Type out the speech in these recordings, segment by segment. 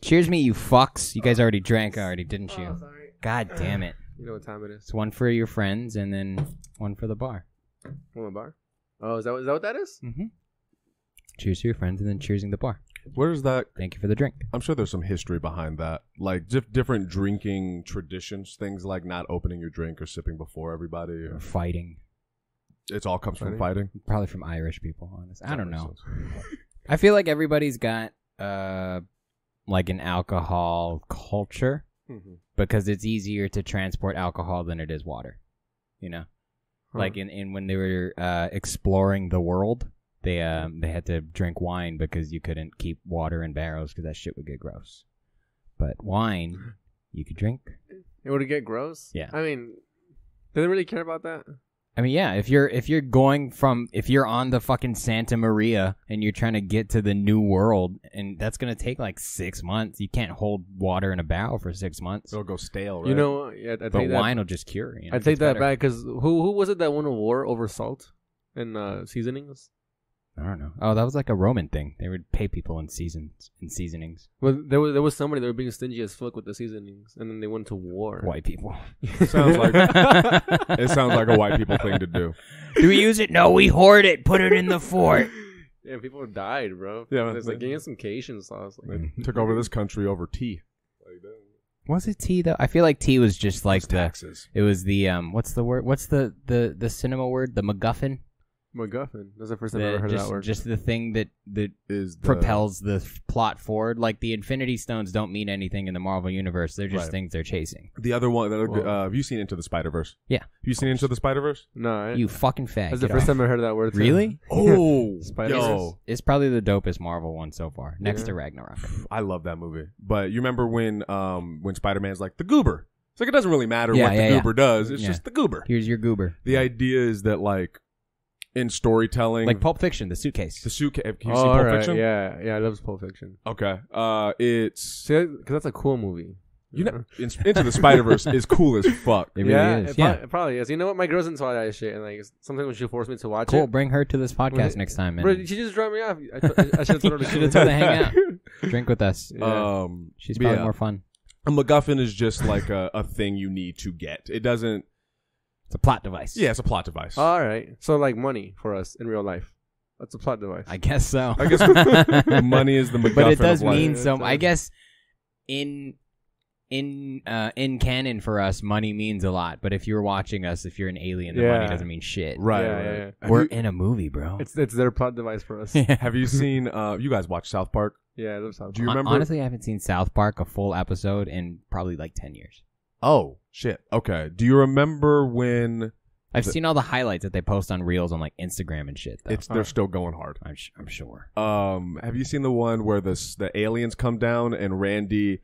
Cheers me, you fucks. You guys already drank didn't you? Sorry. God damn it. You know what time it is. It's one for your friends and then one for the bar. From a bar? Oh, is that what that is? Mm-hmm. Cheers to your friends and then cheersing the bar. Where is that? Thank you for the drink. I'm sure there's some history behind that. Like different drinking traditions, things like not opening your drink or sipping before everybody. Or fighting. It all comes from fighting? Probably from Irish people, honestly. I don't know. I feel like everybody's got like an alcohol culture because it's easier to transport alcohol than it is water. You know? Like in when they were exploring the world, they had to drink wine because you couldn't keep water in barrels because that shit would get gross. But wine, you could drink. It would get gross? Yeah. I mean, do they really care about that? I mean, yeah, if you're on the fucking Santa Maria and you're trying to get to the new world, and that's going to take like 6 months. You can't hold water in a barrel for 6 months. It'll go stale, right? You know, yeah, but wine will just cure. You know, I take that back because who was it that won a war over salt and seasonings? I don't know. Oh, that was like a Roman thing. They would pay people in seasonings. Well, there was somebody that were being stingy as fuck with the seasonings, and then they went to war. White people. It sounds like a white people thing to do. Do we use it? No, we hoard it. Put it in the fort. Yeah, people died, bro. Yeah, it's like getting some Cajun sauce. Like, they took over this country over tea. Was it tea though? I feel like tea was just like taxes. It was the what's the word? What's the cinema word? The MacGuffin. MacGuffin. That's the first time I've ever heard that word. Just the thing that propels the plot forward. Like the Infinity Stones don't mean anything in the Marvel universe. They're just things they're chasing. The other one, have you seen Into the Spider-Verse? Yeah. Have you seen Into the Spider-Verse? No. You fucking fag. That's the first time I heard that word. Really? Oh, Spider-Verse. It's probably the dopest Marvel one so far, next to Ragnarok. I love that movie. But you remember when Spider-Man's like, the goober. It's like, it doesn't really matter what the goober does. It's just the goober. Here's your goober. The idea is that, like, in storytelling, like Pulp Fiction, the suitcase. Can you see Pulp Fiction? Yeah, I love Pulp Fiction. Okay, it's because that's a cool movie. You know, Into the Spider-Verse is cool as fuck. It really is. It probably is. You know what? My girl's into all that shit, and like sometimes when she forced me to watch it. Cool, bring her to this podcast next time. Bro, she just dropped me off. I should have told her to hang out, drink with us. Yeah. She's probably more fun. A MacGuffin is just like a thing you need to get. It doesn't. It's a plot device. Yeah, it's a plot device. All right. So like money for us in real life. That's a plot device. I guess so. I guess money is the MacGuffin. But it does of life. mean so. I guess in canon for us, money means a lot. But if you're watching us, if you're an alien, the money doesn't mean shit. Right. Yeah. We're in a movie, bro. It's their plot device for us. Have you seen? You guys watch South Park? Yeah, I love South Park. Do you remember? Honestly, I haven't seen South Park a full episode in probably like 10 years. Oh shit. Okay. Do you remember when? I've seen all the highlights that they post on Reels on like Instagram and shit. Though. They're still going hard. I'm sure. Have you seen the one where the aliens come down and Randy,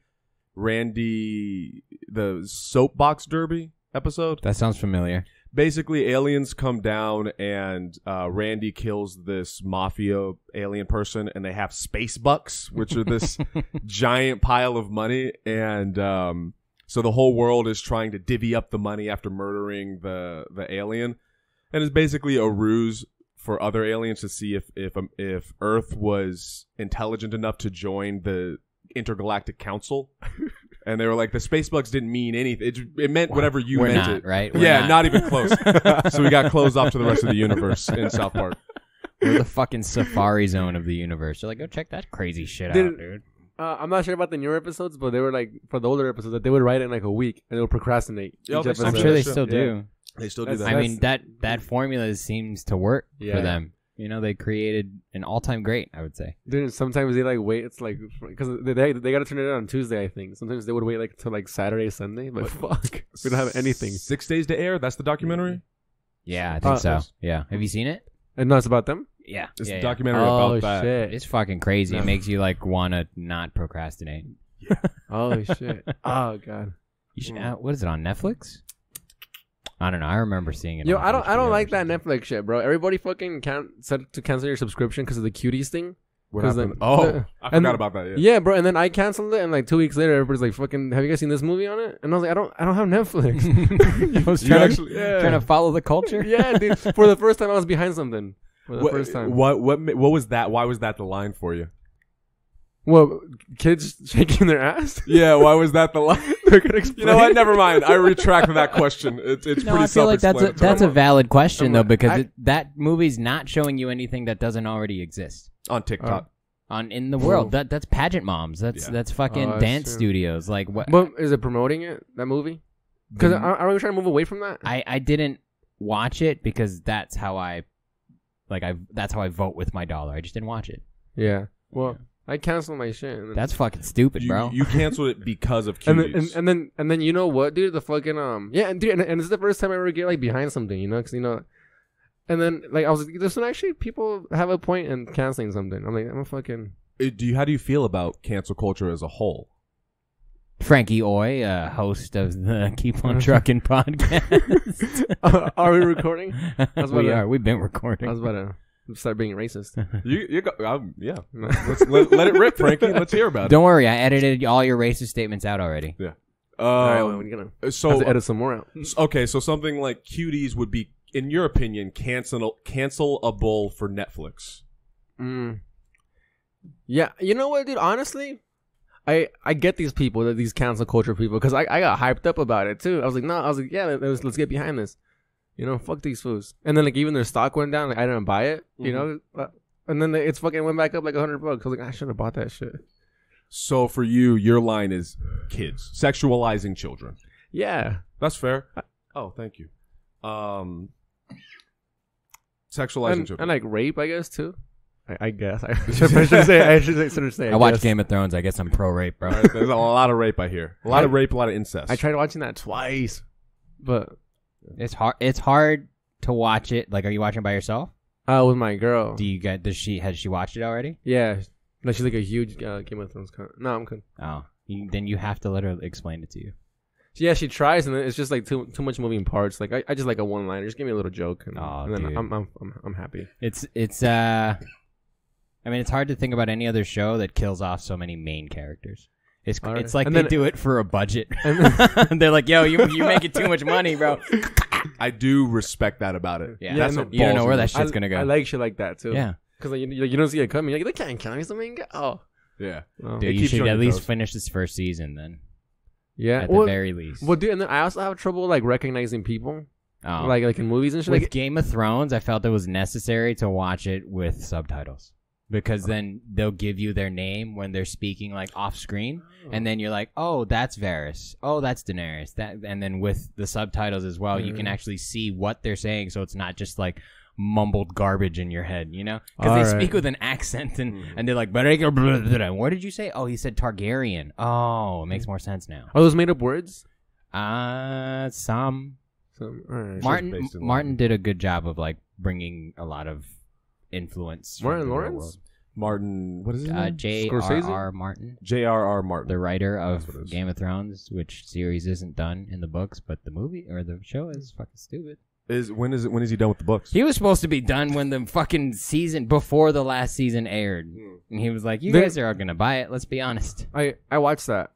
the soapbox derby episode? That sounds familiar. Basically, aliens come down and Randy kills this mafia alien person, and they have space bucks, which are this giant pile of money, and so the whole world is trying to divvy up the money after murdering the alien, and it's basically a ruse for other aliens to see if Earth was intelligent enough to join the Intergalactic Council. And they were like, the space bugs didn't mean anything. It meant whatever you We're meant not, it. Right? Not even close. So we got closed off to the rest of the universe in South Park. We're the fucking safari zone of the universe. You're like, go check that crazy shit out, dude. I'm not sure about the newer episodes, but they were like, for the older episodes, that they would write it in like a week, and they would procrastinate. I'm sure they still do. They still do that. I mean, that formula seems to work for them. You know, they created an all-time great, I would say. Dude, sometimes they like wait. It's like because they got to turn it on Tuesday, I think. Sometimes they would wait like till like Saturday, Sunday. But fuck, we don't have anything. 6 days to air. That's the documentary. Yeah, I think so. Yeah, have you seen it? And no, it's about them. Yeah, it's a documentary about that. Shit. It's fucking crazy. It makes you like want to not procrastinate. Yeah. Oh shit. Oh god. You should. What is it on Netflix? I don't know. I remember seeing it. Yo, I don't like that Netflix shit, bro. Everybody fucking said to cancel your subscription because of the cuties thing. What happened? I forgot about that. Yeah, bro. And then I canceled it, and like 2 weeks later, everybody's like, "Fucking, have you guys seen this movie on it?" And I was like, "I don't have Netflix." I was trying to follow the culture. Yeah, dude. For the first time, I was behind something. For the first time. What was that? Why was that the line for you? Well, kids shaking their ass? Yeah, why was that the line? You know what? Never mind. I retract that question. It's No, pretty I feel like self-explanatory. that's a valid question though, because that movie's not showing you anything that doesn't already exist on TikTok. In the world. That's pageant moms. That's fucking dance studios. Like what? But is it promoting it? That movie? Because are we trying to move away from that? I didn't watch it because that's how I vote with my dollar. I just didn't watch it. Yeah. Well, I canceled my shit. And that's fucking stupid, bro. You canceled it because of cuties. And then you know what, dude? The fucking and dude, and it's the first time I ever get like behind something, you know? Because and then like I was like, listen, actually, people have a point in canceling something. I'm like, I'm a fucking. How do you feel about cancel culture as a whole? Frankie Hoy, host of the Keep on Trucking podcast. Are we recording? We are. We've been recording. I was about to start being racist. You go, yeah. let it rip, Frankie. Let's hear about it. Don't worry, I edited all your racist statements out already. Yeah. All right, well, we're gonna have to edit some more out. Okay, so something like cuties would be, in your opinion, cancelable for Netflix. Yeah, you know what, dude? Honestly, I get these people, these cancel culture people, because I got hyped up about it too. I was like, yeah, let's get behind this. You know, fuck these fools. And then like even their stock went down. Like I didn't buy it. You know, and then it's fucking went back up like $100. I was like, I should have bought that shit. So for you, your line is kids sexualizing children. Yeah, that's fair. Oh, thank you. Sexualizing children and like rape, I guess too. I guess I should say. I watch Game of Thrones. I guess I'm pro rape, bro. Right, there's a lot of rape. I hear a lot of rape, a lot of incest. I tried watching that twice, but it's hard. It's hard to watch it. Like, are you watching by yourself? With my girl. Has she watched it already? Yeah, like she's like a huge Game of Thrones. No, I'm good. Oh, then you have to let her explain it to you. Yeah, she tries, and it's just like too much moving parts. Like I just like a one liner. Just give me a little joke, and then I'm happy. I mean, it's hard to think about any other show that kills off so many main characters. It's like and they do it for a budget. They're like, yo, you make it too much money, bro. I do respect that about it. Yeah, that's you don't know where that shit's gonna go. I like shit like that too. Yeah, because like, you don't see it coming. You're like, they can't kill me. Something. Oh, yeah. Well, dude, you should at least finish this first season then. Yeah, at the very least. Well, dude, and then I also have trouble like recognizing people. Oh. Like in movies and shit. With like, Game of Thrones, I felt it was necessary to watch it with subtitles. Because then they'll give you their name when they're speaking like off screen, and then you're like, "Oh, that's Varys. Oh, that's Daenerys." And then with the subtitles as well, you can actually see what they're saying, so it's not just like mumbled garbage in your head, you know? Because they speak with an accent, and they're like, "What did you say?" "Oh, he said Targaryen." Oh, it makes more sense now. Are those made up words? Some. Right. Martin did a good job of like bringing a lot of influence. Martin Lawrence? Martin, what is his name? J.R.R. Martin. J.R.R. Martin. The writer of Game of Thrones, which series isn't done in the books, but the movie or the show is fucking stupid. When is he done with the books? He was supposed to be done when the fucking season before the last season aired. And he was like, you guys are all gonna buy it, let's be honest. I watched that.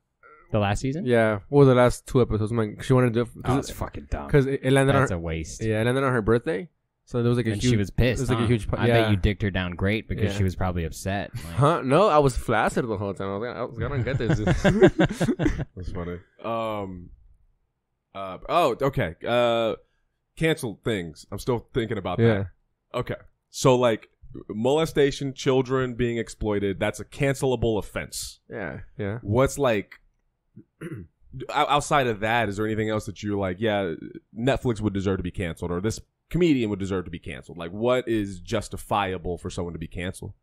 The last season? Yeah. Well, the last 2 episodes. I'm like, she wanted to do it. Oh, it's fucking dumb. Because it landed That's a waste. Yeah, it landed on her birthday. So there was like a and huge... she was pissed, It was like a huge... I bet you dicked her down great because she was probably upset. Like, huh? No, I was flaccid the whole time. I was like, I don't get this. That's funny. Okay. Cancel things. I'm still thinking about that. Okay. So, like, molestation, children being exploited, that's a cancelable offense. Yeah, yeah. What's, like... outside of that, is there anything else that you're like, yeah, Netflix would deserve to be canceled, or this comedian would deserve to be canceled? Like, what is justifiable for someone to be canceled?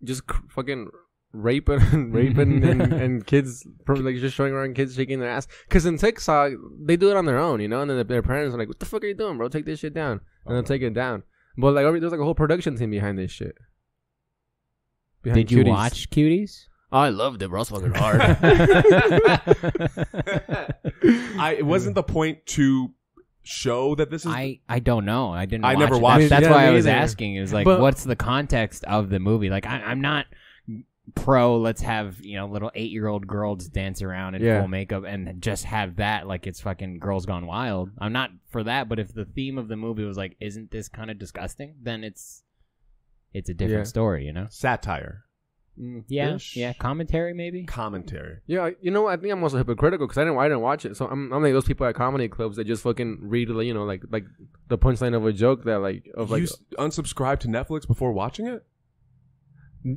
Just fucking raping and kids, like just showing around kids shaking their ass. Because in TikTok, they do it on their own, you know, and then their parents are like, "What the fuck are you doing, bro? Take this shit down," and they'll take it down. But like, there's like a whole production team behind this shit. Did you watch Cuties? Oh, I loved it, bro. It's fucking hard. It wasn't the point to show that this is... I don't know. I never watched it. That's why I was asking. Is like, what's the context of the movie? Like, I'm not pro, let's have, little 8-year-old girls dance around in full makeup and just have that like it's fucking Girls Gone Wild. I'm not for that, but if the theme of the movie was like, isn't this kind of disgusting? Then it's... it's a different story, you know? Satire. Yeah, commentary maybe. Commentary. Yeah, you know, I think I'm also hypocritical because I didn't watch it. So I'm like those people at comedy clubs that just fucking read, you know, like the punchline of a joke that like You unsubscribed to Netflix before watching it?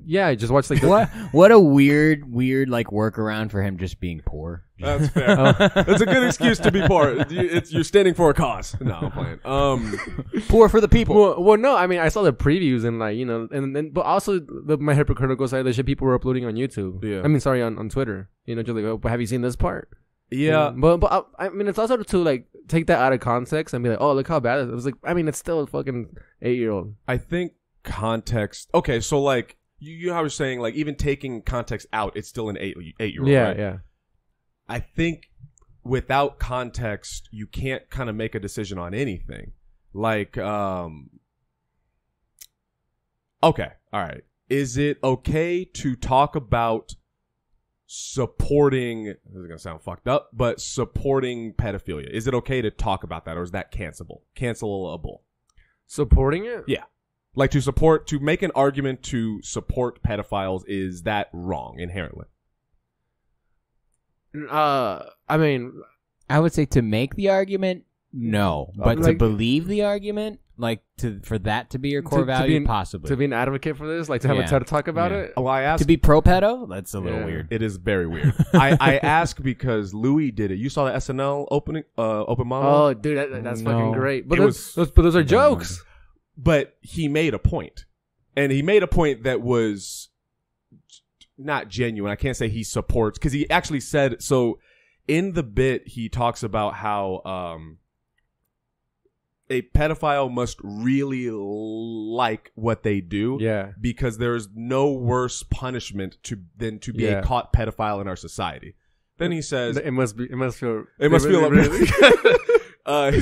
Yeah, I just watched like what a weird like workaround for him just being poor. That's fair. That's a good excuse to be poor. You're standing for a cause. No, I'm playing. Poor for the people. Well, no, I mean I saw the previews and like, you know, and but also my hypocritical side, the shit people were uploading on YouTube. Yeah. I mean, sorry, on Twitter. You know, just like, oh, have you seen this part? Yeah. But I mean, it's also to like take that out of context and be like, oh, look how bad it is. It was like, I mean, it's still a fucking 8-year-old. I think context. Okay, so like you know how I was saying, like even taking context out, it's still an 8-year-old. Yeah, right? yeah. I think without context, you can't kind of make a decision on anything. Like, okay, all right. Is it okay to talk about supporting, this is going to sound fucked up, but supporting pedophilia? Is it okay to talk about that, or is that cancelable? Supporting it? Yeah. Like to make an argument to support pedophiles, is that wrong inherently? I mean, I would say to make the argument, no, but like, to believe the argument, like for that to be your core value, possibly to be an advocate for this, like to have a TED talk about it. Well, I asked to be pro pedo. That's a little weird. It is very weird. I ask because Louis did it. You saw the SNL open monologue? Oh, dude, that's fucking great. But but those are jokes. But he made a point, and he made a point that was not genuine. I can't say he supports, because he actually said so. In the bit, he talks about how a pedophile must really like what they do, because there's no worse punishment than to be a caught pedophile in our society. Then he says it must feel really.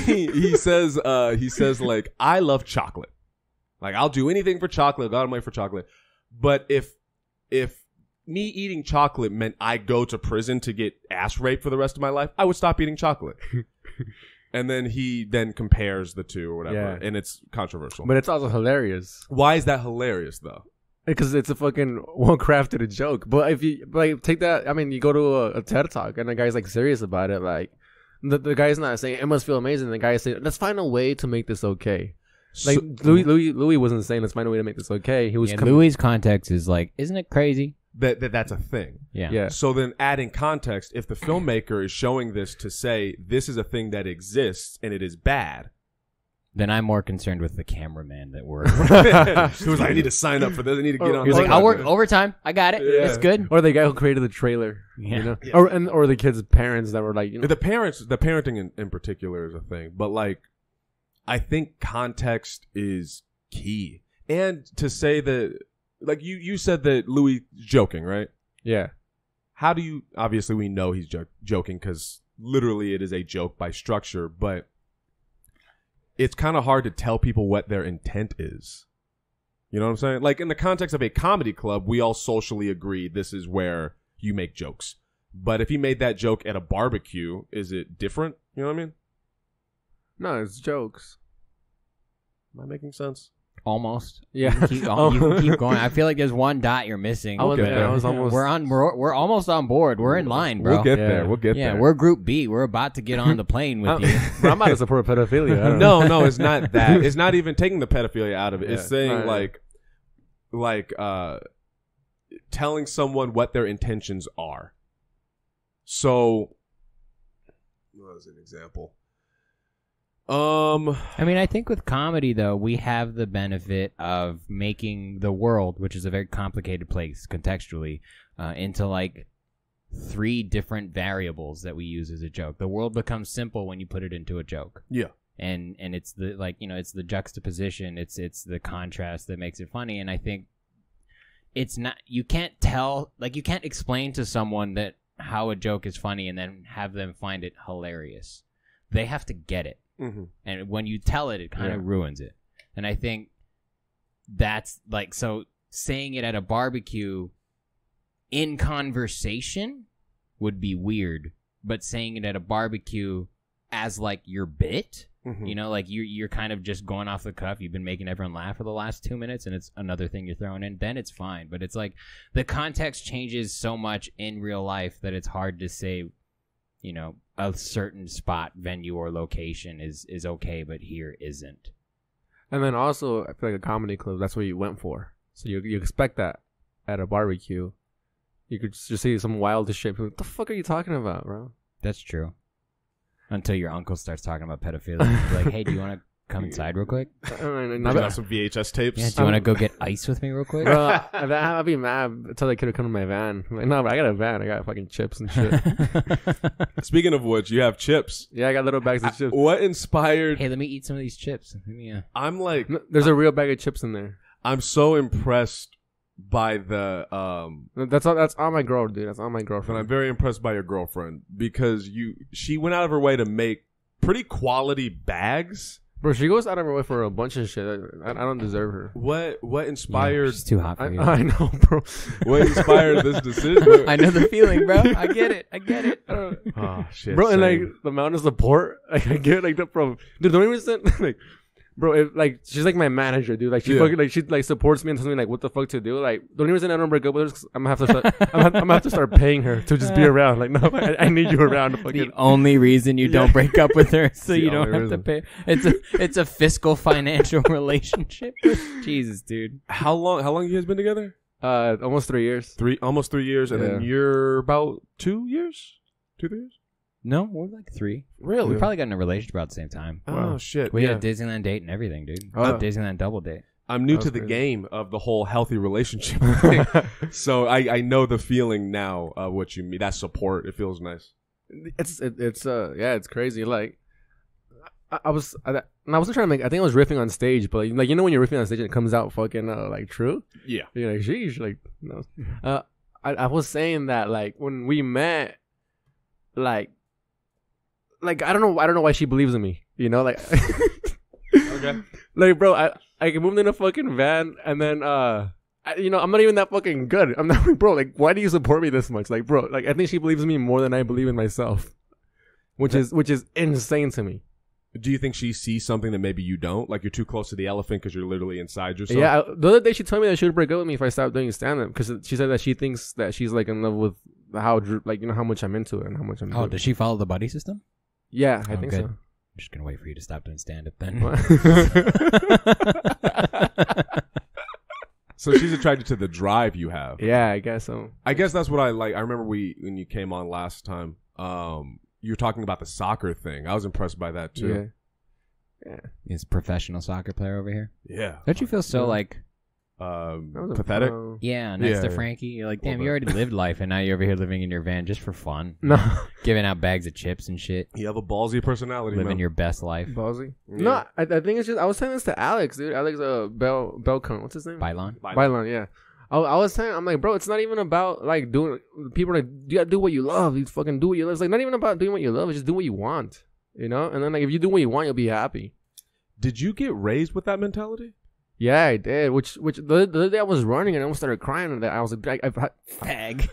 He says like, I love chocolate. Like, I'll do anything for chocolate. God Almighty for chocolate. But if me eating chocolate meant I go to prison to get ass raped for the rest of my life, I would stop eating chocolate. And then he compares the two or whatever, and it's controversial. But it's also hilarious. Why is that hilarious though? Because it's a fucking well-crafted joke. But if you like take that, I mean, you go to a TED Talk and the guy's like serious about it. Like the guy's not saying it must feel amazing. The guy is saying, let's find a way to make this okay. Like so, Louis wasn't saying let's find a way to make this okay. He was Louis' context is like, isn't it crazy? That's a thing. Yeah. So then adding context, if the filmmaker is showing this to say this is a thing that exists and it is bad, then I'm more concerned with the cameraman that we're who was like, I need to sign up for this. I need to get on. He was like, I'll work overtime. I got it. Yeah. It's good. Or the guy who created the trailer. Yeah. You know? Or the kids' parents that were like, you know. The parenting in particular is a thing. But like, I think context is key. And to say that, like you said that Louis joking, right? Yeah. How do you, obviously we know he's joking because literally it is a joke by structure, but it's kind of hard to tell people what their intent is. You know what I'm saying? Like in the context of a comedy club, we all socially agree this is where you make jokes. But if he made that joke at a barbecue, is it different? You know what I mean? No, it's jokes. Am I making sense? Almost. Yeah. You can keep going. I feel like there's one dot you're missing. We're almost on board. We're in line, bro. We'll get there. We'll get there. Yeah, we're Group B. We're about to get on the plane with you. I'm about to support pedophilia. No, it's not that. It's not even taking the pedophilia out of it. It's saying like telling someone what their intentions are. So, what was an example? I mean, I think with comedy, though, we have the benefit of making the world, which is a very complicated place contextually, into like 3 different variables that we use as a joke. The world becomes simple when you put it into a joke. Yeah. And it's the, like, you know, it's the juxtaposition, it's the contrast that makes it funny. And I think it's not, you can't explain to someone that how a joke is funny and then have them find it hilarious. They have to get it. Mm-hmm. And when you tell it, it kind of ruins it. And I think that's like, so saying it at a barbecue in conversation would be weird, but saying it at a barbecue as like your bit. Mm-hmm. You know, like you're kind of just going off the cuff. You've been making everyone laugh for the last 2 minutes, and it's another thing you're throwing in. Then it's fine. But it's like the context changes so much in real life that it's hard to say, you know, a certain spot, venue, or location is okay, but here isn't. And then also, I feel like a comedy club, that's what you went for. So you expect that at a barbecue. You could just see some wild shit. What the fuck are you talking about, bro? That's true. Until your uncle starts talking about pedophilia. He's like, hey, do you want to come inside real quick? I got some VHS tapes. Yeah, do you want to go get ice with me real quick? Bro, I'd be mad. I told that kid to come to my van. I'm like, no, but I got a van. I got fucking chips and shit. Speaking of which, you have chips. Yeah, I got little bags of chips. What inspired... Hey, let me eat some of these chips. I'm like... No, there's a real bag of chips in there. I'm so impressed by the... That's all my girl, dude. That's all my girlfriend. And I'm very impressed by your girlfriend because she went out of her way to make pretty quality bags. Bro, she goes out of her way for a bunch of shit. I don't deserve her. What inspired... Yeah, she's too hot for you. I know, bro. What inspired this decision? I know the feeling, bro. I get it. Oh, shit. Bro, and same. like the amount of support, like I get like that from dude. The only reason, like, bro, like she's like my manager, dude. Like she fucking like she like supports me and tells me like what the fuck to do. Like the only reason I don't break up with her is 'cause I'm gonna have to start, I'm gonna have to start paying her to just be around. Like no, I need you around. To fucking... The only reason you don't break up with her is so The you don't only have to reason. pay. It's a fiscal financial relationship. Jesus, dude. How long you guys been together? Almost 3 years. Almost 3 years, and then you're about 2 years? 2-3 years? No, we're like 3. Really? We probably got in a relationship about the same time. Oh, Wow. shit. We yeah. had a Disneyland date and everything, dude. Oh. Disneyland double date. I'm new That to was the crazy. game of the whole healthy relationship thing. So I know the feeling now of what you mean. That support, it feels nice. It's crazy. Like I wasn't trying to make. I think I was riffing on stage, but like you know when you're riffing on stage and it comes out fucking like true. Yeah. You're like sheesh, like no. I was saying that like when we met, like I don't know why she believes in me. You know, like Okay. like bro, I moved in a fucking van and then I'm not even that fucking good. I'm not, bro. Like, why do you support me this much? Like, bro, like I think she believes in me more than I believe in myself, which is insane to me. Do you think she sees something that maybe you don't? Like you're too close to the elephant because you're literally inside yourself? Yeah, the other day she told me that she would break up with me if I stopped doing stand-up because she said that she thinks that she's like in love with how much I'm into it and how much I'm. Oh, does she follow the buddy system? Yeah, I Oh, think good. so. I'm just gonna wait for you to stop doing stand-up then. So she's attracted to the drive you have. Yeah, I guess so. I guess that's what I like. I remember when you came on last time, you were talking about the soccer thing. I was impressed by that too. Yeah. He's a professional soccer player over here. Yeah. Don't you feel so like, Pathetic? yeah, next to Yeah. Frankie? You're like, damn, Well, you already lived life and now you're over here living in your van just for fun. No. Giving out bags of chips and shit. You have a ballsy personality, Living man. your best life. Ballsy. Yeah. No, I think it's just I was saying this to Alex, dude. Alex Belcon. What's his name? Bylon? Bylon, yeah. I was saying, I'm like, bro, it's not even about like doing. People are like, you gotta do what you love. You fucking do what you love. It's like not even about doing what you love. It's just do what you want, you know. And then like if you do what you want, you'll be happy. Did you get raised with that mentality? Yeah, I did. Which the other day I was running and I almost started crying. And I was like, Fag.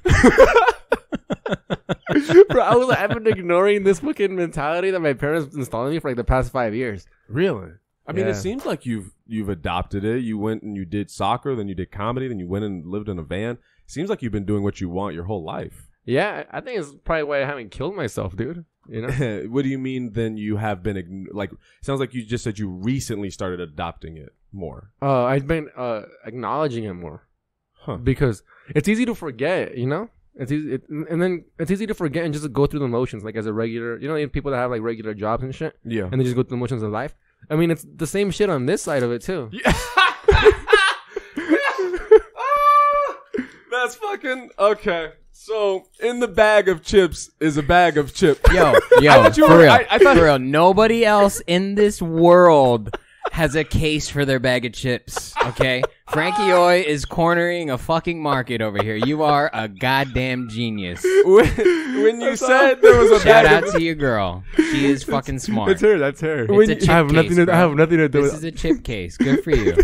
bro, I've been ignoring this fucking mentality that my parents installed in me for like the past 5 years. Really? I mean, Yeah. it seems like you've adopted it. You went and you did soccer, then you did comedy, then you went and lived in a van. Seems like you've been doing what you want your whole life. Yeah, I think it's probably why I haven't killed myself, dude. You know? What do you mean then you have been, sounds like you just said you recently started adopting it more. I've been acknowledging it more. Huh. Because it's easy to forget, you know? It's easy, and then it's easy to forget and just go through the motions, like as a regular, you know, people that have like regular jobs and shit, Yeah. and they just go through the motions of life. I mean, it's the same shit on this side of it too. That's fucking okay. So in the bag of chips is a bag of chips. Yo, thought you for were- real, I thought- for real. Nobody else in this world has a case for their bag of chips, okay? Frankie Hoy is cornering a fucking market over here. You are a goddamn genius. When you said there was a Shout bag out of to your girl. She is fucking smart. That's her. That's her. It's a chip I have case, nothing. bro. I have nothing to do This with. is a chip case. Good for you.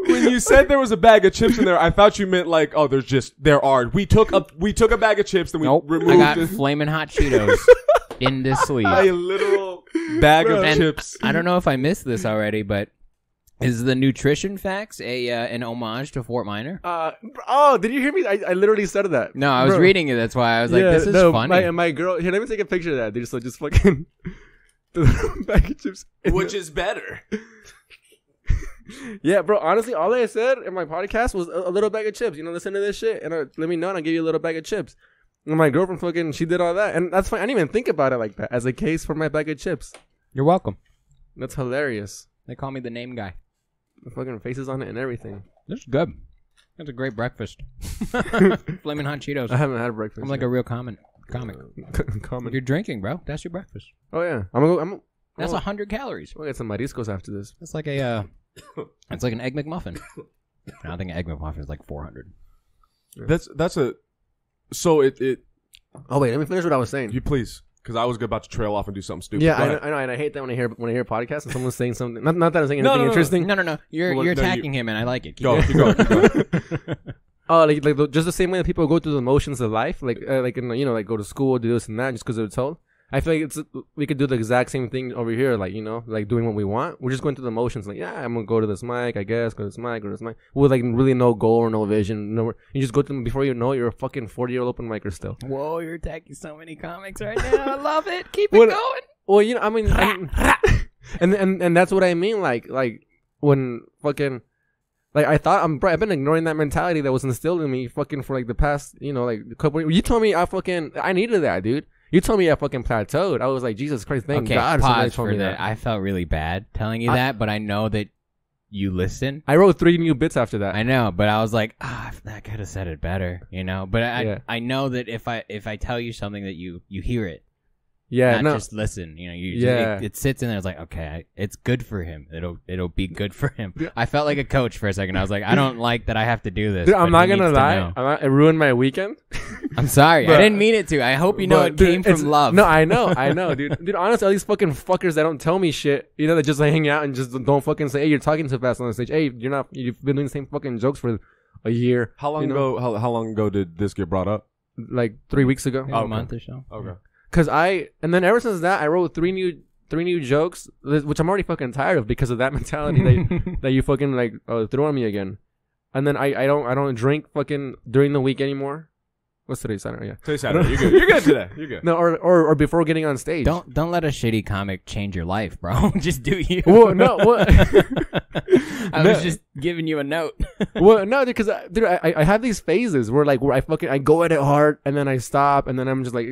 when you said there was a bag of chips in there, I thought you meant like, oh, there are. We took a bag of chips, then we Nope. removed I got it. flaming hot Cheetos in this sleeve. A literal bag of And chips. I don't know if I missed this already, but is the nutrition facts an homage to Fort Minor? Did you hear me? I literally said that. No, I was Bro. reading it. That's why I was like, this is funny. My girl, here, let me take a picture of that, dude. So just fucking the bag of chips. Which is better? Yeah, bro. Honestly, all I said in my podcast was a little bag of chips. Listen to this shit and let me know, and I'll give you a little bag of chips. And my girlfriend fucking, she did all that, and that's fine. I didn't even think about it like that as a case for my bag of chips. You're welcome. That's hilarious. They call me the name guy. The fucking faces on it and everything. This is good. That's a great breakfast. Flaming hot Cheetos. I haven't had breakfast. I'm like a real comic. You're drinking, bro. That's your breakfast. Oh yeah, That's 100 calories. We'll get some mariscos after this. That's like it's like an egg McMuffin. I think an egg McMuffin is like 400. So it. Oh wait, let me finish what I was saying. You please, because I was about to trail off and do something stupid. Yeah, I know, and I hate that when I hear podcasts and someone's saying something. Not that I'm saying anything interesting. No. You're attacking him, and I like it. Keep going. Just the same way that people go through the motions of life, like go to school, do this and that, just because they're told. I feel like we could do the exact same thing over here, like doing what we want. We're just going through the motions, like I'm gonna go to this mic, I guess, go to this mic, with like really no goal or no vision. You just go to them before you know it, you're a fucking 40-year-old open micer still. Whoa, you're attacking so many comics right now. I love it. Keep it going. Well, I mean, and that's what I mean, like when fucking. Like, I thought I've been ignoring that mentality that was instilled in me fucking for like the past, couple. You told me I needed that, dude. You told me I fucking plateaued. I was like, Jesus Christ, thank God. Pause for that. I felt really bad telling you that, but I know that you listen. I wrote 3 new bits after that. I know, but I was like, I could have said it better, But I know that if I tell you something that you hear it. Yeah, not just listen. It sits in there. It's like, okay, it's good for him. It'll be good for him. I felt like a coach for a second. I was like, I don't like that I have to do this. Dude, I'm not gonna lie. It ruined my weekend. I'm sorry. I didn't mean it to. I hope you know it came from love. No, I know, dude. Dude, honestly, all these fucking fuckers that don't tell me shit, that just like hang out and just don't fucking say, hey, you're talking too fast on the stage. Hey, you've been doing the same fucking jokes for a year. How long ago? How long ago did this get brought up? Like 3 weeks ago. A month or so. Okay. And then ever since that, I wrote three new jokes, which I'm already fucking tired of because of that mentality that you fucking like threw on me again. And then I don't drink fucking during the week anymore. What's today's Saturday? Yeah. Today's Saturday. You're good. You're good today. You're good. No, or before getting on stage. Don't let a shitty comic change your life, bro. Just do you. Well, no. What? I was just giving you a note. Well, no, because I have these phases where I go at it hard and then I stop and then I'm just like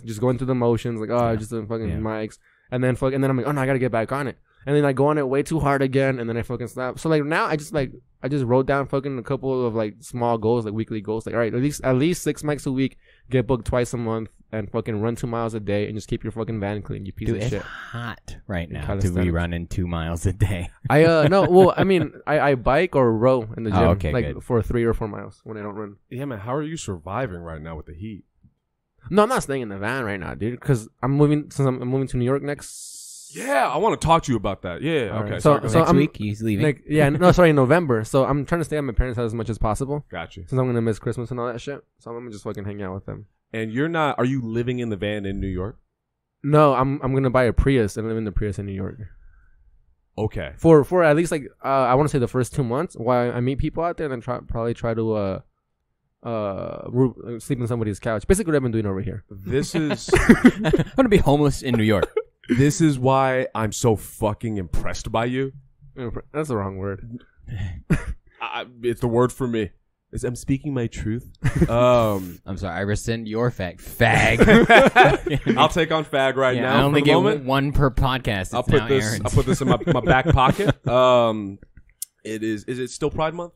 just going through the motions just the fucking mics and then I'm like, oh no, I gotta get back on it, and then I go on it way too hard again and then I fucking stop. So like now I just wrote down fucking a couple of like small goals, like weekly goals, like all right, at least 6 mics a week, get booked twice a month, and fucking run 2 miles a day and just keep your fucking van clean, you piece of shit. It's hot right now to be running 2 miles a day. I bike or row in the gym, good. For 3 or 4 miles when I don't run. Yeah, man, how are you surviving right now with the heat? No, I'm not staying in the van right now, dude, because I'm moving to New York next. Yeah, I want to talk to you about that. Yeah, all okay. Right. So next week he's leaving. In November. So I'm trying to stay at my parents' house as much as possible. Gotcha. Since I'm gonna miss Christmas and all that shit, so I'm gonna just fucking hang out with them. And are you living in the van in New York? No, I'm gonna buy a Prius and live in the Prius in New York. Okay. For at least I want to say the first 2 months while I meet people out there, and then probably try to sleep on somebody's couch. Basically what I've been doing over here. This is I'm gonna be homeless in New York. This is why I'm so fucking impressed by you. That's the wrong word. It's the word for me. I'm speaking my truth. I'm sorry. I rescind your fag. I'll take on fag right now. I only get one per podcast. I'll put this in my back pocket. It is. Is it still Pride Month?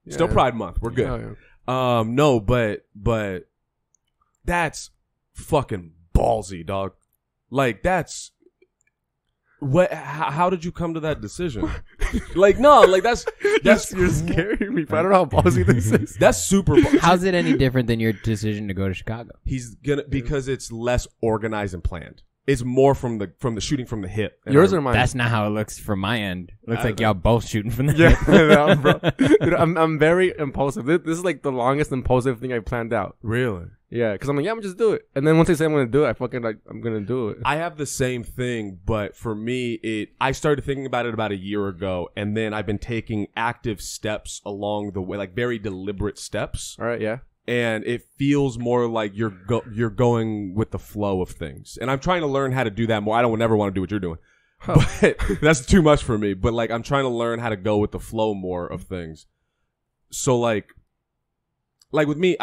Yeah. Still Pride Month. We're good. Oh, yeah. No, but that's fucking ballsy, dog. Like that's what? How did you come to that decision? That's you're scaring me. But I don't know how ballsy this is. That's super. How's it any different than your decision to go to Chicago? He's gonna because it's less organized and planned. It's more from the shooting from the hip. Yours or mine? That's not how it looks from my end. It looks like y'all both shooting from the hip. Bro. Dude, I'm very impulsive. This is like the longest impulsive thing I planned out. Really? Yeah, because I'm like, yeah, I'm just do it. And then once they say I'm gonna do it, I fucking like I'm gonna do it. I have the same thing, but for me, I started thinking about it about a year ago, and then I've been taking active steps along the way, like very deliberate steps. All right, yeah. And it feels more like you're going with the flow of things. And I'm trying to learn how to do that more. I don't never want to do what you're doing. But that's too much for me. But like I'm trying to learn how to go with the flow more of things. So like with me,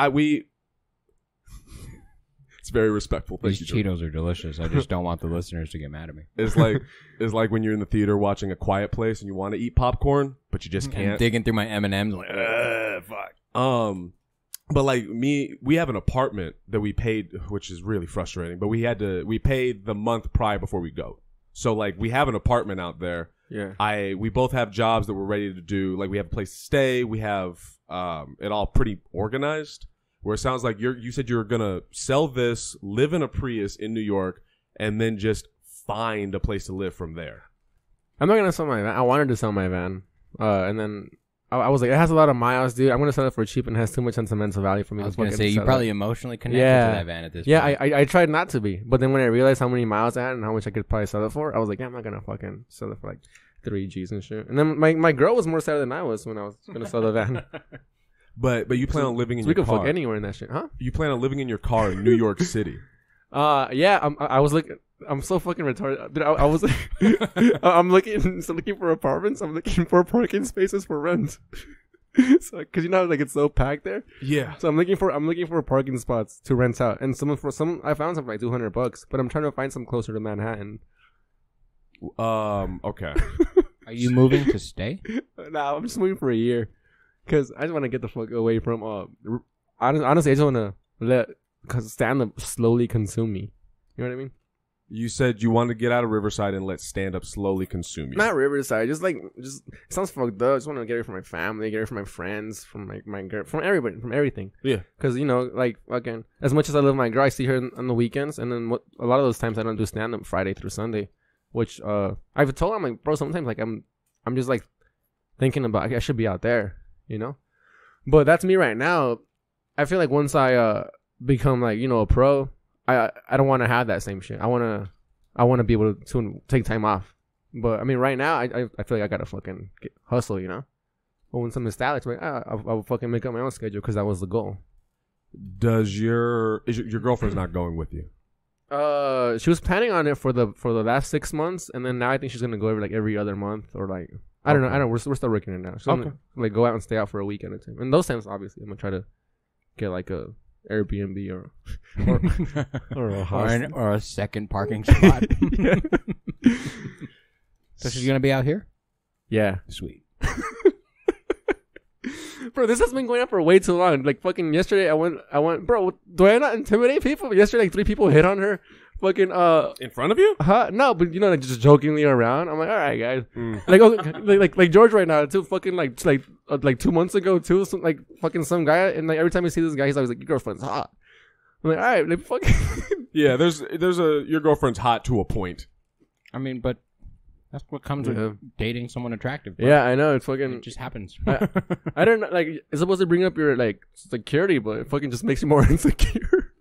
it's very respectful. Thank These you, Cheetos are delicious. I just don't want the listeners to get mad at me. It's like when you're in the theater watching A Quiet Place and you want to eat popcorn, but you just can't. I'm digging through my M&Ms like, fuck. But like we have an apartment that we paid, which is really frustrating, but we paid the month prior before we go. So like we have an apartment out there. Yeah. We both have jobs that we're ready to do. Like we have a place to stay. We have it all pretty organized. Where it sounds like you said you were gonna sell this, live in a Prius in New York, and then just find a place to live from there. I'm not gonna sell my van. I wanted to sell my van, and then I was like, it has a lot of miles, dude. I'm gonna sell it for cheap and it has too much sentimental value for me. I was gonna say you probably emotionally connected to that van at this point. Yeah, I tried not to be, but then when I realized how many miles I had and how much I could probably sell it for, I was like, yeah, I'm not gonna fucking sell it for like 3 G's and shit. And then my girl was more sad than I was when I was gonna sell the van. But you plan on living in so your car. We could fuck anywhere in that shit, huh? You plan on living in your car in New York City. Yeah, I was looking. I'm so fucking retarded. Dude, I was I'm looking for apartments. I'm looking for parking spaces for rent. So, cause you know, like it's so packed there. Yeah. So I'm looking for parking spots to rent out, and I found some for like $200, but I'm trying to find some closer to Manhattan. Okay. Are you moving to stay? Nah, I'm just moving for a year, cause I just want to get the fuck away from. Honestly, I just want to let stand-up slowly consume me. You know what I mean? You said you wanted to get out of Riverside and let stand-up slowly consume you. Not Riverside, just it sounds fucked up. I just want to get away from my family, get away from my friends, from my girl, from everybody, from everything. Yeah. Because, you know, like, fucking, as much as I love my girl, I see her on the weekends, and then a lot of those times I don't do stand-up Friday through Sunday, which, I've told her, I'm like, bro, sometimes, like, I'm just, like, thinking about, I should be out there, you know? But that's me right now. I feel like once I, become, like, you know, a pro, I don't want to have that same shit. I want to be able to take time off. But I mean, right now, I feel like I gotta fucking hustle, you know. But when something's established, like I'll fucking make up my own schedule because that was the goal. Is your girlfriend's not going with you? She was planning on it for the last 6 months, and then now I think she's gonna go every other month or like I don't know. We're still working it now. She's gonna like go out and stay out for a weekend or two. And those times, obviously, I'm gonna try to get like a Airbnb or a second parking spot. So she's gonna be out here? Yeah. Sweet. Bro, this has been going on for way too long. Like fucking yesterday I went bro, do I not intimidate people? Yesterday like 3 people hit on her. Fucking in front of you? No, but you know, like just jokingly around. I'm like, all right, guys. Like George right now too. Fucking like 2 months ago too. Some, like fucking some guy, and like every time I see this guy, he's always like, your girlfriend's hot. I'm like, all right, like fucking. Yeah, there's your girlfriend's hot to a point. I mean, but that's what comes with dating someone attractive. Bro. Yeah, I know. It's fucking. It just happens. I don't know. Like, it's supposed to bring up your like security, but it fucking just makes you more insecure.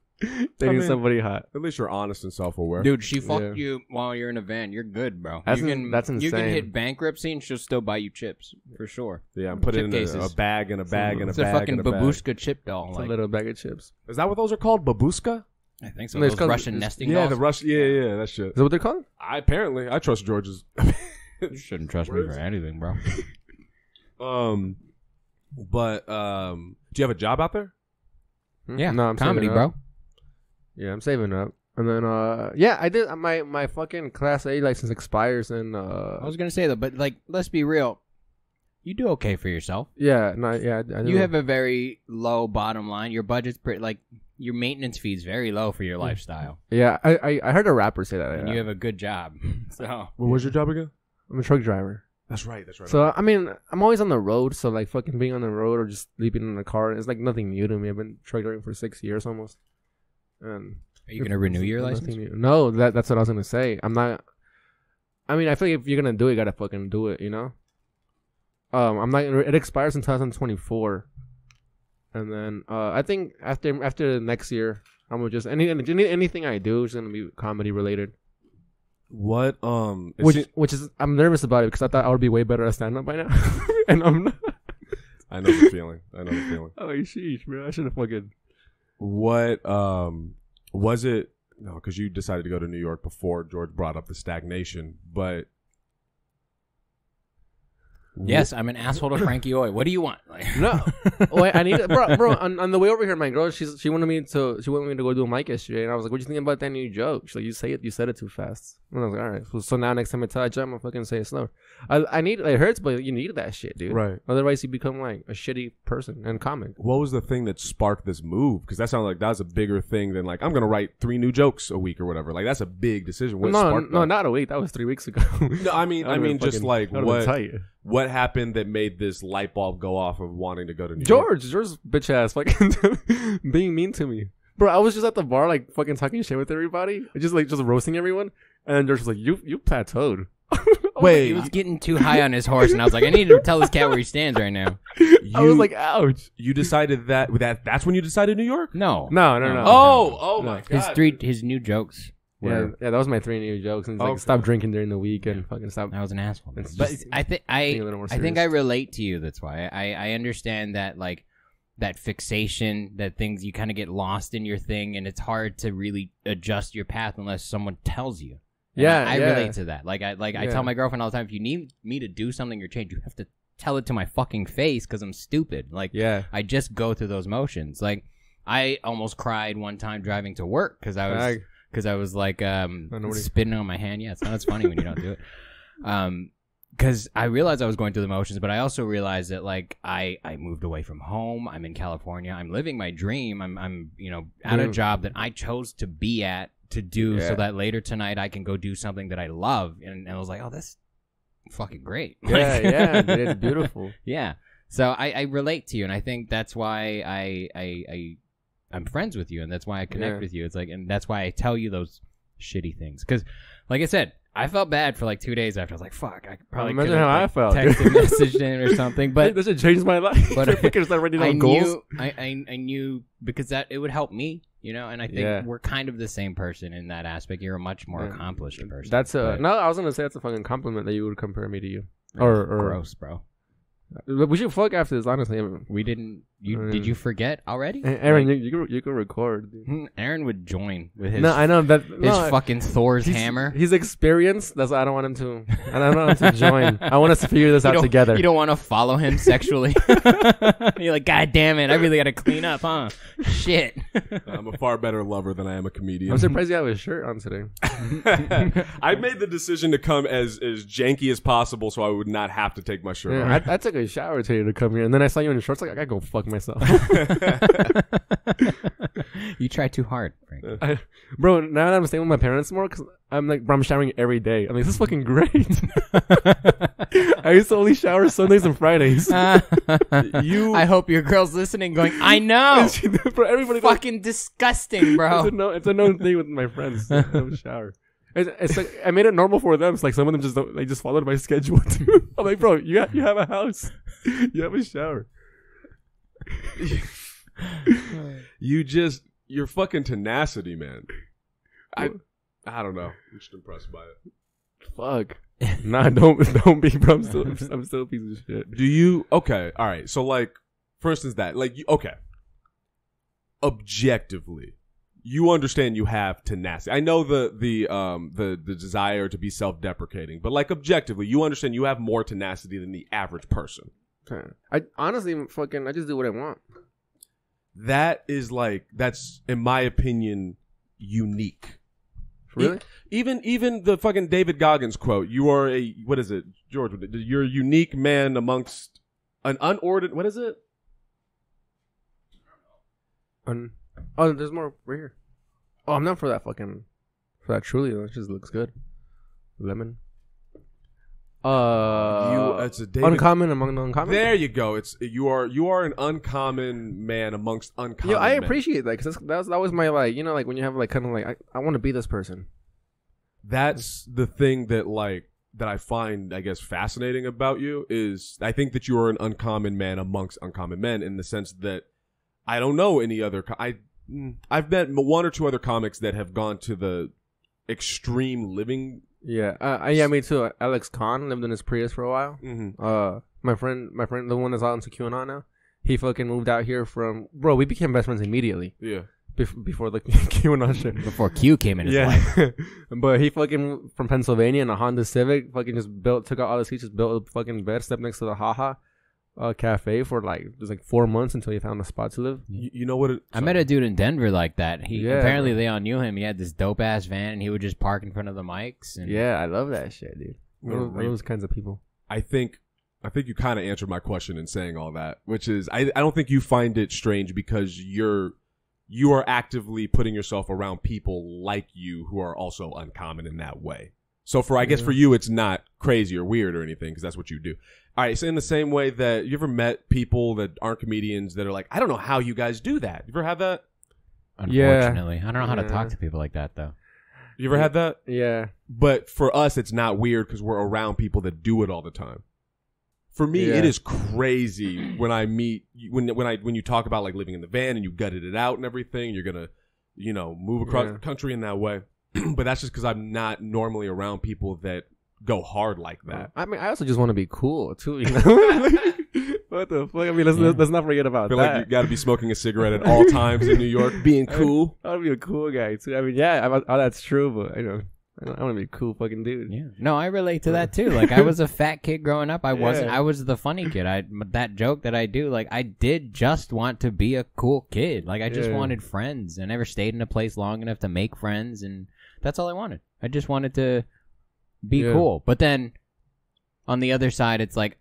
Dating somebody hot. At least you're honest and self-aware. Dude, she fucked you while you're in a van. You're good, bro. That's insane. You can hit bankruptcy and she'll still buy you chips. For sure. Yeah, and put it in a bag and a bag and a bag. It's a fucking babushka chip doll. It's a little bag of chips. Is that what those are called? Babushka? I think so. Those Russian nesting dolls? Yeah, the Russian. Yeah, that shit. Is that what they're called? I trust George's. You shouldn't trust me for anything, bro. But do you have a job out there? Yeah, no, I'm comedy, bro. Yeah, I'm saving up. And then, yeah, I did. My fucking Class A license expires in, I was gonna say that, but like, let's be real. You do okay for yourself. Yeah, no, yeah. I you have a very low bottom line. Your budget's pretty, like, your maintenance fee is very low for your lifestyle. Yeah, I heard a rapper say that. And you have a good job. So, what was your job again? I'm a truck driver. That's right. So, I mean, I'm always on the road. So, like, fucking being on the road or just sleeping in the car, it's like nothing new to me. I've been truck driving for 6 years almost. And are you gonna renew your license? No, that's what I was gonna say. I'm not. I mean, I feel like if you're gonna do it, you gotta fucking do it. You know. I'm not. It expires in 2024. And then I think after next year, I'm gonna just anything I do is gonna be comedy related. What which is I'm nervous about it because I thought I would be way better at stand up by now, and I'm not. I know the feeling. Oh sheesh, bro! I should have fucking. What was it? No, because you decided to go to New York before George brought up the stagnation, but. Yes, I'm an asshole to Frankie Hoy. What do you want? Like, no, I need it, bro. On the way over here, my girl, she wanted me to go do a mic yesterday, and I was like, "What do you think about that new joke?" She's like, you said it too fast." And I was like, "All right." So now next time I tell a joke, I'm gonna fucking say it slower. I need it hurts, but you need that shit, dude. Right. Otherwise, you become like a shitty person and comic. What was the thing that sparked this move? Because that sounded like that was a bigger thing than like I'm gonna write 3 new jokes a week or whatever. Like that's a big decision. No, not a week. That was 3 weeks ago. No, I mean, just like what happened that made this light bulb go off of wanting to go to New York? George's bitch ass fucking being mean to me, bro. I was just at the bar like fucking talking shit with everybody, just roasting everyone, and then George was like, "You plateaued." Wait, he was getting too high on his horse, and I was like, I need to tell this cat where he stands right now. I was like, ouch. You decided that's when you decided New York? No. Oh my god. His new jokes. Yeah, that was my 3 new jokes. And like, stop drinking during the week and fucking stop. I was an asshole. But I think I relate to you. That's why I understand that like that fixation, that things you kind of get lost in your thing, and it's hard to really adjust your path unless someone tells you. And I relate to that. I tell my girlfriend all the time, if you need me to do something or change, you have to tell it to my fucking face because I'm stupid. I just go through those motions. Like I almost cried one time driving to work because I was like spitting on my hand. Yeah, it's not as funny when you don't do it. Because I realized I was going through the motions, but I also realized that like I moved away from home. I'm in California. I'm living my dream. I'm at a job that I chose to be at to do so that later tonight I can go do something that I love. And I was like, oh, that's fucking great. Yeah, it's beautiful. Yeah. So I relate to you, and I think that's why I'm friends with you, and that's why I connect with you. It's like, and that's why I tell you those shitty things. Because, like I said, I felt bad for like 2 days after. I was like, "Fuck!" I probably imagine how I felt. Texted, messaged in or something. But this should change my life. But I knew because that it would help me, And I think we're kind of the same person in that aspect. You're a much more accomplished person. That's no. I was gonna say that's a fucking compliment that you would compare me to you. Or gross, bro. We should fuck after this, honestly. We didn't. Did you forget already? Aaron, you can record. Dude. Aaron would join with his. No, I know that his fucking Thor's hammer. He's experienced. That's why I don't want him to. I don't want him to join. I want us to figure this out together. You don't want to follow him sexually. You're like, God damn it! I really got to clean up, huh? Shit. I'm a far better lover than I am a comedian. I'm surprised you have a shirt on today. I made the decision to come as janky as possible, so I would not have to take my shirt off. I took a shower today to come here, and then I saw you in shorts. Like I gotta go fuck myself. You try too hard, Frank. Bro, now that I'm staying with my parents more, because I'm showering every day. I'm like, this is fucking great. I used to only shower Sundays and Fridays. I hope your girl's listening going, I know. Bro, everybody fucking disgusting, bro. It's a known thing with my friends. Don't shower. It's like I made it normal for them. It's like some of them just followed my schedule too. I'm like, bro, you have a house, you have a shower. Your fucking tenacity, man. I don't know. I'm just impressed by it. Fuck. Nah, don't be, bro. I'm still a piece of shit. Do you? Okay, all right. So like, for instance, objectively, you understand you have tenacity. I know the desire to be self-deprecating, but like objectively, you understand you have more tenacity than the average person. I honestly I just do what I want. That's in my opinion unique. Really? Even the fucking David Goggins quote, you are what is it, George? You're a unique man amongst an unordered, what is it? Oh, there's more right here. Oh, I'm not for that truly though. It just looks good. Lemon. It's a David, uncommon among the uncommon. There you go. You are an uncommon man amongst uncommon. Yeah, I appreciate that because that was my like when you have like kind of like I want to be this person. That's the thing that I find I guess fascinating about you is I think that you are an uncommon man amongst uncommon men in the sense that I don't know any other. I've met one or two other comics that have gone to the extreme living. Yeah, me too. Alex Kahn lived in his Prius for a while. Mm-hmm. My friend, the one that's out in QAnon now, he fucking moved out here from. Bro, we became best friends immediately. Yeah. Before the QAnon shit. Before Q came in his life. But he fucking from Pennsylvania in a Honda Civic, fucking just took out all the seats, just built a fucking bed, stepped next to the Haha cafe for it was 4 months until he found a spot to live. You know what? I met a dude in Denver like that. Apparently they all knew him. He had this dope ass van, and he would just park in front of the mics. And I love that shit, dude. Those kinds of people. I think you kind of answered my question in saying all that, which is I don't think you find it strange because you are actively putting yourself around people like you who are also uncommon in that way. So I guess for you, it's not crazy or weird or anything because that's what you do. All right. So in the same way that you ever met people that aren't comedians that are like, I don't know how you guys do that. You ever had that? Unfortunately. I don't know how to talk to people like that though. You ever had that? Yeah. But for us, it's not weird because we're around people that do it all the time. For me, it is crazy when I meet when you talk about like living in the van and you gutted it out and everything. You're gonna, move across the country in that way. But that's just because I'm not normally around people that go hard like that. I mean, I also just want to be cool too. What the fuck? I mean, let's not forget about I feel that. like you got to be smoking a cigarette at all times in New York, being cool. I want to be a cool guy too. I mean, that's true, but I want to be a cool fucking dude. Yeah. No, I relate to that too. Like I was a fat kid growing up. I was the funny kid. That joke that I do, like I did just want to be a cool kid. Like I just wanted friends. I never stayed in a place long enough to make friends, and that's all I wanted. I just wanted to be cool. But then on the other side, it's like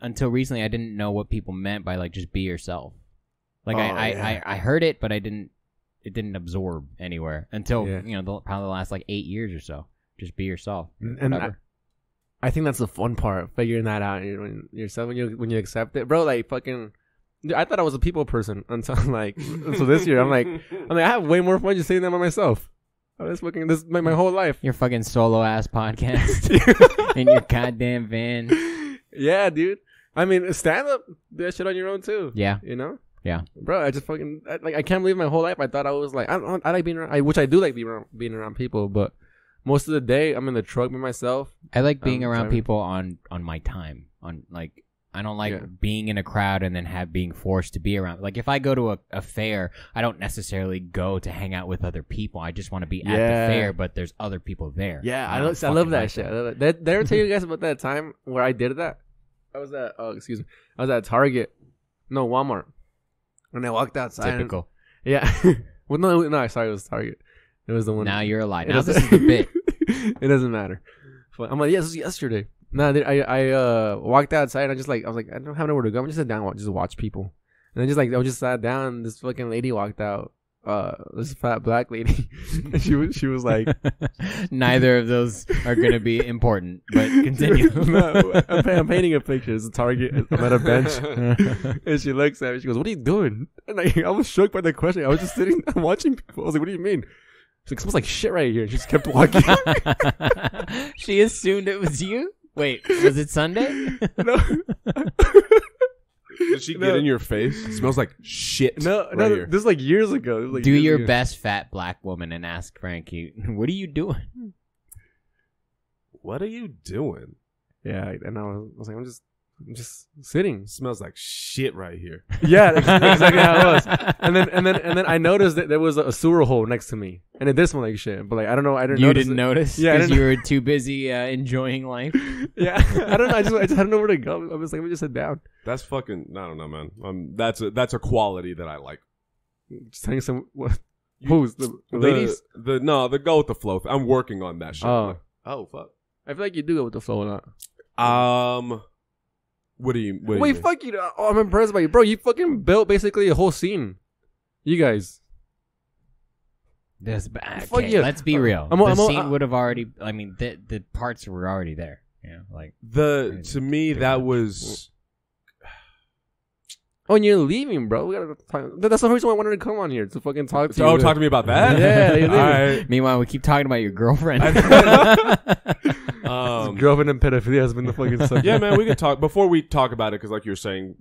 until recently I didn't know what people meant by like just be yourself. Like I heard it, but it didn't absorb anywhere until probably the last like 8 years or so. Just be yourself. And I think that's the fun part, figuring that out when you accept it, bro. Like fucking, dude, I thought I was a people person until so this year I'm like I have way more fun just saying that by myself. This my whole life. Your fucking solo ass podcast in your goddamn van. Yeah, dude. I mean, stand up, do that shit on your own too. Yeah, Yeah, bro. I just fucking I can't believe my whole life I thought I was like I like being around. Which I do like being around people, but most of the day I'm in the truck by myself. I like being around people on my time. I don't like being in a crowd and then being forced to be around. Like if I go to a fair, I don't necessarily go to hang out with other people. I just want to be at the fair, but there's other people there. Yeah, I love that shit. Did I ever tell you guys about that time where I did that? I was at Target, no Walmart, and I walked outside. Typical. Well, no, sorry, it was Target. It was the one. Now you're a lie. Now this is the bit. It doesn't matter. But I'm like, this was yesterday. No, I walked outside and I was like, I don't have nowhere to go. I'm just sit down and just watch people. And I just sat down and this fucking lady walked out. This fat black lady. And she was like, neither of those are going to be important, but continue. No, I'm painting a picture. It's a Target. I'm at a bench. And she looks at me. She goes, what are you doing? And I was shook by the question. I was just sitting there watching people. I was like, what do you mean? She's like, it smells like shit right here. And she just kept walking. She assumed it was you? Wait, was it Sunday? No. Did she get in your face? It smells like shit. No, here. this is like years ago. Do your best fat black woman and ask Frankie, what are you doing? What are you doing? Yeah, and I was like, I'm just sitting. It smells like shit right here. Yeah, that's exactly how it was. And then I noticed that there was a sewer hole next to me, and it did smell like shit. But I don't know, I didn't. You didn't notice? Yeah, because you were too busy enjoying life. Yeah, I don't know. I just had nowhere to go. I was like, let me just sit down. That's fucking. I don't know, man. That's a quality that I like. Just telling some who's the ladies? The go with the flow. I'm working on that shit. Oh fuck! I feel like you do go with the flow a lot. What do you? Wait, fuck you! Oh, I'm impressed by you, bro. You fucking built basically a whole scene. You guys. Okay, let's be real. The scene would have already. I mean, the parts were already there. Yeah, like to me that was. Oh, and you're leaving, bro. We gotta talk. That's the reason why I wanted to come on here to fucking talk to you. Oh, talk to me about that. Yeah. All right. Meanwhile, we keep talking about your girlfriend. Grew up in pedophilia has been the fucking subject. Yeah, man, we could talk before we talk about it because, like you're saying,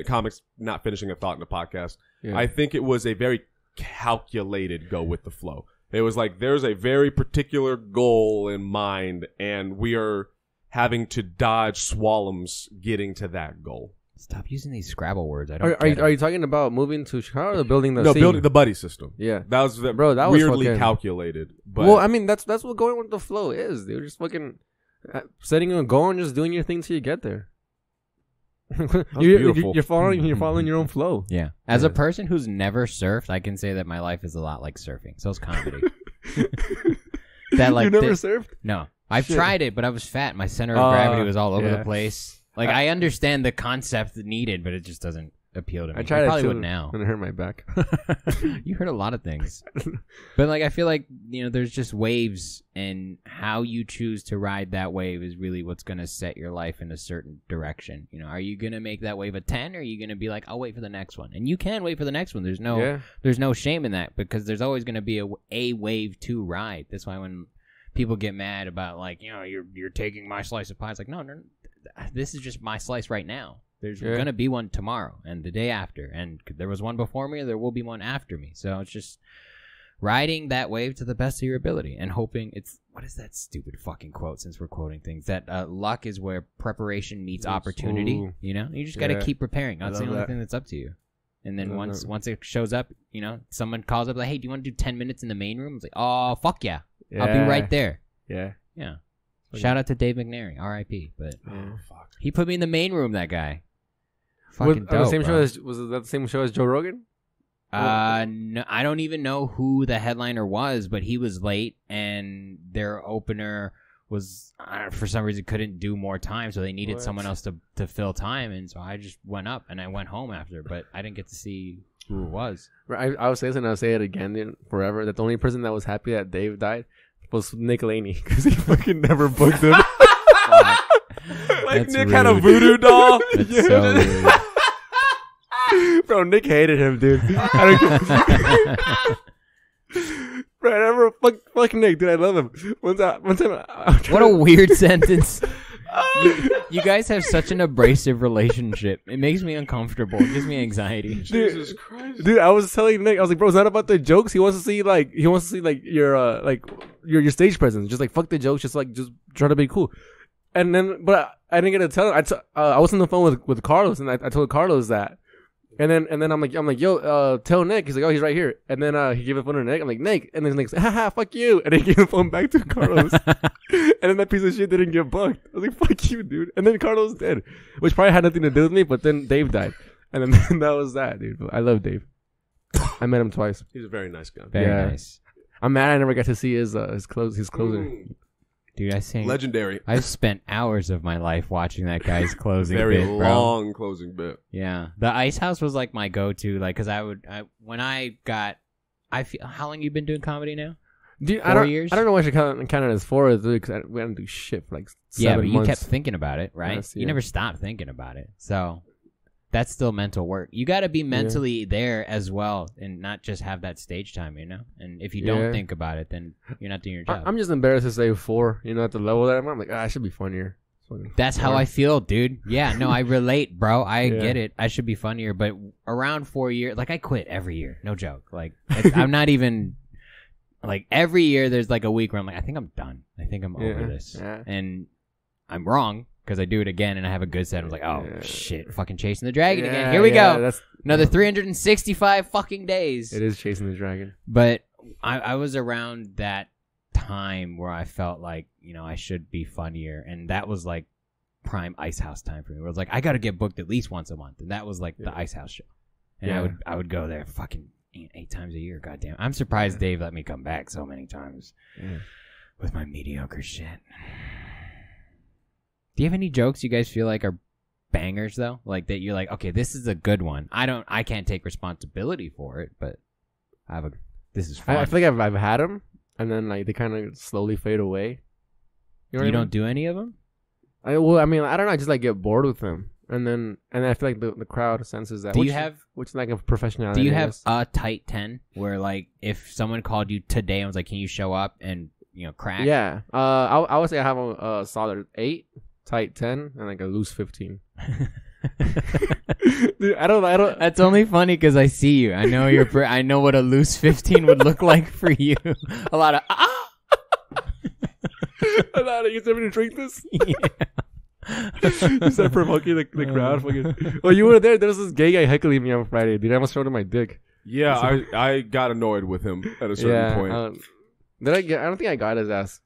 comics not finishing a thought in the podcast. Yeah. I think it was a very calculated go with the flow. It was like there's a very particular goal in mind, and we are having to dodge swallows getting to that goal. Stop using these Scrabble words. Are you talking about moving to Chicago or building the scene? Building the buddy system. Yeah, that was that weirdly was calculated. But well, I mean that's what going with the flow is, dude. Just fucking setting a goal and just doing your thing till you get there. You're following your own flow. Yeah. As a person who's never surfed, I can say that my life is a lot like surfing. So is comedy. That like you never surfed? No, I've tried it, but I was fat. My center of gravity was all over the place. Like I understand the concept needed, but it just doesn't appeal to me. I tried probably it would now. And it hurt my back. You heard a lot of things, but like I feel like there's just waves, and how you choose to ride that wave is really what's gonna set your life in a certain direction. Are you gonna make that wave a 10, or are you gonna be like, I'll wait for the next one? And you can wait for the next one. There's no shame in that, because there's always gonna be a wave to ride. That's why when people get mad about like you're taking my slice of pie, it's like no, this is just my slice right now. There's going to be one tomorrow and the day after. And there was one before me, there will be one after me. So it's just riding that wave to the best of your ability and hoping what is that stupid fucking quote, since we're quoting things? That luck is where preparation meets opportunity. Ooh. You just got to keep preparing. That's the only thing that's up to you. And then once it shows up, someone calls up like, hey, do you want to do 10 minutes in the main room? It's like, oh, fuck yeah. I'll be right there. Yeah. Yeah. Shout out to Dave McNary, R.I.P. But he put me in the main room. That guy, fucking dope. Was that the same show as Joe Rogan? No, I don't even know who the headliner was, but he was late, and their opener was for some reason couldn't do more time, so they needed someone else to fill time, and so I just went up and I went home after, but I didn't get to see who it was. I was saying, and I'll say it again, dude, forever, that the only person that was happy that Dave died was Nick Laney, because he fucking never booked him. Like Nick rude. Had a voodoo doll. That's so rude. Bro, Nick hated him, dude. Bro, I never fuck Nick, dude. I love him. One time. What a weird sentence. You guys have such an abrasive relationship. It makes me uncomfortable. It gives me anxiety. Jesus Christ, dude! I was telling Nick, I was like, bro, it's not about the jokes. He wants to see your stage presence. Just like fuck the jokes. Just try to be cool. And then, but I didn't get to tell him. I was on the phone with Carlos, and I told Carlos that. And then I'm like, yo, tell Nick. He's like, oh, he's right here. And then he gave the phone to Nick. I'm like, Nick. And then Nick's like, haha, fuck you. And then he gave the phone back to Carlos. And then that piece of shit didn't get booked. I was like, fuck you, dude. And then Carlos did, which probably had nothing to do with me. But then Dave died, and then that was that, dude. I love Dave. I met him twice. He's a very nice guy. Very nice. I'm mad I never got to see his closing. Dude, I think legendary. I've spent hours of my life watching that guy's closing very bit, long closing bit. Yeah, the Ice House was like my go-to, like, because how long you been doing comedy now? Dude, 4 years. I don't know what you count it as 4 because we didn't do shit for like 7 months. You kept thinking about it, right? You never stopped thinking about it, so that's still mental work. You got to be mentally there as well, and not just have that stage time, And if you don't think about it, then you're not doing your job. I'm just embarrassed to say 4, at the level that I'm like, I should be funnier. That's how I feel, dude. Yeah, no, I relate, bro. I get it. I should be funnier, but around 4 years, like I quit every year. No joke. Like I'm not even like every year. There's like a week where I'm like, I think I'm done. I think I'm over this, and I'm wrong. Because I do it again and I have a good set. I was like, oh, shit, fucking chasing the dragon again. Here we go. Another 365 fucking days. It is chasing the dragon. But I was around that time where I felt like, I should be funnier. And that was like prime Ice House time for me. Where it was like, I got to get booked at least once a month. And that was like the Ice House show. And I would go there fucking 8 times a year. Goddamn. I'm surprised Dave let me come back so many times with my mediocre shit. Do you have any jokes you guys feel like are bangers though? Like that you're like, okay, this is a good one. I can't take responsibility for it, but this is fun. I feel like I've had them, and then like they kind of slowly fade away. You don't do any of them? I don't know. I just like get bored with them, and I feel like the crowd senses that. Which is like a professionality? Do you have a tight 10 where like if someone called you today and was like, can you show up and crack. Yeah. I would say I have a solid 8, tight 10, and like a loose 15. Dude, I don't. That's only funny because I see you. I know I know what a loose 15 would look like for you. A lot of A lot of you ever to drink this? Yeah. You start provoking the crowd. Fucking. Oh, you were there. There was this gay guy heckling me on Friday, dude. I almost showed him my dick. Yeah, I got annoyed with him at a certain point. I don't think I got his ass.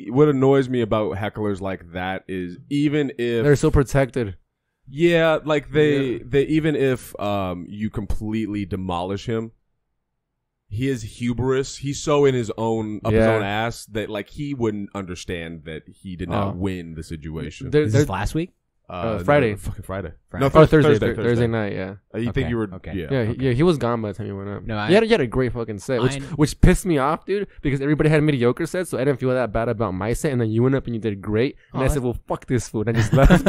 What annoys me about hecklers like that is even if They're so protected. Yeah, like they even if you completely demolish him, his hubris, he's so in his own his own ass that like he wouldn't understand that he did not win the situation. Is this last week? Friday. No, fucking Friday. No, Thursday night. Yeah. You think you were? Okay. Yeah. He was gone by the time he went up. No, he had a great fucking set, which pissed me off, dude. Because everybody had mediocre sets, so I didn't feel that bad about my set. And then you went up and you did great, and I said, "Well, fuck this food," and I just left.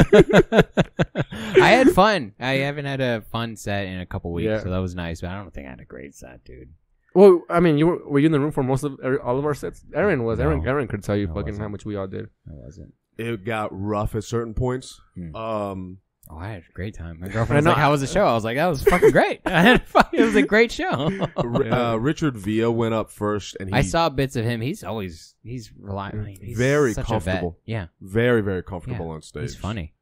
I had fun. I haven't had a fun set in a couple weeks, so that was nice. But I don't think I had a great set, dude. Well, I mean, were you in the room for most of all of our sets? Aaron was. No, Aaron could tell you I fucking wasn't. how much we all did. I wasn't. It got rough at certain points. Oh, I had a great time. My girlfriend was like, "How was the show?" I was like, "That was fucking great. It was a great show." Richard Villa went up first, and I saw bits of him. He's reliable. He's very such comfortable. A vet. Yeah, very, very comfortable on stage. He's funny.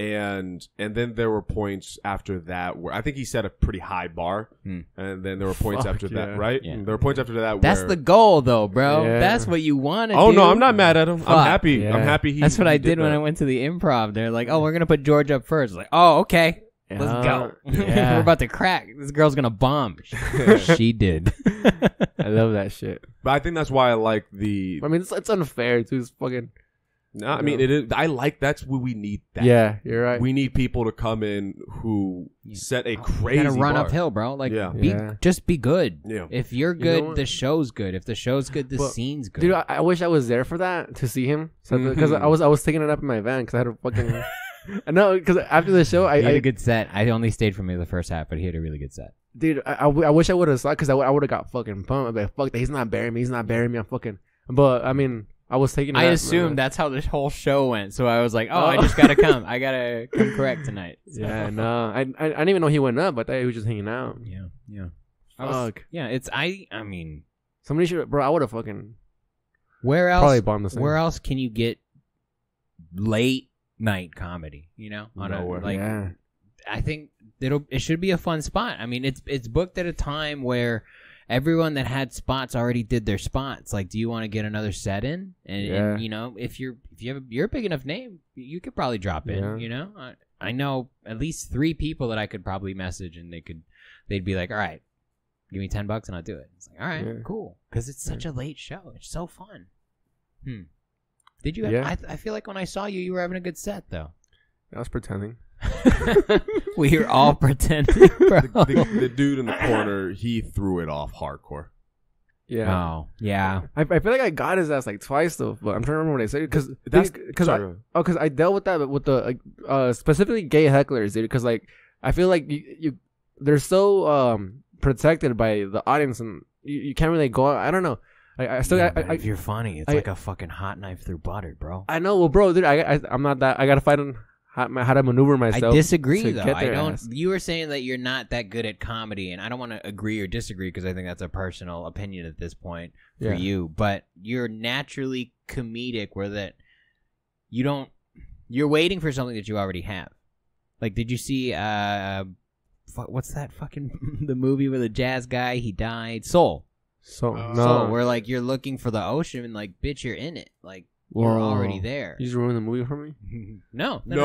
And then there were points after that where I think he set a pretty high bar, and then there were points after that, right? Yeah. There were points after that. That's where, the goal, though, bro. Yeah. That's what you want to do. Oh no, I'm not mad at him. Fuck. I'm happy. Yeah. I'm happy. That's what I did did when I went to the improv. They're like, "Oh, we're gonna put George up first." Like, "Oh, okay, let's go. Yeah. We're about to crack. This girl's gonna bomb." She did. I love that shit. But I think that's why I like the. I mean, it's unfair too. It's fucking. No, I mean it is. I like that's what we need. That. Yeah, you're right. We need people to come in who set a crazy. You gotta run bar. uphill, bro. Like, Yeah. just be good. Yeah. If you're You good, know what? the show's good. If the show's good, the scene's good. Dude, I wish I was there for that to see him because I was taking it up in my van because I had a fucking. I know because after the show he had a good set. I only stayed for maybe the first half, but he had a really good set. Dude, I wish I would have saw it because I would have got fucking pumped. I'd be like, fuck that, he's not burying me. I'm fucking. But I mean, I was taking. I assumed that's how this whole show went, so I was like, "Oh, I just gotta come. I gotta come correct tonight." So. Yeah, no, I didn't even know he went up. I thought he was just hanging out. Yeah. Fuck. I mean, somebody should, bro. I would have fucking. Where else? Probably bombed the same. Where else can you get late night comedy? Nowhere. Yeah. I think it should be a fun spot. I mean, it's booked at a time where everyone that had spots already did their spots. Like, do you want to get another set in? And if you're a big enough name, you could probably drop in. Yeah. I know at least 3 people that I could probably message, and they'd be like, "All right, give me $10 and I'll do it." It's like, all right, cool, because it's such a late show. It's so fun. Did you? Yeah. I feel like when I saw you, you were having a good set, though. I was pretending. We were all pretending, bro. The dude in the corner, he threw it off hardcore. Yeah. Oh, yeah. I feel like I got his ass like twice though, but I'm trying to remember what I said because I dealt with that with the specifically gay hecklers, dude. Because like I feel like they're so protected by the audience, and you can't really go out. I don't know. If you're funny, it's like a fucking hot knife through butter, bro. I know, well, bro, dude. I'm not that. I gotta fight on how to maneuver myself. I disagree, though. I don't. You were saying that you're not that good at comedy, and I don't want to agree or disagree because I think that's a personal opinion at this point for you. But you're naturally comedic, where that you're waiting for something that you already have. Like, did you see what's that fucking the movie where the jazz guy he died? Soul. No. Where like you're looking for the ocean, and like, bitch, you're in it. Like. You're already there. You just ruined the movie for me? No, not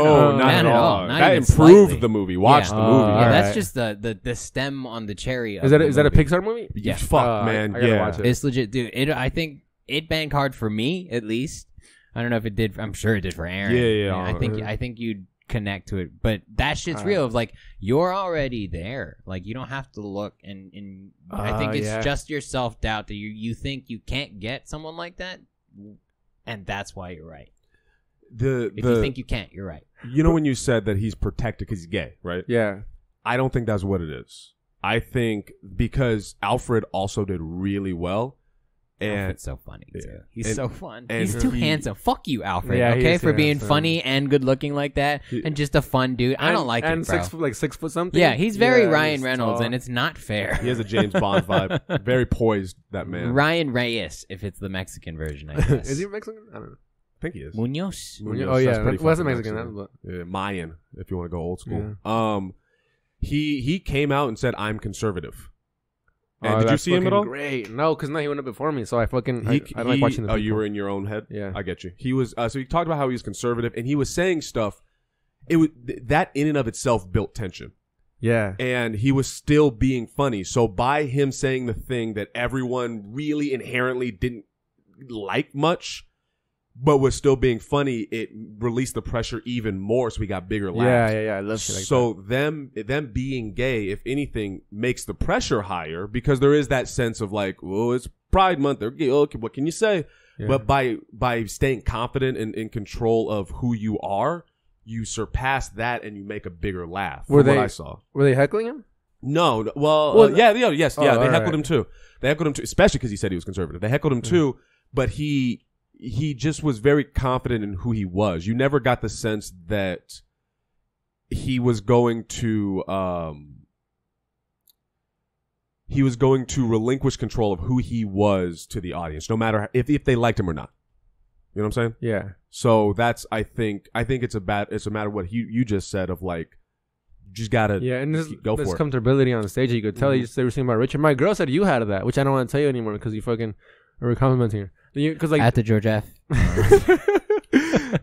at all. Not that even improved slightly. the movie. Watch the movie. Yeah, that's right. just the stem on the cherry. Is that a Pixar movie? Yeah, fuck, man. I gotta watch it. It's legit, dude. I think it banged hard for me, at least. I don't know if it did. I'm sure it did for Aaron. Yeah. I think you'd connect to it, but that shit's real. Of like, you're already there. Like, you don't have to look, and I think it's just your self doubt that you think you can't get someone like that. And that's why you're right. If you think you can't, you're right. You know when you said that he's protected because he's gay, right? Yeah. I don't think that's what it is. I think because Alfred also did really well, Alfred's so funny too. He's so fun. and He's too handsome. Fuck you, Alfred. Yeah, okay, he's for being handsome. funny and good looking like that, and just a fun dude. I don't like it, and bro. 6 foot something. Yeah, he's very Yeah, Ryan he's Reynolds, tall. and it's not fair. He has a James Bond vibe. Very poised, that man. Ryan Reyes, if it's the Mexican version, I guess. Is he Mexican? I don't know. I think he is. Munoz. Munoz, Oh yeah, that's pretty wasn't fucking Mexican. But Yeah, Mayan, if you want to go old school. He came out and said, "I'm conservative." And did you see him at all? Great. No, because he went up before me, so I fucking I like watching the. Oh, you people. were in your own head. Yeah, I get you. He was. So he talked about how he was conservative, and he was saying stuff. It was that in and of itself built tension. Yeah, And he was still being funny. So by him saying the thing that everyone really inherently didn't like much, but was still being funny, it released the pressure even more. So we got bigger laughs. yeah. I love shit like So them being gay, if anything, makes the pressure higher because there is that sense of like, well, it's Pride Month. They're gay. Okay, what can you say? Yeah. But by staying confident and in control of who you are, you surpass that and you make a bigger laugh. Were from what they- I saw? Were they heckling him? No, yes, Oh, they all heckled right. him too. They heckled him too, especially because he said he was conservative. They heckled him too, but he just was very confident in who he was. You never got the sense that he was going to relinquish control of who he was to the audience, no matter if they liked him or not. You know what I'm saying? Yeah. So that's I think it's a matter of what you just said of like you just gotta Yeah, and this go for it. comfortability on the stage, you could tell. You just they were saying about Richard. My girl said you had that, which I don't want to tell you anymore because you fucking are complimenting her. Because like At the George F.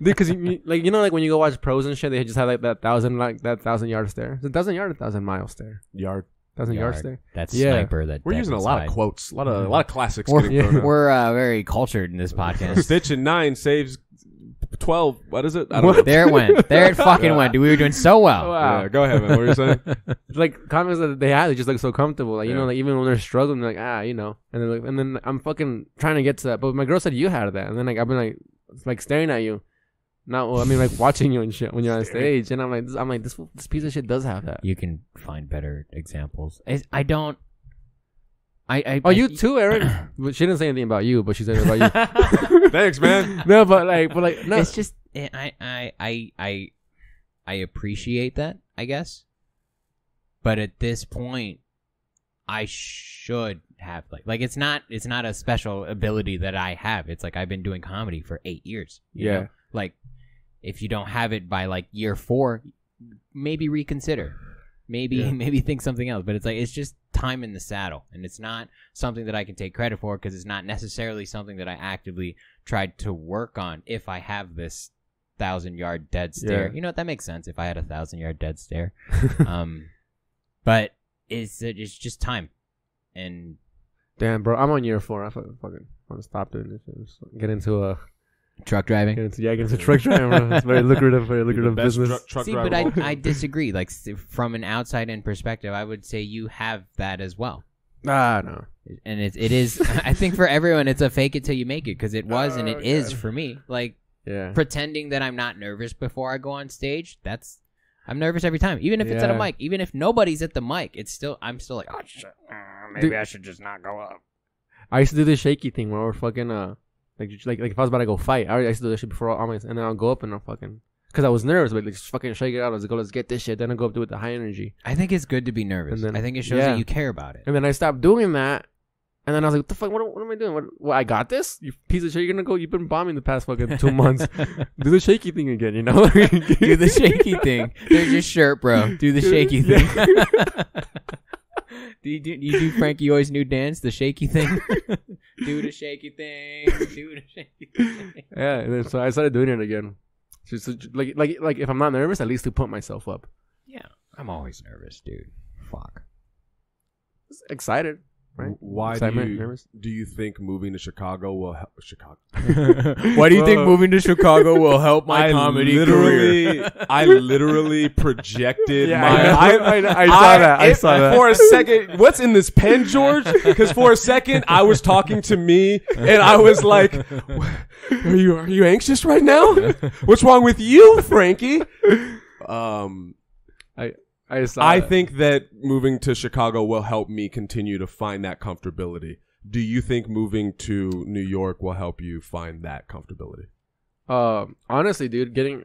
because like like when you go watch pros and shit, they just have like that 1,000 yard stare. Is it 1,000 yard or 1,000 mile stare? Yard. 1,000 yard stare. That's Yeah. sniper. That We're using a lot of quotes, a lot of classics. getting thrown out. We're very cultured in this podcast. Stitch in 9 saves 12. What is it? I don't know. There it went. There it fucking went. Dude, we were doing so well. Wow. Yeah, go ahead, man. What were you saying? It's like comments that they had, they just look so comfortable. Like, Yeah. like even when they're struggling, they're like, and then I'm fucking trying to get to that. But my girl said you had that. And then like, I've been like staring at you. Not, well, I mean, like watching you and shit when you're on stage. And I'm like, this piece of shit does have that. You can find better examples. I You too, Eric. But she didn't say anything about you, but she said it about you. Thanks, man. No, but no. It's just I appreciate that, I guess. But at this point, I should have like it's not a special ability that I have. It's like I've been doing comedy for 8 years. You know? Like if you don't have it by like year 4, maybe reconsider. Maybe think something else. But it's like it's just time in the saddle, and it's not something that I can take credit for because it's not necessarily something that I actively tried to work on. If I have this 1,000-yard dead stare, you know what, that makes sense. If I had a 1,000-yard dead stare, but it's just time. And damn, bro, I'm on year 4. I fucking want to stop doing this. Get into truck driving. get into truck driving. Bro. It's very lucrative Best business. truck See, driver but of all. I disagree. Like from an outside-in perspective, I would say you have that as well. No. And it is. I think for everyone, it's a fake it till you make it because it was and it is for me. Like pretending that I'm not nervous before I go on stage. I'm nervous every time, even if it's at a mic. Even if nobody's at the mic, I'm still like, oh shit, maybe I should just not go up. I used to do this shaky thing where we're fucking like if I was about to go fight, I used to do this shit before all my, and then I'll go up and I'll fucking because I was nervous, but like just fucking shake it out. I was like, let's get this shit. Then I go up to it with the high energy. I think it's good to be nervous. And then, I think it shows that you care about it. And then I stopped doing that. And then I was like, what the fuck? What am I doing? What, I got this? You piece of shit. You're going to go. You've been bombing the past fucking 2 months. Do the shaky thing again, you know? Do the shaky thing. There's your shirt, bro. Do the shaky thing. Do you do Frankie Hoy's new dance, the shaky thing? Do the shaky thing. Do the shaky thing. Yeah. And then, so I started doing it again. Just like if I'm not nervous, at least to pump myself up. Yeah. I'm always nervous, dude. Fuck. Just excited. Right? Why Nervous? do you think moving to Chicago will help? Chicago. Why do you think moving to Chicago will help my comedy career? I literally projected Yeah, my. I saw that. For a second, what's in this pen, George? Because for a second, I was talking to me, and I was like, "Are you anxious right now? What's wrong with you, Frankie?" I think that moving to Chicago will help me continue to find that comfortability Do you think moving to New York will help you find that comfortability? Honestly, dude, getting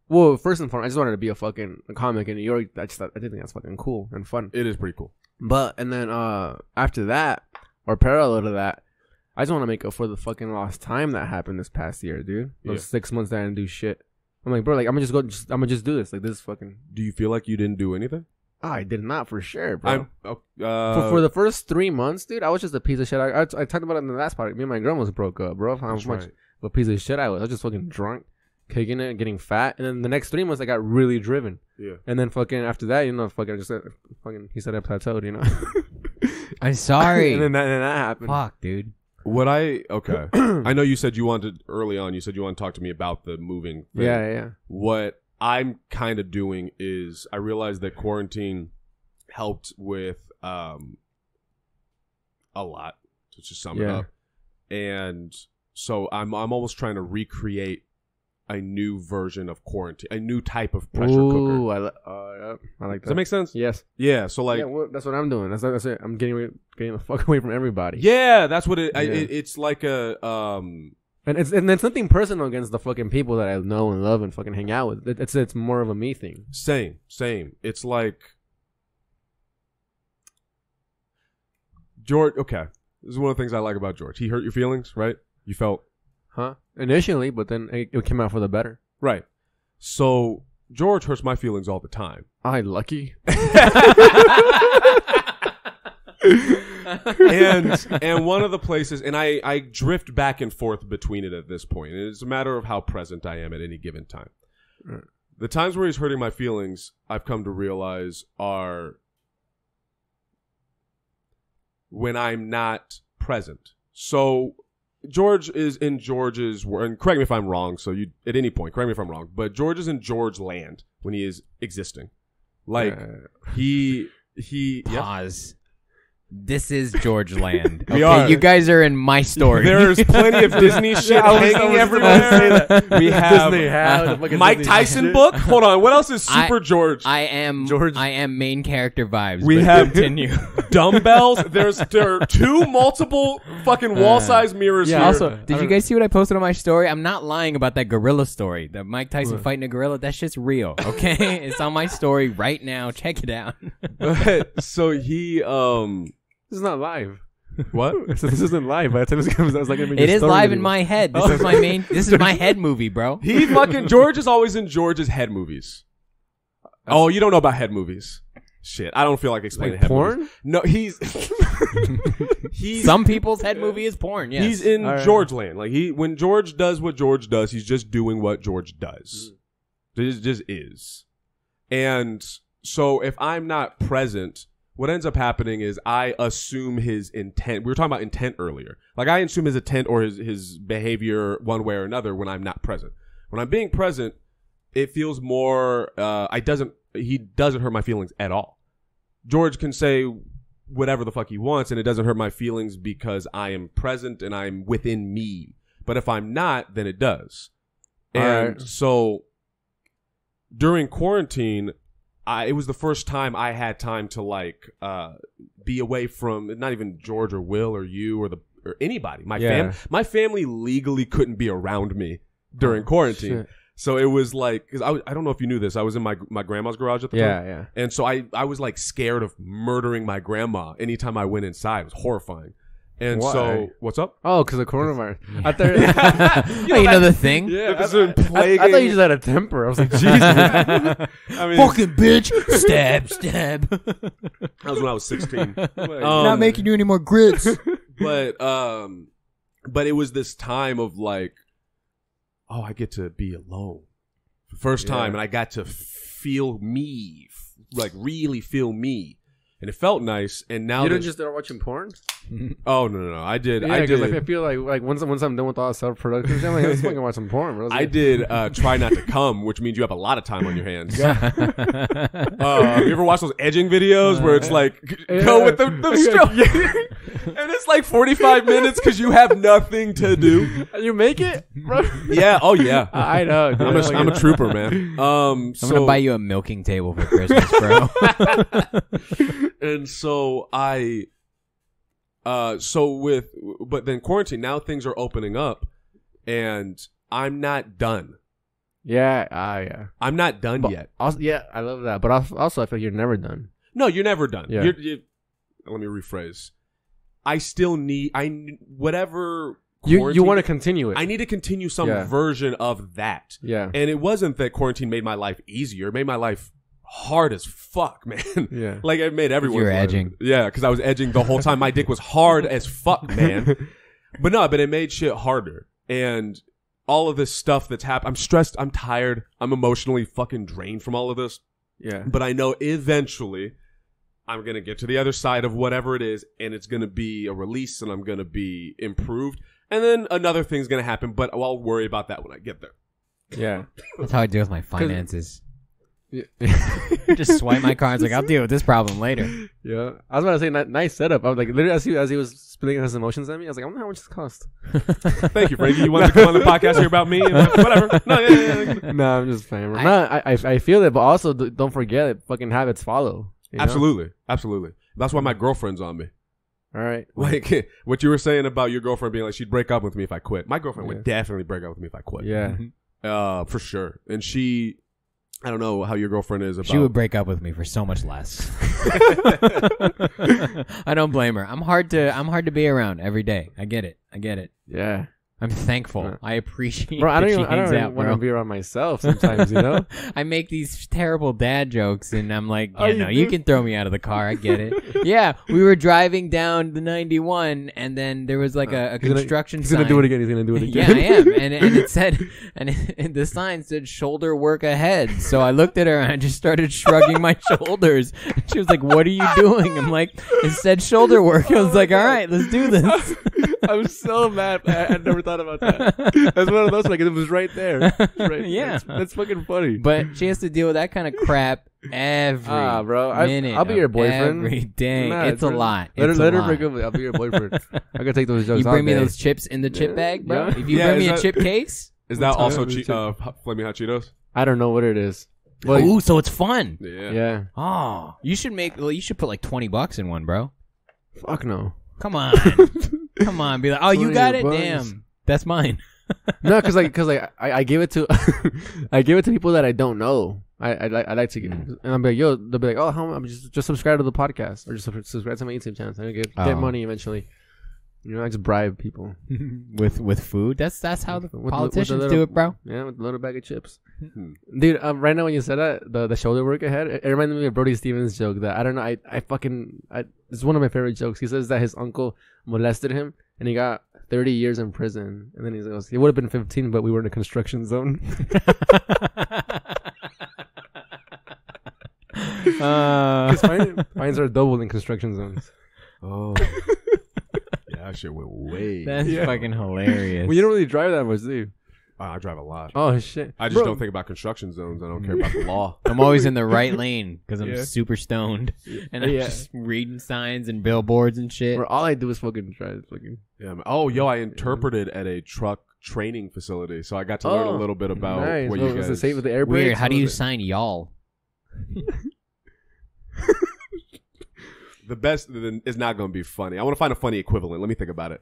well, first and foremost, I just wanted to be a comic in New York. I think that's fucking cool and fun. It is pretty cool. But and then after that, or parallel to that, I just want to make up for the fucking lost time that happened this past year, dude. Those 6 months that I didn't do shit. I'm like, bro, like I'm gonna just do this. Like this is fucking. Do you feel like you didn't do anything? I did not for sure, bro. For the first 3 months, dude, I was just a piece of shit. I talked about it in the last part. Me and my girl almost broke up, bro. How much of a piece of shit I was. I was just fucking drunk, kicking it, getting fat, and then the next 3 months I got really driven. Yeah. And then fucking after that, you know, fucking I just fucking he said I plateaued, you know. I'm sorry. and then that happened. Fuck, dude. Okay. I know you said you wanted early on. You said you want to talk to me about the moving thing. Yeah. What I'm kind of doing is I realized that quarantine helped with a lot, to just sum it up. And so I'm almost trying to recreate a new version of quarantine, a new type of pressure cooker. I like that. Does that make sense? Yes. Yeah. So like, that's what I'm doing. That's it. I'm getting the fuck away from everybody. Yeah, that's what it's like a And it's nothing personal against the fucking people that I know and love and fucking hang out with. It's more of a me thing. Same. It's like George. Okay, this is one of the things I like about George. He hurt your feelings, right? You felt, initially, but then it came out for the better. Right. So George hurts my feelings all the time. Lucky. and one of the places, and I drift back and forth between it at this point. And it's a matter of how present I am at any given time. Right. The times where he's hurting my feelings, I've come to realize are when I'm not present. So George is in George's world, and correct me if I'm wrong. So you, at any point, correct me if I'm wrong, but George is in George land when he is existing. Like he pause. Yeah. This is George Land. We are. You guys are in my story. There's plenty of Disney shit hanging everywhere. We have Mike Tyson book. Hold on. What else is Super George? I am main character vibes. We have continue. Dumbbells. There are two multiple fucking wall-sized mirrors here. Also, did you guys see what I posted on my story? I'm not lying about that gorilla story. The Mike Tyson fighting a gorilla. That shit's real. Okay, it's on my story right now. Check it out. So he This is not live. What? So this isn't live. By the time this comes out, it's like it is live in my head. This is my main. This is my head movie, bro. George is always in George's head movies. Oh, you don't know about head movies? Shit, I don't feel like explaining head porn? movies. No, he's some people's head movie is porn. Yes, he's in George land. Like when George does what George does, he's just doing what George does. It just is. And so if I'm not present, what ends up happening is I assume his intent. We were talking about intent earlier. Like I assume his intent or his behavior one way or another when I'm not present. When I'm being present, it feels more, he doesn't hurt my feelings at all. George can say whatever the fuck he wants and it doesn't hurt my feelings because I am present and I'm within me. But if I'm not, then it does. And so during quarantine, it was the first time I had time to like be away from not even George or Will or you or anybody. My family legally couldn't be around me during quarantine. Shit. So it was like, cause I don't know if you knew this. I was in my grandma's garage at the time. Yeah. And so I was like scared of murdering my grandma anytime I went inside. It was horrifying. And so, what's up? Oh, because of coronavirus. I thought, you know the thing? Yeah, I thought you just had a temper. I was like, Jesus. I mean, fucking bitch. Stab. That was when I was 16. Not making you any more grits. But it was this time of like, oh, I get to be alone. First time, and I got to feel me, like really feel me. And it felt nice. And now you didn't just start watching porn? Oh no! I did. Yeah, I did. Like, I feel like once I'm done with all self production, I'm like, let's fucking watch some porn, bro. I did try not to come, which means you have a lot of time on your hands. You ever watch those edging videos where it's like go with the stroke, and it's like 45 minutes because you have nothing to do. You make it, bro? Yeah. Oh yeah. I know. I'm a trooper, man. I'm gonna buy you a milking table for Christmas, bro. And so but then quarantine, now things are opening up and I'm not done. Yeah. I'm not done yet. Also, yeah, I love that. But also, I feel like you're never done. No, you're never done. Yeah. Let me rephrase. I still need, whatever. You want to continue it. I need to continue some version of that. Yeah. And it wasn't that quarantine made my life easier. It made my life hard as fuck, man. Yeah. Like it made everyone. You were edging. Yeah, because I was edging the whole time. My dick was hard as fuck, man. But it made shit harder. And all of this stuff that's happened. I'm stressed. I'm tired. I'm emotionally fucking drained from all of this. Yeah. But I know eventually I'm going to get to the other side of whatever it is, and it's going to be a release, and I'm going to be improved. And then another thing's going to happen, but I'll worry about that when I get there. Yeah. That's how I deal with my finances. Yeah. Just swipe my cards like, I'll deal with this problem later. Yeah. I was about to say, nice setup. I was like, literally, as he was spilling his emotions at me, I was like, I don't know how much this cost. Thank you, Frankie. You wanted to come on the podcast here about me? Whatever. No, yeah. No, I'm just playing. I feel it, but also don't forget it. Fucking habits follow. Absolutely. Absolutely. That's why my girlfriend's on me. All right. Like what you were saying about your girlfriend being like, she'd break up with me if I quit. My girlfriend would definitely break up with me if I quit. Yeah. For sure. And I don't know how your girlfriend is about. She would break up with me for so much less. I don't blame her. I'm hard to be around every day. I get it. Yeah. I'm thankful. I appreciate. Bro, I don't even want to be around myself sometimes. You know. I make these terrible dad jokes, and I'm like, you can throw me out of the car. I get it. Yeah, we were driving down the 91, and then there was like a construction sign. He's gonna do it again. Yeah, I am. And it said, and the sign said "shoulder work ahead." So I looked at her and I just started shrugging my shoulders. She was like, "What are you doing?" I'm like, "It said shoulder work." I was like, "All right, let's do this." I'm so mad. I never thought about that. That's one of those, like, it was right there. Right. Yeah. That's fucking funny. But she has to deal with that kind of crap every minute. I'll be your boyfriend. Every day. Nah, it's a lot. Let her break up with. I'll be your boyfriend. I can take those jokes. You bring me all day. those chips in the chip bag, bro? Yeah. If you bring me a chip case? Is that also Flaming Hot Cheetos? I don't know what it is. But, ooh, so it's fun. Yeah. Oh. You should put like $20 in one, bro. Fuck no. Come on. Come on. Be like, oh, you got it? Damn. That's mine. No, because I give it to I give it to people that I don't know. I like to get, and I'm like, yo, they'll be like, oh, I'm just subscribe to the podcast or just subscribe to my YouTube channel. So I get money eventually. You know, I just bribe people with food. That's how the politicians do it, bro. Yeah, with a little bag of chips. Dude, right now when you said that, the shoulder work ahead, it reminded me of Brody Stevens' joke that I don't know. It's one of my favorite jokes. He says that his uncle molested him and he got 30 years in prison, and then he goes, it would have been 15, but we were in a construction zone. Because fines are doubled in construction zones. Oh. Yeah, that shit went way. That's fucking hilarious. Well, you don't really drive that much, do you? I drive a lot. Oh, shit. I just don't think about construction zones. I don't care about the law. I'm always in the right lane because I'm super stoned. And I'm just reading signs and billboards and shit. Bro, all I do is fucking drive. Yeah, oh, I interpreted at a truck training facility. So I got to learn a little bit about what you guys... Was it safe with the air brakes? Weird. How do you sign y'all? The best is not going to be funny. I want to find a funny equivalent. Let me think about it.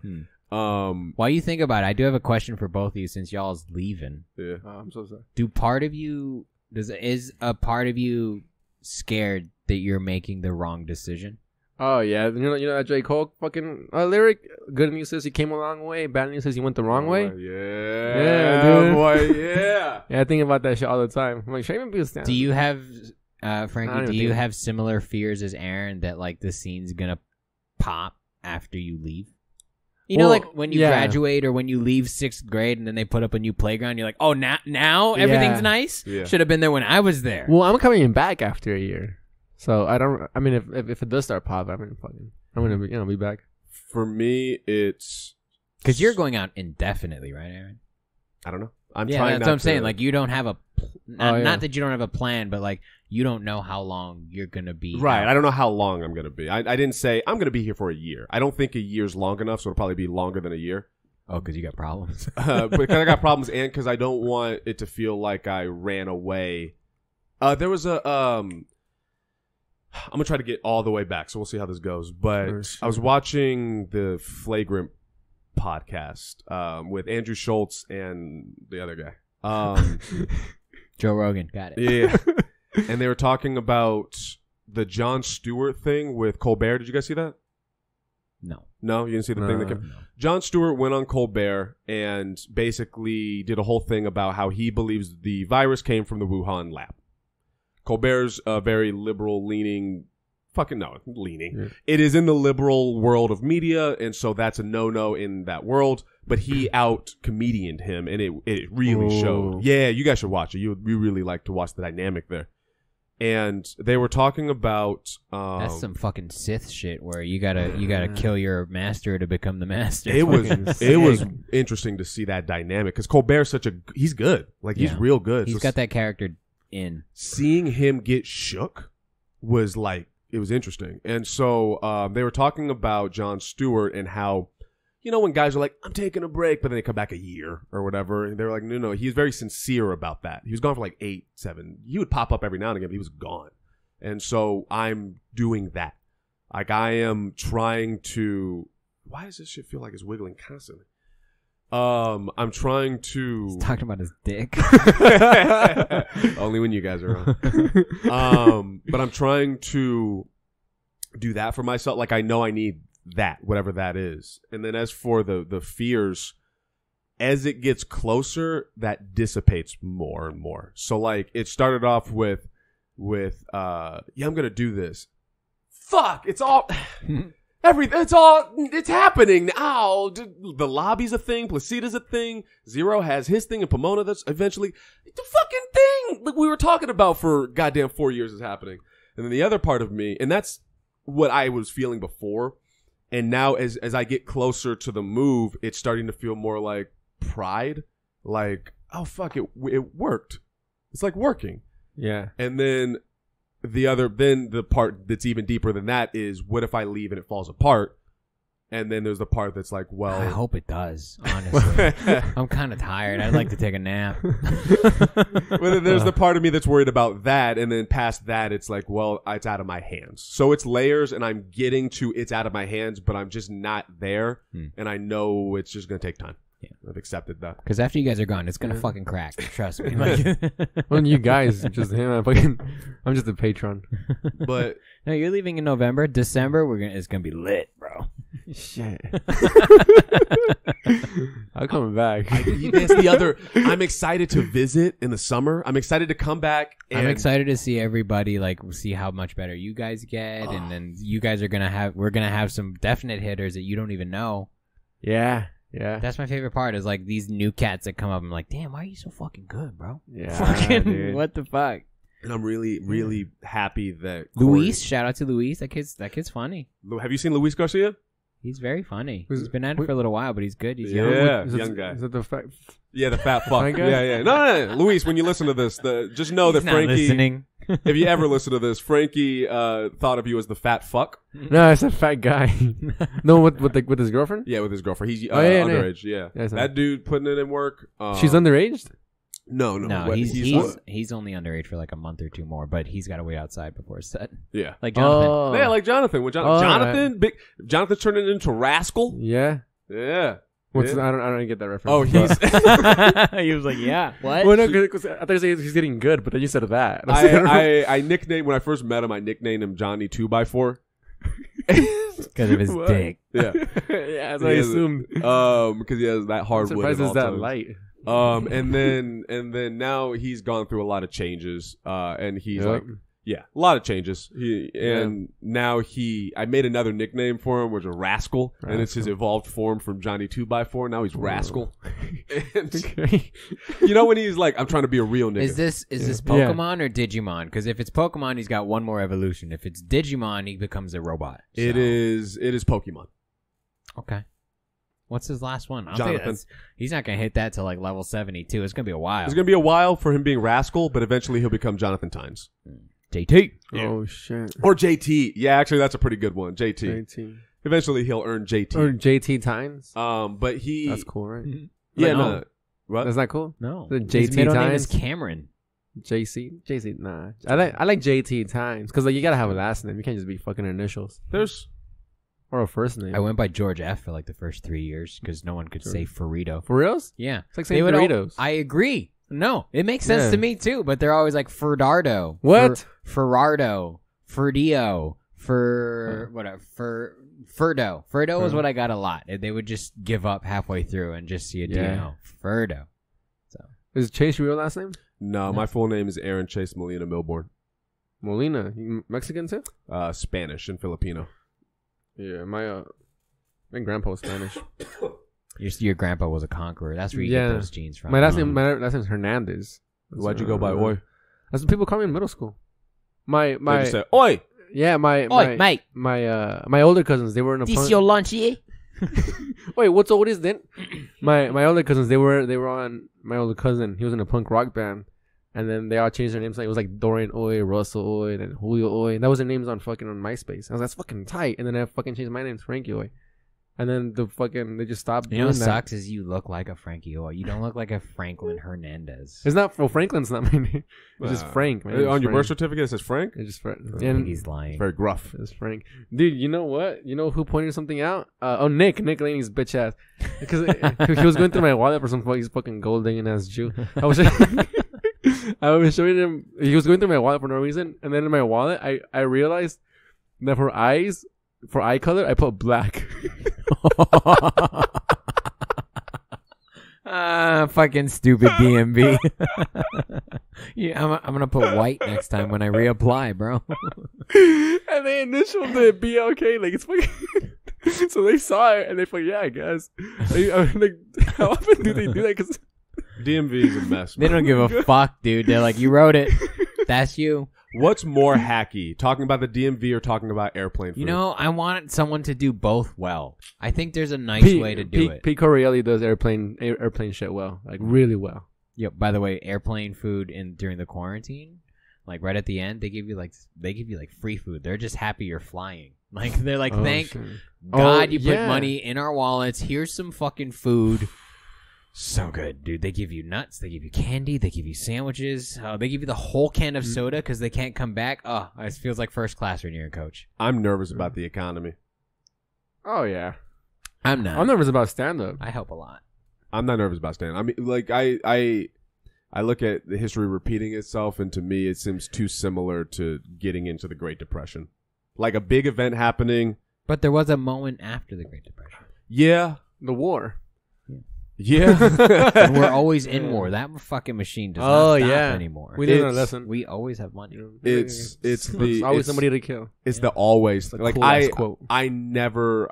While you think about it, I do have a question for both of you since y'all's leaving. Yeah. I'm so sorry. Is a part of you scared that you're making the wrong decision? Oh yeah, you know that J. Cole fucking lyric. Good news says he came a long way. Bad news says he went the wrong way. Yeah, dude. Boy, yeah. Yeah, I think about that shit all the time. I'm like, should I even be a stand? Do you have, Frankie? Do you have similar fears as Aaron that like the scene's gonna pop after you leave? You know, like when you graduate or when you leave 6th grade and then they put up a new playground, you're like, oh, now everything's nice? Yeah. Should have been there when I was there. Well, I'm coming back after a year. So I mean, if it does start popping, I'm gonna be back. For me, it's because you're going out indefinitely, right, Aaron? I don't know. I'm yeah, trying. That's not what I'm to, saying. Like you don't have a not that you don't have a plan, but like you don't know how long you're gonna be. Right. out. I don't know how long I'm gonna be. I didn't say I'm gonna be here for a year. I don't think a year's long enough, so it'll probably be longer than a year. Oh, because you got problems. Because I got problems, and because I don't want it to feel like I ran away. There was a I'm gonna try to get all the way back, so we'll see how this goes. But I was watching the Flagrant podcast with Andrew Schultz and the other guy, Joe Rogan. Got it. yeah, and they were talking about the Jon Stewart thing with Colbert. Did you guys see that? No, you didn't see the thing that came. No. Jon Stewart went on Colbert and basically did a whole thing about how he believes the virus came from the Wuhan lab. Colbert's a very liberal-leaning, leaning. Yeah. It is in the liberal world of media, and so that's a no-no in that world. But he out-comedianed him, and it really showed. Yeah, you guys should watch it. You really like to watch the dynamic there. And they were talking about that's some fucking Sith shit where you gotta kill your master to become the master. It was interesting to see that dynamic because Colbert's he's good. Like he's real good. He's got that character in. Seeing him get shook was like it was interesting. And so they were talking about Jon Stewart and how, you know, when guys are like, I'm taking a break, but then they come back a year or whatever. And they're like, no, he's very sincere about that. He was gone for like 8, 7. He would pop up every now and again, but he was gone. And so I'm doing that. Like I am trying to, why does this shit feel like it's wiggling constantly? I'm trying to. He's talking about his dick. Only when you guys are on. But I'm trying to do that for myself. Like I know I need that, whatever that is. And then as for the fears, as it gets closer, that dissipates more and more. So like it started off with I'm gonna do this. Fuck, it's all it's happening now. The lobby's a thing, Placida's a thing, Zero has his thing, and Pomona that's eventually the fucking thing like we were talking about for goddamn 4 years is happening. And then the other part of me, and that's what I was feeling before. And now as I get closer to the move, it's starting to feel more like pride. Like, oh, fuck, it worked. It's like working. Yeah. And then the part that's even deeper than that is what if I leave and it falls apart? And then there's the part that's like, well. I hope it does, honestly. I'm kind of tired. I'd like to take a nap. But then there's the part of me that's worried about that. And then past that, it's like, well, it's out of my hands. So it's layers and I'm getting to it's out of my hands, but I'm just not there. And I know it's just going to take time. Yeah. I've accepted that. Because after you guys are gone, it's going to fucking crack. Trust me. Like, well, you guys, just him. I'm just a patron. But no, you're leaving in November. December, it's going to be lit, bro. Shit. I'm coming back. That's the other. I'm excited to visit in the summer. I'm excited to come back. I'm excited to see everybody, like, see how much better you guys get. And then you guys we're going to have some definite hitters that you don't even know. Yeah. Yeah. That's my favorite part is like these new cats that come up. I'm like, damn, why are you so fucking good, bro? Yeah. Fucking, what the fuck? And I'm really, really happy that Luis, shout out to Luis. That kid's funny. Have you seen Luis Garcia? He's very funny. He's been at it for a little while, but he's good. He's young. Yeah, young guy. Is it the fat? Yeah, the fat fuck. Yeah. No. Luis, when you listen to this, just know that Frankie. Listening. If you ever listen to this, Frankie thought of you as the fat fuck. No, it's a fat guy. No, with his girlfriend. Yeah, with his girlfriend. He's underage. Yeah. That dude putting it in work. She's underage. No. He's only underage for like a month or two more, but he's got to wait outside before it's set. Yeah, like Jonathan. Oh. Yeah, like Jonathan. When Jonathan, right. Jonathan turned it into Rascal. Yeah. Yeah. I don't get that reference. Oh, he was like, yeah. What? Well, no, because I thought you said he's getting good, but then you said that. I nicknamed when I first met him. I nicknamed him Johnny 2x4 because of his dick. Yeah, yeah. That's what I assumed. Because he has that hardwood. Surprised it's that light. And then now he's gone through a lot of changes. And he's like, yeah, a lot of changes. Now I made another nickname for him, which is Rascal, and it's his evolved form from Johnny 2x4. Now he's Rascal. And, you know when he's like, I'm trying to be a real nigga. Is this Pokemon or Digimon? Because if it's Pokemon, he's got one more evolution. If it's Digimon, he becomes a robot. So. It is Pokemon. Okay. What's his last one? Jonathan. He's not going to hit that till like level 72. It's going to be a while. It's going to be a while for him being Rascal, but eventually he'll become Jonathan Tynes. JT. Yeah. Oh, shit. Or JT. Yeah, actually, that's a pretty good one. JT. Eventually, he'll earn JT. Or JT Tynes. But he... That's cool, right? Yeah, Like, no. What? That's not cool? No. The His JT middle name Tynes? is Cameron. JC, nah. I like JT Tynes because like you gotta have a last name. You can't just be fucking initials or a first name. I went by George F for like the first 3 years because no one could say Ferido. For reals? Yeah. It's like saying Doritos. I agree. No, it makes sense to me too, but they're always like Ferdardo. What? Ferrardo. Ferdio. Ferdo. Ferdo is what I got a lot. They would just give up halfway through and just see a DO. Ferdo. So Is Chase your real last name? No, my full name is Aaron Chase Molina Milbourne. Molina. You Mexican too? Spanish and Filipino. Yeah, my grandpa was Spanish. Your grandpa was a conqueror. That's where you get those genes from. My last name is Hernandez. Why'd you go by Oy? That's what people call me in middle school. They just said, Oi! Yeah, mate. My older cousins, they were in a This your lunch, yeah? Wait, what is that? My older cousins, they were on my older cousin. He was in a punk rock band, and then they all changed their names. Like it was like Dorian Oy, Russell Oy, and Julio Oy. And that was their names on MySpace. I was like, that's fucking tight. And then I fucking changed my name to Frankie Hoy. And then they just stopped. You know what sucks is you look like a Frankie Hoy. You don't look like a Franklin Hernandez. It's not. Well, Franklin's not my name. It's just Frank. Man. On your birth certificate, it says Frank? It's just Frank. I think he's lying. Very gruff. It's Frank. Dude, you know what? You know who pointed something out? Nick Laney's bitch ass. Because he was going through my wallet for some fucking gold digging ass Jew. I was showing him. He was going through my wallet for no reason, and then in my wallet, I realized that for eye color, I put black. Fucking stupid DMV. Yeah, I'm gonna put white next time when I reapply, bro. And they initialed it BLK, like it's fucking. So they saw it and they thought, yeah, I guess. Like, how often do they do that? Because DMV is a mess. They don't give a fuck, dude. They're like, you wrote it. That's you. What's more hacky, talking about the DMV or talking about airplane food? You know, I want someone to do both well. I think there's a nice way to do it. Pete Correale does airplane shit well, like really well. Yep. By the way, airplane food during the quarantine, like right at the end, they give you like free food. They're just happy you're flying. Like they're like, thank God you put money in our wallets. Here's some fucking food. So good, dude. They give you nuts. They give you candy. They give you sandwiches. They give you the whole can of soda because they can't come back. Oh, it feels like first class when you're a coach. I'm nervous about the economy. Oh, yeah. I'm not. I'm nervous about stand-up. I help a lot. I'm not nervous about stand-up. I mean, like, I look at the history repeating itself, and to me, it seems too similar to getting into the Great Depression. Like a big event happening. But there was a moment after the Great Depression. Yeah. The war. Yeah. And we're always in war. That fucking machine does not stop anymore. We didn't listen. We always have money. It's always somebody to kill. It's the always. Like quote. I never,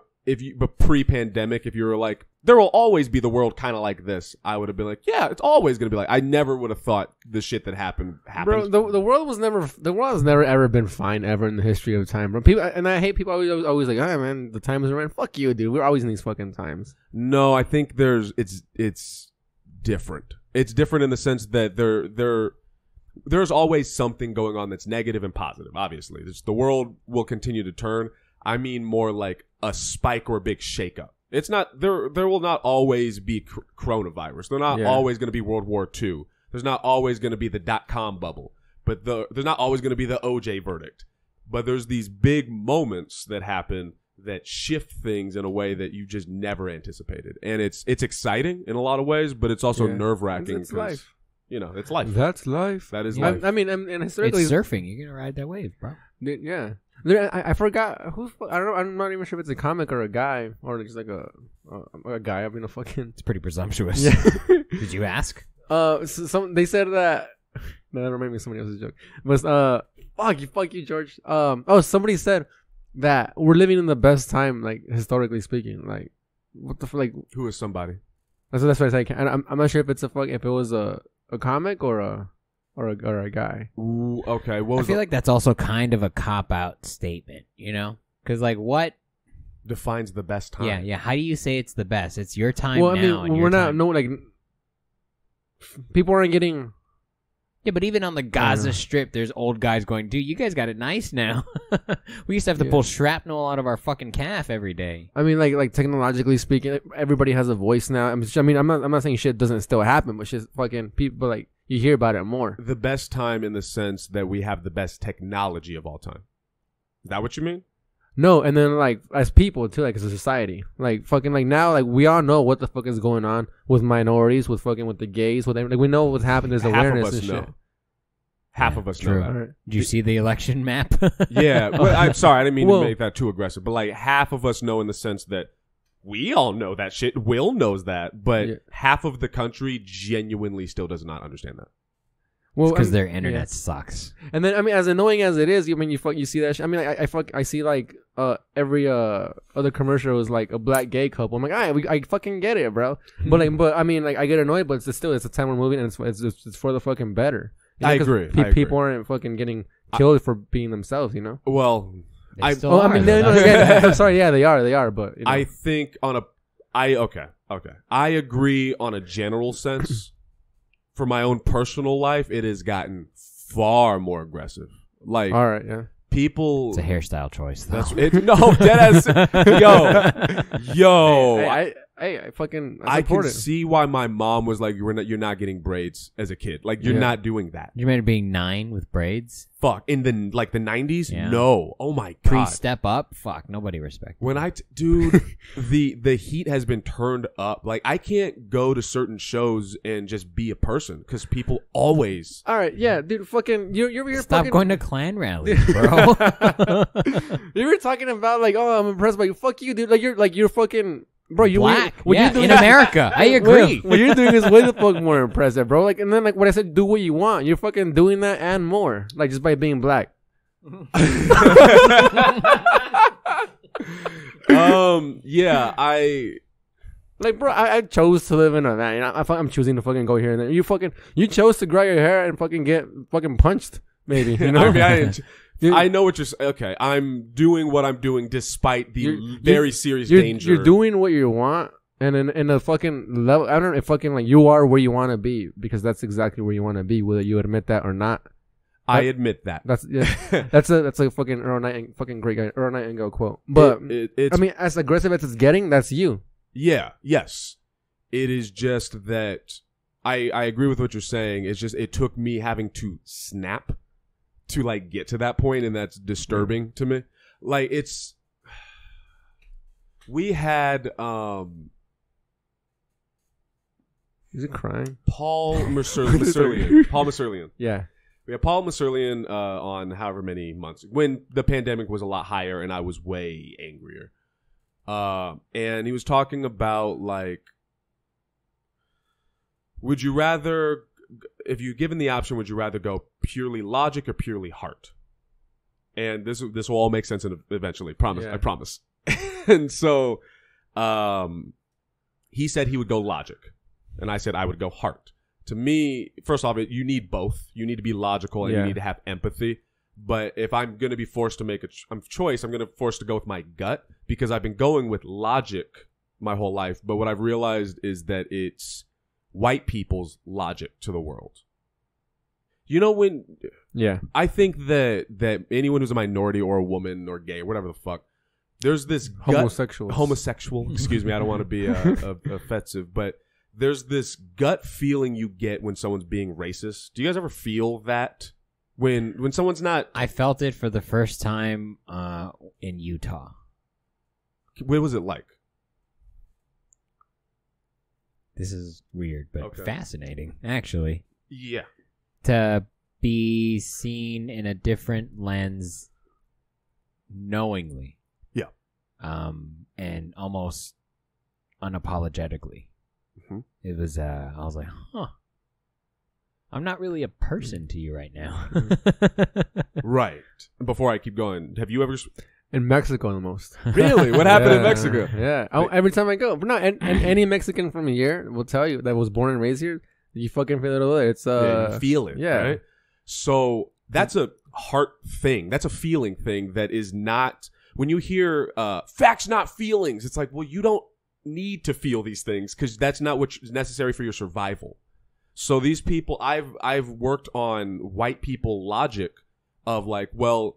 but pre-pandemic, if you were like, there will always be the world kind of like this, I would have been like, yeah, it's always going to be like, I never would have thought the shit that happened. Bro, the world has never ever been fine ever in the history of time, bro. People, and I hate people always like, oh man, the time is around. Fuck you, dude. We're always in these fucking times. No, I think it's different. It's different in the sense that there's always something going on that's negative and positive. Obviously, the world will continue to turn. I mean, more like a spike or a big shakeup. It's not there. There will not always be coronavirus. There's not always going to be World War II. There's not always going to be the .com bubble. But there's not always going to be the OJ verdict. But there's these big moments that happen that shift things in a way that you just never anticipated. And it's exciting in a lot of ways, but it's also nerve-wracking. It's life. You know, it's life. That's life. That is life. I mean, and historically, it's surfing. You're gonna ride that wave, bro. Yeah. I forgot who's. I'm not even sure if it's a comic or a guy or just like a guy. I mean, a fucking. It's pretty presumptuous. Yeah. Did you ask? They said that. No, that reminded me of somebody else's joke. But fuck you, George. Somebody said that we're living in the best time, like historically speaking. Like, what the like? Who is somebody? That's what I say. And I'm not sure if it was a comic or a guy. Ooh, okay. I feel like that's also kind of a cop-out statement, you know? Because, like, what? defines the best time? Yeah. How do you say it's the best? It's your time Well, now. I mean, we're not people aren't getting. Yeah, but even on the Gaza Strip, there's old guys going, dude, you guys got it nice now. We used to have to pull shrapnel out of our fucking calf every day. I mean, like technologically speaking, everybody has a voice now. I mean, I'm not saying shit doesn't still happen, but just fucking people, like, you hear about it more. The best time in the sense that we have the best technology of all time. Is that what you mean? No, and then, like, as people, too, like, as a society. Like, fucking, like, now, like, we all know what the fuck is going on with minorities, with the gays, with everything. Like, we know what's happening. There's awareness and shit. Half of us know that. Right. Did you see the election map? Yeah. But I'm sorry. I didn't mean to make that too aggressive. But, like, half of us know in the sense that we all know that shit. Will knows that. But half of the country genuinely still does not understand that. Well, because their internet sucks. And then, I mean, as annoying as it is, I mean, you see that shit. I mean, I see, like, every other commercial is like a black gay couple. I'm like, I fucking get it, bro. But I mean, like, I get annoyed, but it's a time we're moving, and it's for the fucking better. You know, I agree. People aren't fucking getting killed for being themselves, you know. Well, I'm sorry. Yeah, they are. But you know. I think okay. I agree on a general sense. For my own personal life, it has gotten far more aggressive. Like, all right, yeah. People. It's a hairstyle choice, though. That's it. No, deadass. Yo. I fucking. I can see why my mom was like, "You're not getting braids as a kid. Like, you're not doing that." You remember being 9 with braids? Fuck. In the 90s? Yeah. No. Oh my god. Pre-step up? Fuck. Nobody respects. When dude, the heat has been turned up. Like, I can't go to certain shows and just be a person because people always. All right, yeah, dude. Fucking, you're stop fucking... going to Klan rallies, bro. You were talking about like, oh, I'm impressed by you. Fuck you, dude. Like you're fucking. Bro, you black. What yeah, you're doing in America. I agree. What you're doing is way the fuck more impressive, bro. Like, and then like what I said, do what you want. You're fucking doing that and more. Like, just by being black. Yeah, like, bro, I chose to live in a van. You know, I'm choosing to fucking go here and there. You chose to grow your hair and fucking get fucking punched. Maybe, you know. I know what you're saying. Okay, I'm doing what I'm doing despite the very serious danger. You're doing what you want, and in a fucking level, I don't know if fucking like you are where you want to be because that's exactly where you want to be, whether you admit that or not. I admit that. That's a fucking Earl great guy, Earl Nightingale quote. But I mean, as aggressive as it's getting, that's you. Yeah. Yes. It is just that I agree with what you're saying. It's just it took me having to snap to like get to that point, and that's disturbing to me. Like, we had is it crying? Paul Meserlian. Yeah. We had Paul Meserlian on however many months when the pandemic was a lot higher and I was way angrier. And he was talking about like, would you rather, if you're given the option, would you rather go purely logic or purely heart? And this will all make sense eventually. Promise. Yeah. I promise. And so, he said he would go logic, and I said I would go heart. To me, first off, you need both. You need to be logical and you need to have empathy. But if I'm going to be forced to make a choice, I'm going to force to go with my gut because I've been going with logic my whole life. But what I've realized is that it's white people's logic to the world. You know, I think that anyone who's a minority or a woman or gay or whatever the fuck, there's this homosexual. Excuse me, I don't want to be offensive, but there's this gut feeling you get when someone's being racist. Do you guys ever feel that when someone's not? I felt it for the first time in Utah. What was it like? This is weird, but fascinating, actually. Yeah. To be seen in a different lens knowingly. Yeah. And almost unapologetically. Mm-hmm. It was, I was like, I'm not really a person to you right now. Right. Before I keep going, have you ever... In Mexico the most. Really? What happened in Mexico? Yeah. Every time I go. But no, and any Mexican from here will tell you that was born and raised here, you fucking feel it over there. It's you feel it. Yeah. Right? So that's a heart thing. That's a feeling thing that is not... when you hear facts, not feelings, it's like, well, you don't need to feel these things because that's not what's necessary for your survival. So these people, I've worked on white people logic of like, well,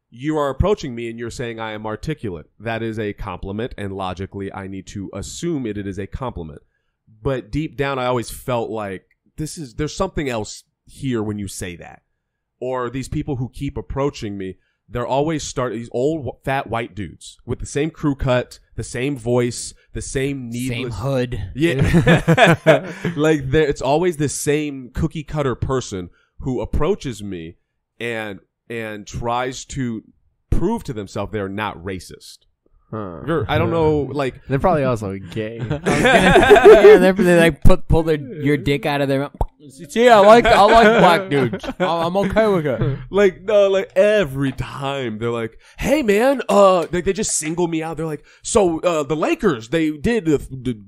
you are approaching me and you're saying I am articulate. That is a compliment, and logically I need to assume it is a compliment. But deep down, I always felt like there's something else here when you say that. Or these people who keep approaching me, they're always these old fat white dudes with the same crew cut, the same voice, the same needless same hood. Yeah, like it's always the same cookie cutter person who approaches me and tries to prove to themselves they're not racist. I don't know, like they're probably also gay. Yeah, they like pull your dick out of their mouth. See, I like black dudes. I'm okay with it. Like every time they're like, "Hey, man," they just single me out. They're like, "So the Lakers, they did the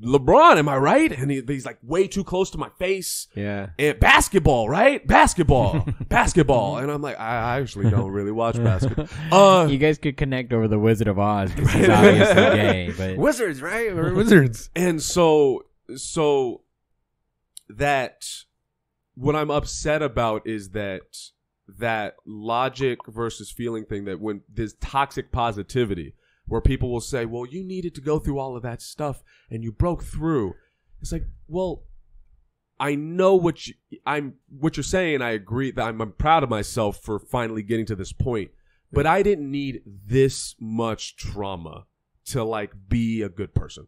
LeBron, am I right?" And he's like way too close to my face. Yeah. And basketball, right? Basketball. And I'm like, I actually don't really watch basketball. You guys could connect over the Wizard of Oz because he's obviously gay, but Wizards, right? We're wizards. And so that. What I'm upset about is that logic versus feeling thing, that when there's toxic positivity where people will say, well, you needed to go through all of that stuff and you broke through. It's like, well, I know what you're saying. I agree that I'm proud of myself for finally getting to this point, but I didn't need this much trauma to like be a good person.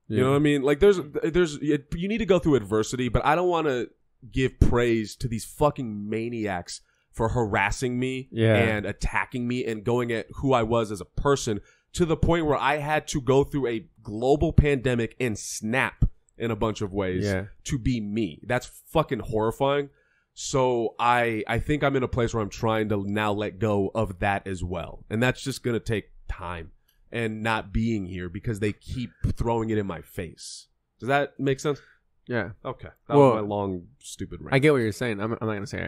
You know what I mean? Like you need to go through adversity, but I don't want to give praise to these fucking maniacs for harassing me and attacking me and going at who I was as a person to the point where I had to go through a global pandemic and snap in a bunch of ways to be me. That's fucking horrifying. So I think I'm in a place where I'm trying to now let go of that as well. And that's just going to take time and not being here because they keep throwing it in my face. Does that make sense? Yeah. Okay. That was my long, stupid rant. I get what you're saying. I'm not going to say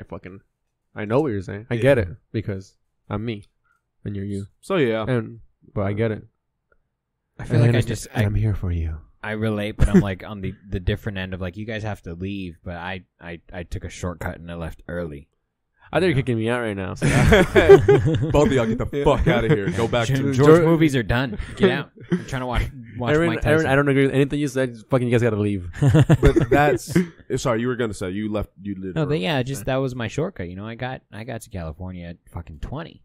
I know what you're saying. I get it because I'm me and you're you. So, yeah. But I get it. I feel like I'm here for you. I relate, but I'm like on the different end of like, you guys have to leave, but I took a shortcut and I left early. I think you're kicking me out right now. So. Both of y'all get the fuck out of here. Go back to George movies are done. Get out. I'm trying to watch Mike Tyson. Aaron, I don't agree with anything you said. Fucking you guys got to leave. But that's sorry. You were gonna say you left. You did. No, but yeah, that was my shortcut. You know, I got to California at fucking 20,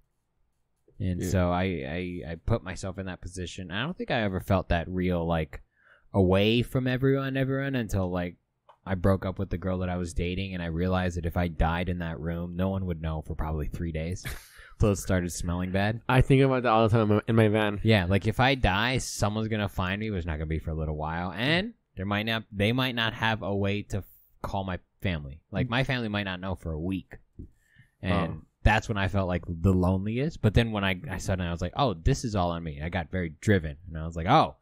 and so I put myself in that position. I don't think I ever felt that real like away from everyone until like I broke up with the girl that I was dating, and I realized that if I died in that room, no one would know for probably 3 days. So it started smelling bad. I think about that all the time in my van. Yeah, like if I die, someone's gonna find me, but it's not gonna be for a little while, and they might not have a way to call my family. Like my family might not know for a week, and that's when I felt like the loneliest. But then when I was like, oh, this is all on me. I got very driven, and I was like, oh.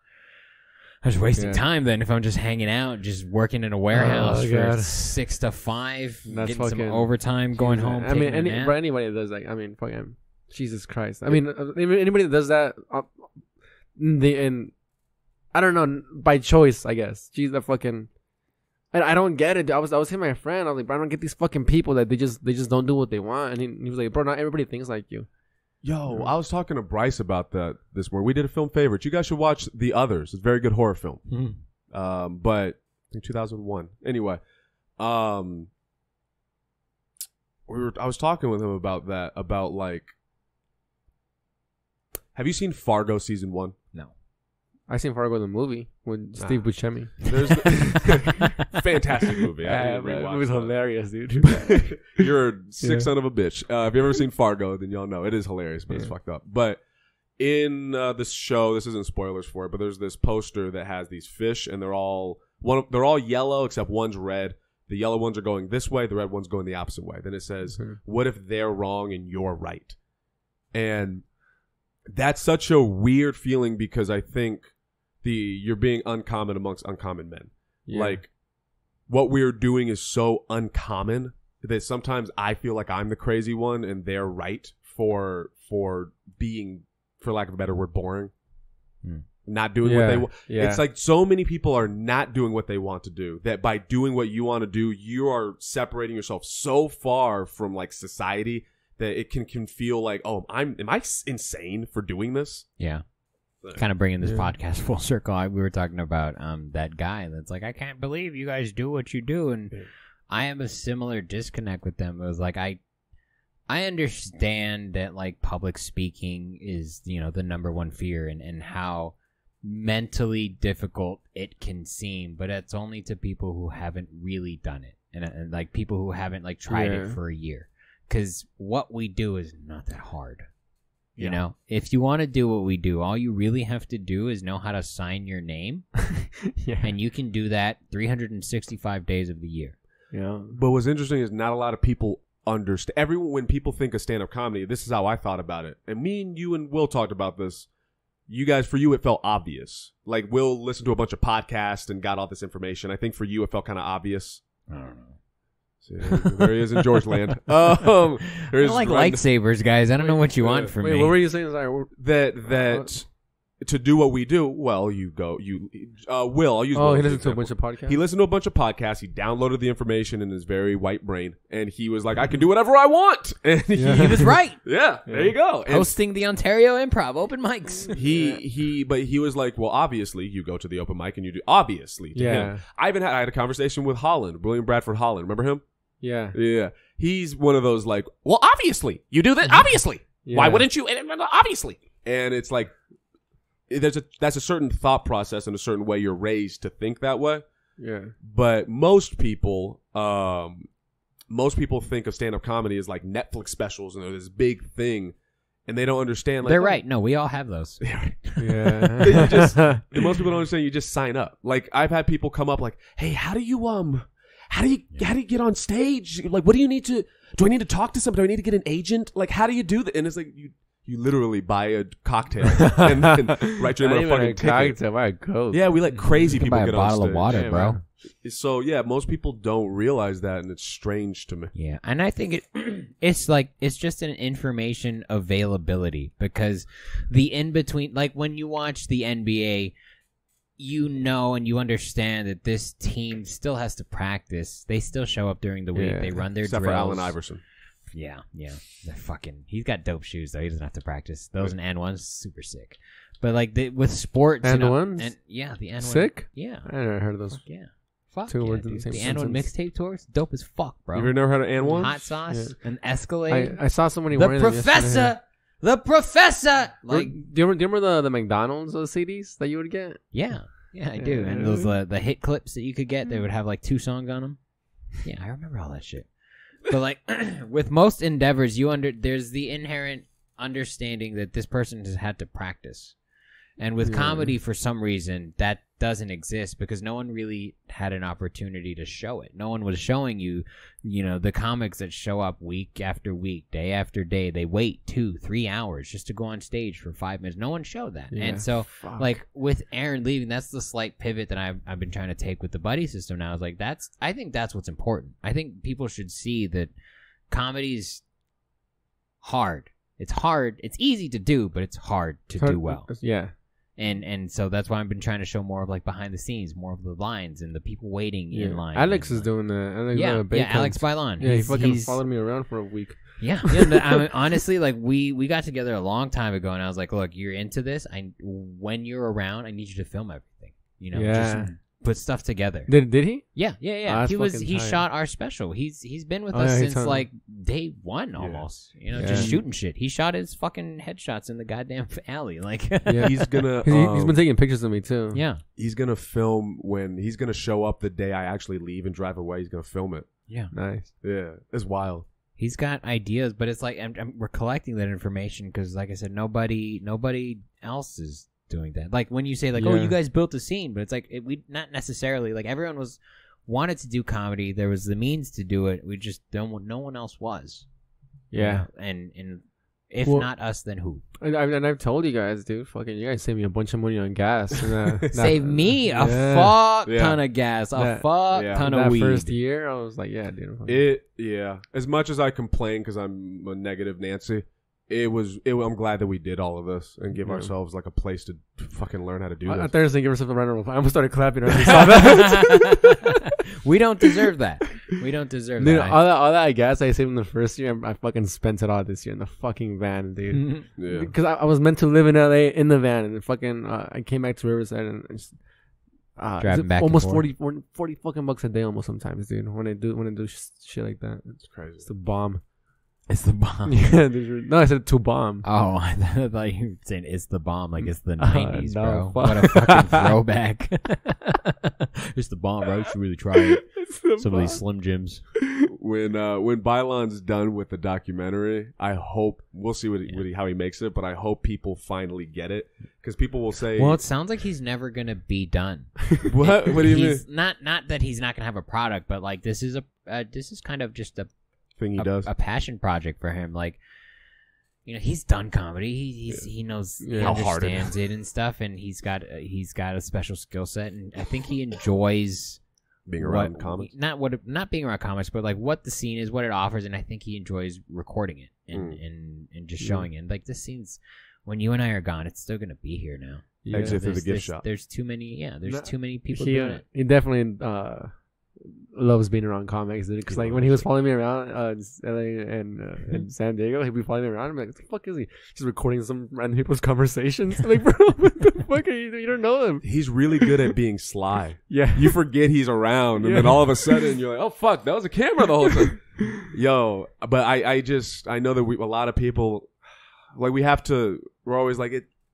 I was wasting time then if I'm just hanging out, just working in a warehouse for 6 to 5, that's getting some overtime, going home. I mean, anybody that does that, I mean, fucking Jesus Christ. I mean, anybody that does that, I don't know, by choice, I guess. She's the fucking. And I don't get it. I was hitting my friend. I was like, bro, I don't get these fucking people that they just don't do what they want. And he was like, bro, not everybody thinks like you. Yo, I was talking to Bryce about that this morning. We did a film favorite. You guys should watch The Others. It's a very good horror film. Mm-hmm. But I think 2001. Anyway, I was talking with him about that. About like, have you seen Fargo season 1? No. I seen Fargo the movie with Steve Buscemi. Fantastic movie. It was hilarious, dude. You're a sick son of a bitch. If you've ever seen Fargo, then y'all know it is hilarious, but it's fucked up. But in this show, this isn't spoilers for it, but there's this poster that has these fish, and they're all yellow except one's red. The yellow ones are going this way, the red one's going the opposite way. Then it says, "What if they're wrong and you're right?" And that's such a weird feeling because I think you're being uncommon amongst uncommon men. Yeah. Like what we're doing is so uncommon that sometimes I feel like I'm the crazy one and they're right for being for lack of a better word, boring. Not doing what they want. Yeah. It's like so many people are not doing what they want to do, that by doing what you want to do, you are separating yourself so far from like society that it can feel like, oh, am I insane for doing this? Yeah. Kind of bringing this podcast full circle. We were talking about that guy that's like, I can't believe you guys do what you do, and I have a similar disconnect with them. It was like I understand that like public speaking is, you know, the number one fear, and how mentally difficult it can seem, but it's only to people who haven't really done it, and like people who haven't like tried it for a year, because what we do is not that hard. You know, if you want to do what we do, all you really have to do is know how to sign your name, and you can do that 365 days of the year. Yeah. But what's interesting is not a lot of people understand. Everyone, when people think of stand-up comedy, this is how I thought about it. And me and you and Will talked about this. You guys, for you, it felt obvious. Like, Will listened to a bunch of podcasts and got all this information. I think for you, it felt kind of obvious. I don't know. See, there he is in George Land. I like lightsabers, guys. I don't know what you want from me. What were you saying? Sorry. That to do what we do, well, you go. Will, I'll use. Oh, he listened to a bunch of podcasts? He listened to a bunch of podcasts. He downloaded the information in his very white brain, and he was like, I can do whatever I want. And he was right. Yeah, there you go. And hosting the Ontario Improv open mics. But he was like, well, obviously, you go to the open mic and you do, obviously, to him. I had a conversation with Holland, William Bradford Holland. Remember him? Yeah. Yeah. He's one of those like, well, obviously, you do that. Obviously. Yeah. Why wouldn't you? Obviously. And it's like, that's a certain thought process and a certain way you're raised to think that way. Yeah. But most people think of stand-up comedy as like Netflix specials and they're this big thing, and they don't understand. Like, they're right. No, we all have those. Yeah. Most people don't understand. You just sign up. Like, I've had people come up like, hey, how do you get on stage? Like, what do you need to? Do I need to talk to somebody? Do I need to get an agent? Like, how do you do that? And it's like you literally buy a cocktail and then write your name on a fucking ticket. Buy a Coke. Yeah, we let crazy people buy get a bottle of water, bro. Man. So yeah, most people don't realize that, and it's strange to me. Yeah, and I think it's just an information availability, because the in between, like when you watch the NBA, you know and you understand that this team still has to practice. They still show up during the week. They run their except drills. for Allen Iverson. Yeah. He's got dope shoes though. He doesn't have to practice. Those and N1s, super sick. But like with sports, N1s, the N1 sick. Yeah, I never heard of those. Yeah, fuck two words dude. in the same The sentence. N1 mixtape tours, dope as fuck, bro. You've never heard of N1? Hot sauce, an Escalade. I saw somebody the wearing professor. The professor. Like, do you remember the McDonald's CDs that you would get? Yeah, I do. And those the hit clips that you could get, they would have like 2 songs on them. Yeah, I remember all that shit. But like with most endeavors, there's the inherent understanding that this person has had to practice. And with comedy, for some reason, that doesn't exist because no one really had an opportunity to show it. No one was showing you, the comics that show up week after week, day after day. They wait 2-3 hours just to go on stage for 5 minutes. No one showed that. Yeah, and so, like, with Aaron leaving, that's the slight pivot that I've been trying to take with the buddy system now. Is like, I think that's what's important. I think people should see that comedy's hard. It's hard. It's easy to do, but it's hard to do well. Yeah. And so that's why I've been trying to show more of like behind the scenes, more of the lines and the people waiting in line. Alex is doing that. Alex Bailon. Yeah, he fucking followed me around for a week. Yeah. I mean, honestly, like we got together a long time ago, and I was like, look, you're into this. When you're around, I need you to film everything. Just put stuff together. Did he? Yeah. He shot our special. He's been with us since like day one almost. Just shooting shit. He shot his fucking headshots in the goddamn alley. Like he's gonna he's been taking pictures of me too. Yeah. He's gonna film when he's gonna show up the day I actually leave and drive away. He's gonna film it. Yeah. Nice. Yeah. It's wild. He's got ideas, but it's like we're collecting that information because, like I said, nobody else is doing that. Like when you say like, oh, you guys built a scene, but it's like we not necessarily. Like everyone wanted to do comedy. There was the means to do it. We just don't. No one else was. Yeah. And if not us, then who? And I've told you guys, dude. Fucking, you guys saved me a bunch of money on gas. Save me a fuck ton of gas, a fuck ton of weed. That first year, I was like, yeah, dude. As much as I complain because I'm a negative Nancy, I'm glad that we did all of this and give ourselves like a place to fucking learn how to do this. I thought you were saying give yourself a round of applause. I almost started clapping when I saw that. We don't deserve that. We don't deserve Dude, that. all that I guess I saved in the first year, I fucking spent it all this year in the fucking van, dude. Yeah. Because I was meant to live in LA in the van, and fucking I came back to Riverside and just Driving back almost and 40 fucking bucks a day almost sometimes, dude. When I do shit like that, It's crazy. it's a bomb. It's the bomb. Yeah, dude. No, I said to bomb. Oh, I thought you were saying it's the bomb, like it's the 90s, no, bro. fuck. What a fucking throwback. It's the bomb, bro. You should really try it. Some of these Slim Jims. When Bylon's done with the documentary, I hope we'll see how he makes it, but I hope people finally get it because people will say, Well, it sounds like he's never gonna be done. What do you mean? Not that he's not gonna have a product, but like this is kind of just a Thing he does. a passion project for him. Like, you know, he's done comedy. He knows he How hard it understands it and stuff, and he's got a special skill set, and I think he enjoys being around comics. Not being around comics, but like what the scene is, what it offers, and I think he enjoys recording it and just showing it. Like this scene's, when you and I are gone, it's still gonna be here now. Yeah. Exit through the gift shop. There's too many. Yeah, there's too many people doing it. He definitely loves being around comics, dude. Because like when he was following me around in LA and San Diego, he'd be following me around. I'm like, what the fuck is he? Just recording some random people's conversations. I'm like, bro, what the fuck? You don't know them. He's really good at being sly. Yeah. You forget he's around, and then all of a sudden you're like, oh fuck, that was a camera the whole time. Yo, but I know that a lot of people, like we're always like,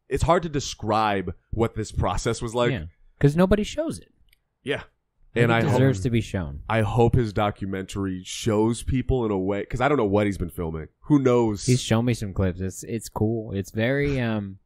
it's hard to describe what this process was like. Yeah, because nobody shows it. Yeah. And I it deserves to be shown. I hope his documentary shows people in a way, because I don't know what he's been filming. Who knows? He's shown me some clips. It's cool. It's very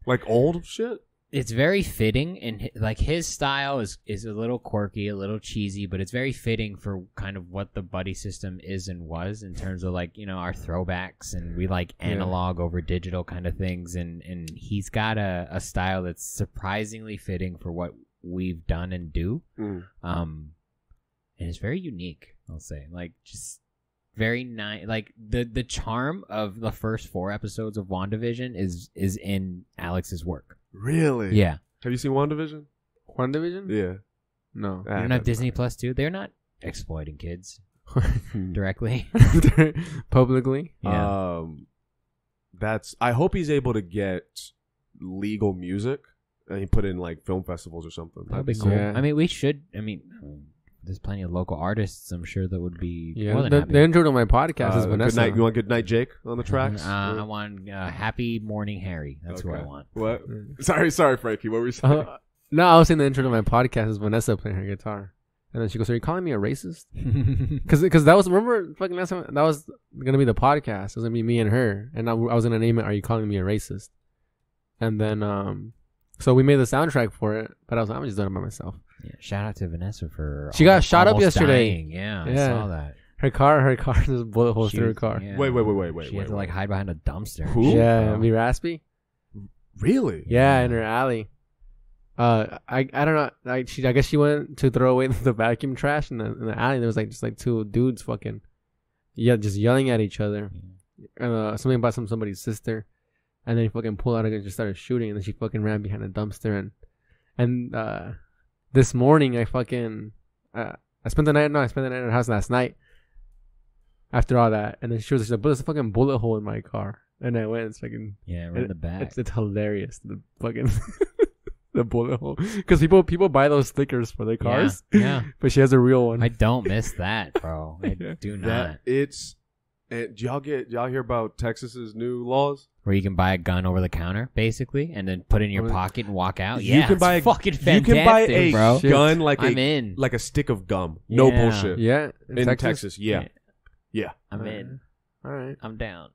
like old shit. It's very fitting, and like his style is a little quirky, a little cheesy, but it's very fitting for kind of what the buddy system is and was in terms of like, you know, our throwbacks, and we like analog over digital kind of things, and he's got a style that's surprisingly fitting for what we've done and do. And it's very unique, I'll say. Like, just very nice. Like, the charm of the first 4 episodes of WandaVision is in Alex's work. Really? Yeah. Have you seen WandaVision? WandaVision? Yeah. No. You don't have Disney Plus, too? They're not exploiting kids directly. Publicly? Yeah. I hope he's able to get legal music and he put in, like, film festivals or something. That'd be cool. Yeah. I mean, we should. I mean, there's plenty of local artists, I'm sure, that would be more Yeah. than The happy. intro to my podcast is Vanessa. Good night. You want Good Night Jake on the tracks? I want Happy Morning Harry. That's who I want. What? Sorry, Frankie. What were you saying? No, I was saying the intro to my podcast is Vanessa playing her guitar. And then she goes, "Are you calling me a racist?" Because that was, remember, fucking last time, that was going to be the podcast. It was going to be me and her. And I was going to name it, "Are You Calling Me a Racist?" And then, so we made the soundtrack for it. But I was like, I'm just doing it by myself. Yeah, shout out to Vanessa for she got shot up almost yesterday. dying. Yeah, I saw that. Her car, there's bullet holes through her car. Yeah. Wait. She had to like hide behind a dumpster. Who? Yeah, be raspy. Really? Yeah, in her alley. I don't know. I guess she went to throw away the vacuum trash in the alley. There was like just like 2 dudes fucking, just yelling at each other. Something about somebody's sister, and then he fucking pulled out and just started shooting. And then she fucking ran behind a dumpster. And this morning I fucking I spent the night at her house last night. After all that, and then she was like, "There's a fucking bullet hole in my car," and I went. It's fucking right in the back. It's hilarious. The fucking the bullet hole, because people buy those stickers for their cars. Yeah. But she has a real one. I don't miss that, bro. I do not. Did y'all hear about Texas's new laws? Where you can buy a gun over the counter, basically, and then put it in your pocket and walk out. You can buy fucking fantastic, you can buy a bro. gun like I'm in. like a stick of gum. No Yeah. bullshit. Yeah, In Texas, yeah. I'm in. All right. I'm down.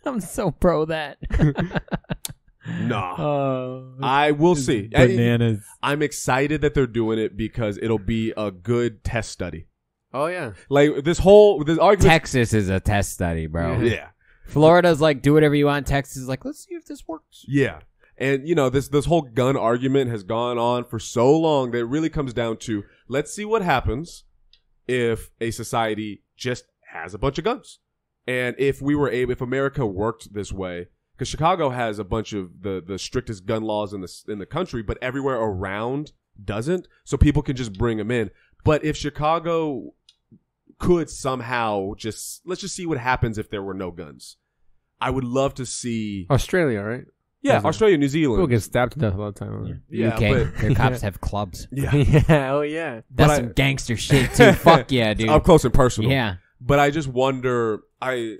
I'm so pro that. Nah. I will see. Bananas. I'm excited that they're doing it because it'll be a good test study. Oh yeah. Like this argument. Texas is a test study, bro. Yeah. Florida's like, do whatever you want. Texas is like, let's see if this works. Yeah. And, you know, this whole gun argument has gone on for so long that it really comes down to, let's see what happens if a society just has a bunch of guns. And if America worked this way, because Chicago has a bunch of the strictest gun laws in the country, but everywhere around doesn't, so people can just bring them in. But if Chicago could somehow let's just see what happens if there were no guns. I would love to see Australia, right? Yeah, Australia, New Zealand. People get stabbed to death all the time. Yeah, UK, their cops have clubs. Yeah, yeah, oh yeah. That's some gangster shit too. Fuck yeah, dude. Up close and personal. Yeah. But I just wonder. I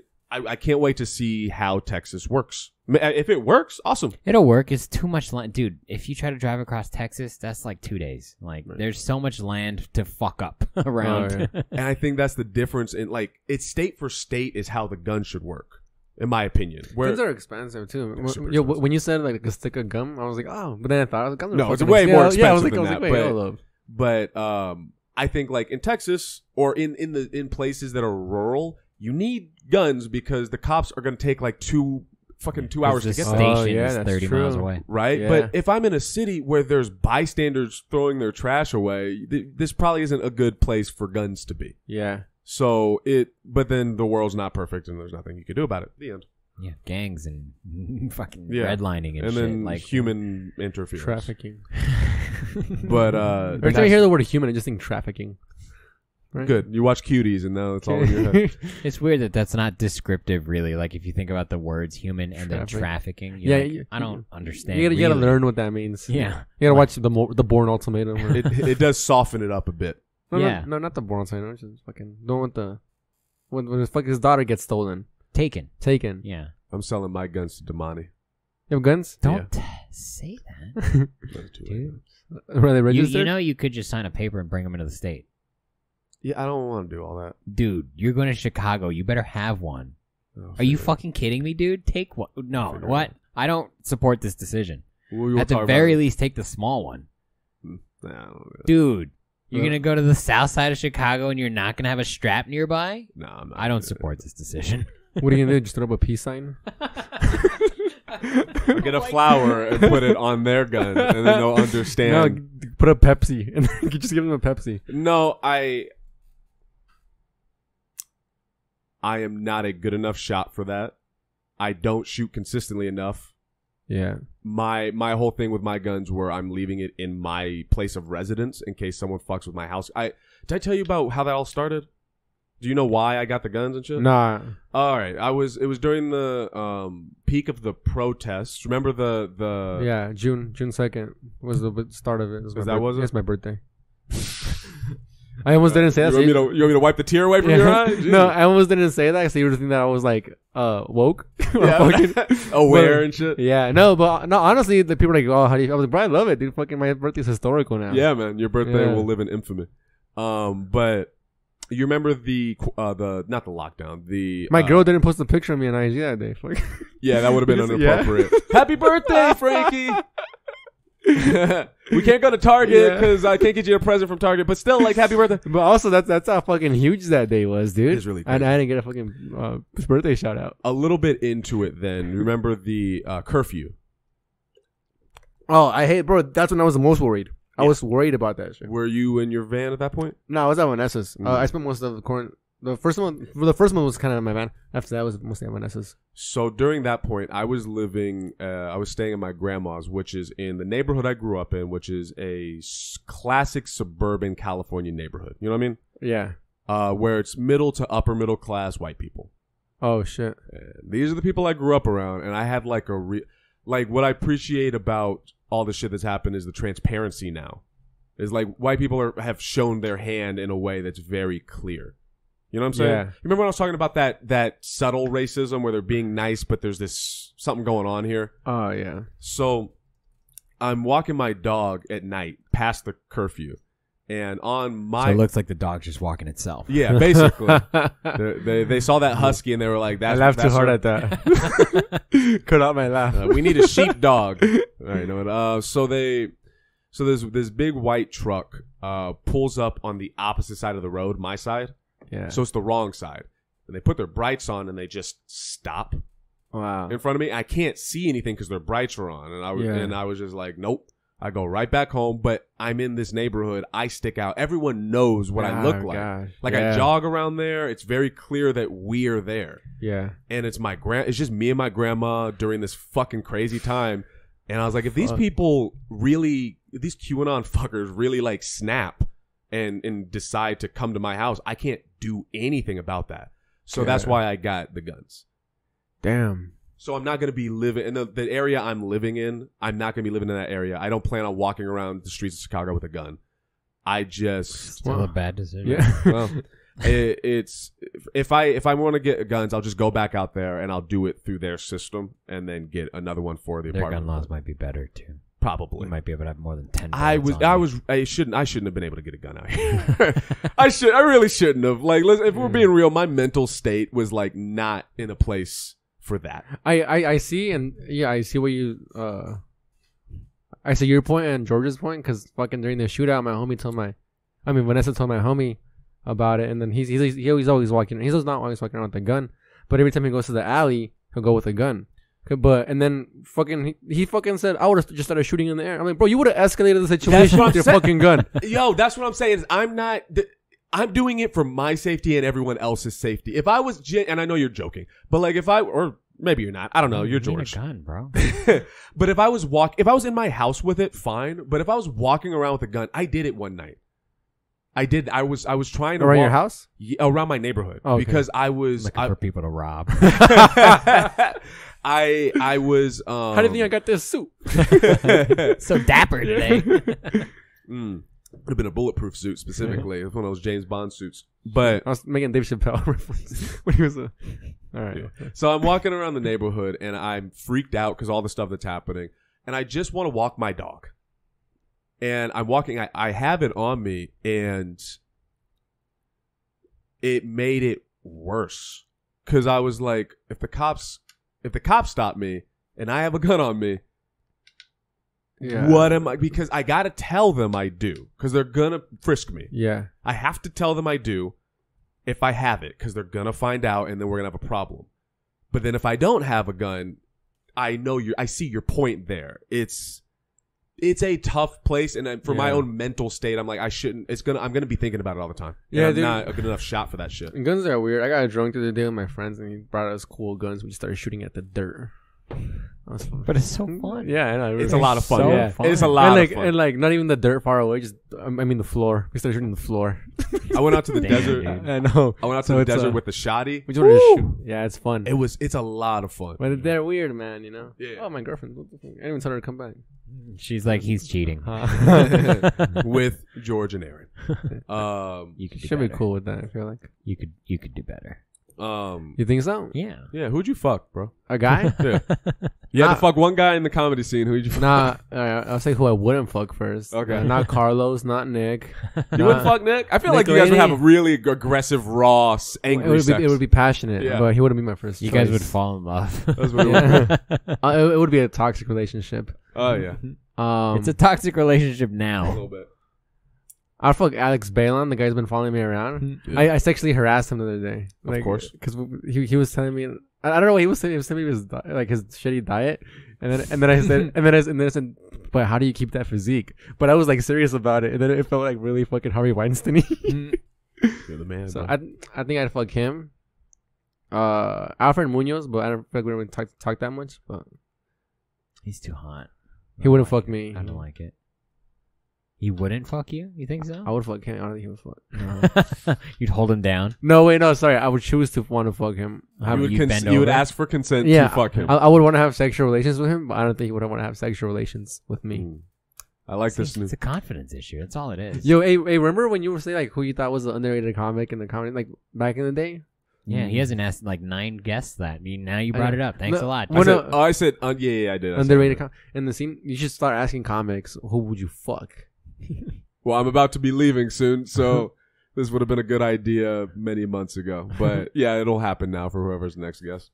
can't wait to see how Texas works. If it works, awesome. It'll work. It's too much land. Dude, if you try to drive across Texas, that's like 2 days. Like, there's so much land to fuck up around. Oh, yeah. And I think that's the difference in, like, it's state for state is how the gun should work, in my opinion. Guns are expensive, too. When you said, like, a stick of gum, I was like, oh. But then I thought, guns are it's way more expensive yeah, I was like, than that. wait, hold up. But I think, like, in Texas or in places that are rural, you need guns because the cops are going to take, like, 2 hours to get there. The station is 30 miles away. Right? Yeah. But if I'm in a city where there's bystanders throwing their trash away, this probably isn't a good place for guns to be. Yeah. So but then the world's not perfect and there's nothing you can do about it. The end. Yeah, gangs and fucking redlining and shit. Then like human interference. Trafficking. But every time you hear the word human, I just think trafficking. Right? Good. You watch Cuties and now it's all in your head. It's weird that that's not descriptive, really. Like, if you think about the words human and then trafficking. I don't understand. You gotta learn what that means. Yeah. You gotta watch the Bourne Ultimatum. It does soften it up a bit. No, not the Bourne Ultimatum. Just fucking don't want when his daughter gets stolen. Taken. Yeah. I'm selling my guns to Damani. You have guns? Don't say that. Dude. Are they registered? You could just sign a paper and bring them into the state. Yeah, I don't want to do all that. Dude, you're going to Chicago. You better have one. Are you fucking kidding me, dude? Take one. No, what? I don't support this decision. At the very least, take the small one. Dude, you're going to go to the south side of Chicago and you're not going to have a strap nearby? No, I'm not. I don't support this decision. What are you going to do? Just throw up a peace sign? Get a flower and put it on their gun and then they'll understand. No, put a Pepsi and you just give them a Pepsi. No, I am not a good enough shot for that. I don't shoot consistently enough. Yeah. My whole thing with my guns were I'm leaving it in my place of residence in case someone fucks with my house. Did I tell you about how that all started? Do you know why I got the guns and shit? Nah. All right. It was during the peak of the protests. Remember the Yeah, June 2nd was the start of it. It's my birthday. I almost didn't say that. You want me to wipe the tear away from your eye? No, I almost didn't say that because you would think that I was like woke, aware and shit. Yeah, no, but no. Honestly, the people are like, oh, how do you? I was like, bro, I love it, dude. Fucking my birthday's historical now. Yeah, man, your birthday will live in infamy. But you remember the not the lockdown. My girl didn't post a picture of me on IG that day. Yeah, that would have been inappropriate. Happy birthday, Frankie. We can't go to Target because I can't get you a present from Target, but still, like, happy birthday. But also, that's how fucking huge that day was, dude. It's really and I didn't get a fucking birthday shout out. A little bit into it then. Remember the curfew? Oh, I hate, bro. That's when I was the most worried. I was worried about that shit. Were you in your van at that point? No, I was at Vanessa's. I spent most of the first one was kind of in my van. After that, was mostly at Vanessa's. So during that point, I was staying at my grandma's, which is in the neighborhood I grew up in, which is a classic suburban California neighborhood. You know what I mean? Yeah. Where it's middle to upper middle class white people. Oh shit! And these are the people I grew up around, and I had like what I appreciate about all the shit that's happened is the transparency now. Is like white people have shown their hand in a way that's very clear. You know what I'm saying? Yeah. You remember when I was talking about that subtle racism where they're being nice, but there's this something going on here? Oh, yeah. So I'm walking my dog at night past the curfew. And on my... So it looks like the dog's just walking itself. Yeah, basically. they saw that husky and they were like, I laughed too hard at that. Cut out my laugh. We need a sheepdog. All right, no. So there's this big white truck pulls up on the opposite side of the road, my side. Yeah. So it's the wrong side. And they put their brights on and they just stop. Wow. In front of me. I can't see anything because their brights are on. And I was just like, nope. I go right back home, but I'm in this neighborhood. I stick out. Everyone knows what I look like. Gosh. Like I jog around there. It's very clear that we're there. Yeah. And it's it's just me and my grandma during this fucking crazy time. And I was like, if these people really, these QAnon fuckers really like snap and decide to come to my house, I can't do anything about that. So that's why I got the guns. Damn. So I'm not going to be living in the area I'm living in. I'm not going to be living in that area. I don't plan on walking around the streets of Chicago with a gun. I just still a bad decision. Yeah. Well, it's if I want to get guns, I'll just go back out there and I'll do it through their system and then get another one for the apartment. Their gun laws might be better too. Probably. You might be able to have more than 10. I shouldn't have been able to get a gun out here. I really shouldn't have. Like, if we're being real, my mental state was like not in a place for that. I see, and yeah, I see what you I see your point and George's point, because fucking during the shootout, Vanessa told my homie about it, and then he's always walking. He's not always walking around with a gun, but every time he goes to the alley, he'll go with a gun. And then fucking he fucking said, I would have just started shooting in the air. I'm like, bro, you would have escalated the situation with your fucking gun. Yo, that's what I'm saying. Is I'm doing it for my safety and everyone else's safety. If I was, and I know you're joking, but like or maybe you're not. I don't know. You're George. You need a gun, bro. But if I was in my house with it, fine. But if I was walking around with a gun, I did it one night. I did. I was trying to around your house, around my neighborhood, because I was looking for people to rob. I was. How do you think I got this suit? So dapper today. Would have been a bulletproof suit specifically. It was one of those James Bond suits. But I was making Dave Chappelle reference when he was all right. Yeah. So I'm walking around the neighborhood and I'm freaked out because all the stuff that's happening, and I just want to walk my dog. And I'm walking. I have it on me, and it made it worse because I was like, if the cops stop me and I have a gun on me. Yeah. What am I? Because I gotta tell them I do, because they're gonna frisk me. Yeah, I have to tell them I do if I have it, because they're gonna find out, and then we're gonna have a problem. But then if I don't have a gun, I see your point there. It's a tough place, and for my own mental state, I'm like, I'm gonna be thinking about it all the time. Yeah, I'm not a good enough shot for that shit. And guns are weird. I got drunk the other day with my friends, and he brought us cool guns. We just started shooting at the dirt. But it's so fun. Yeah, I know. It's a lot of fun. So fun. It's a lot of fun. And like not even the dirt far away. Just the floor. We started shooting the floor. I went out to the desert. Dude. I know. I went out to the desert with the shotty. We just wanted to shoot. Yeah, it's fun. It's a lot of fun. But they're weird, man. You know. Yeah. Oh, my girlfriend. What the fuck? I didn't even tell her to come back. She's like, he's cheating. With George and Aaron. You could should be cool with that. I feel like you could do better. You think so? Yeah. Yeah. Who'd you fuck, bro? A guy? Yeah. You had to fuck one guy in the comedy scene. Who'd you fuck? Nah, I'll say who I wouldn't fuck first. Okay. Not Carlos, not Nick. You wouldn't fuck Nick? I feel like you guys would have a really aggressive, raw, angry sex. It would be passionate, but he wouldn't be my first choice. You guys would fall in love. That's what it would be a toxic relationship. Oh, yeah. It's a toxic relationship A now. little bit. I'd fuck Alex Balon, the guy who's been following me around. Yeah. I sexually harassed him the other day. Of course. Because he was telling me, I don't know what he was saying. He was telling me his shitty diet. And then I said, but how do you keep that physique? But I was like serious about it. And then it felt like really fucking Harvey Weinstein-y. You're the man. So I think I'd fuck him. Alfred Munoz, but I don't feel like we don't really talk that much. But He's too hot. He wouldn't fuck me. I don't like it. He wouldn't fuck you? You think so? I would fuck him. I don't think he would fuck. No. You'd hold him down? No, wait, no, sorry. I would choose to want to fuck him. You would ask for consent to fuck him. I would want to have sexual relations with him, but I don't think he would want to have sexual relations with me. I like this. It's a confidence issue. That's all it is. Yo, hey, remember when you were saying like who you thought was the underrated comic in the comedy, like back in the day? Yeah, he hasn't asked like 9 guests that. Now you brought it up. Thanks a lot. I said, I did. Underrated in the scene. You should start asking comics, who would you fuck? Well, I'm about to be leaving soon, so this would have been a good idea many months ago. But yeah, it'll happen now for whoever's next guest.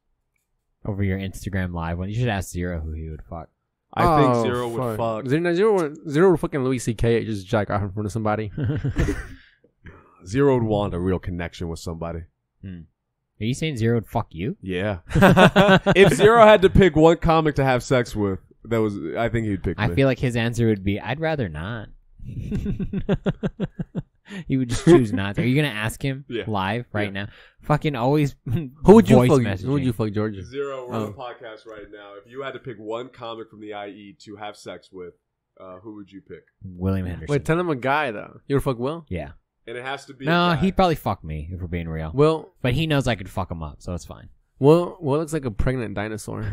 Over your Instagram live one. You should ask Zero who he would fuck. I think Zero would fuck. Zero would fucking Louis C.K. just jack off in front of somebody. Zero would want a real connection with somebody. Are you saying Zero would fuck you? Yeah. If Zero had to pick one comic to have sex with, I think he'd pick me. I feel like his answer would be, I'd rather not. He would just choose not to. Are you gonna ask him live right now? Fucking always. Who would you fuck? Messaging. Who would you fuck, George? Zero. We're on the podcast right now. If you had to pick one comic from the IE to have sex with, who would you pick? William Henderson. Wait, tell him a guy though. You ever fuck Will? Yeah. And it has to be. No, he'd probably fuck me if we're being real. Will, but he knows I could fuck him up, so it's fine. Will looks like a pregnant dinosaur.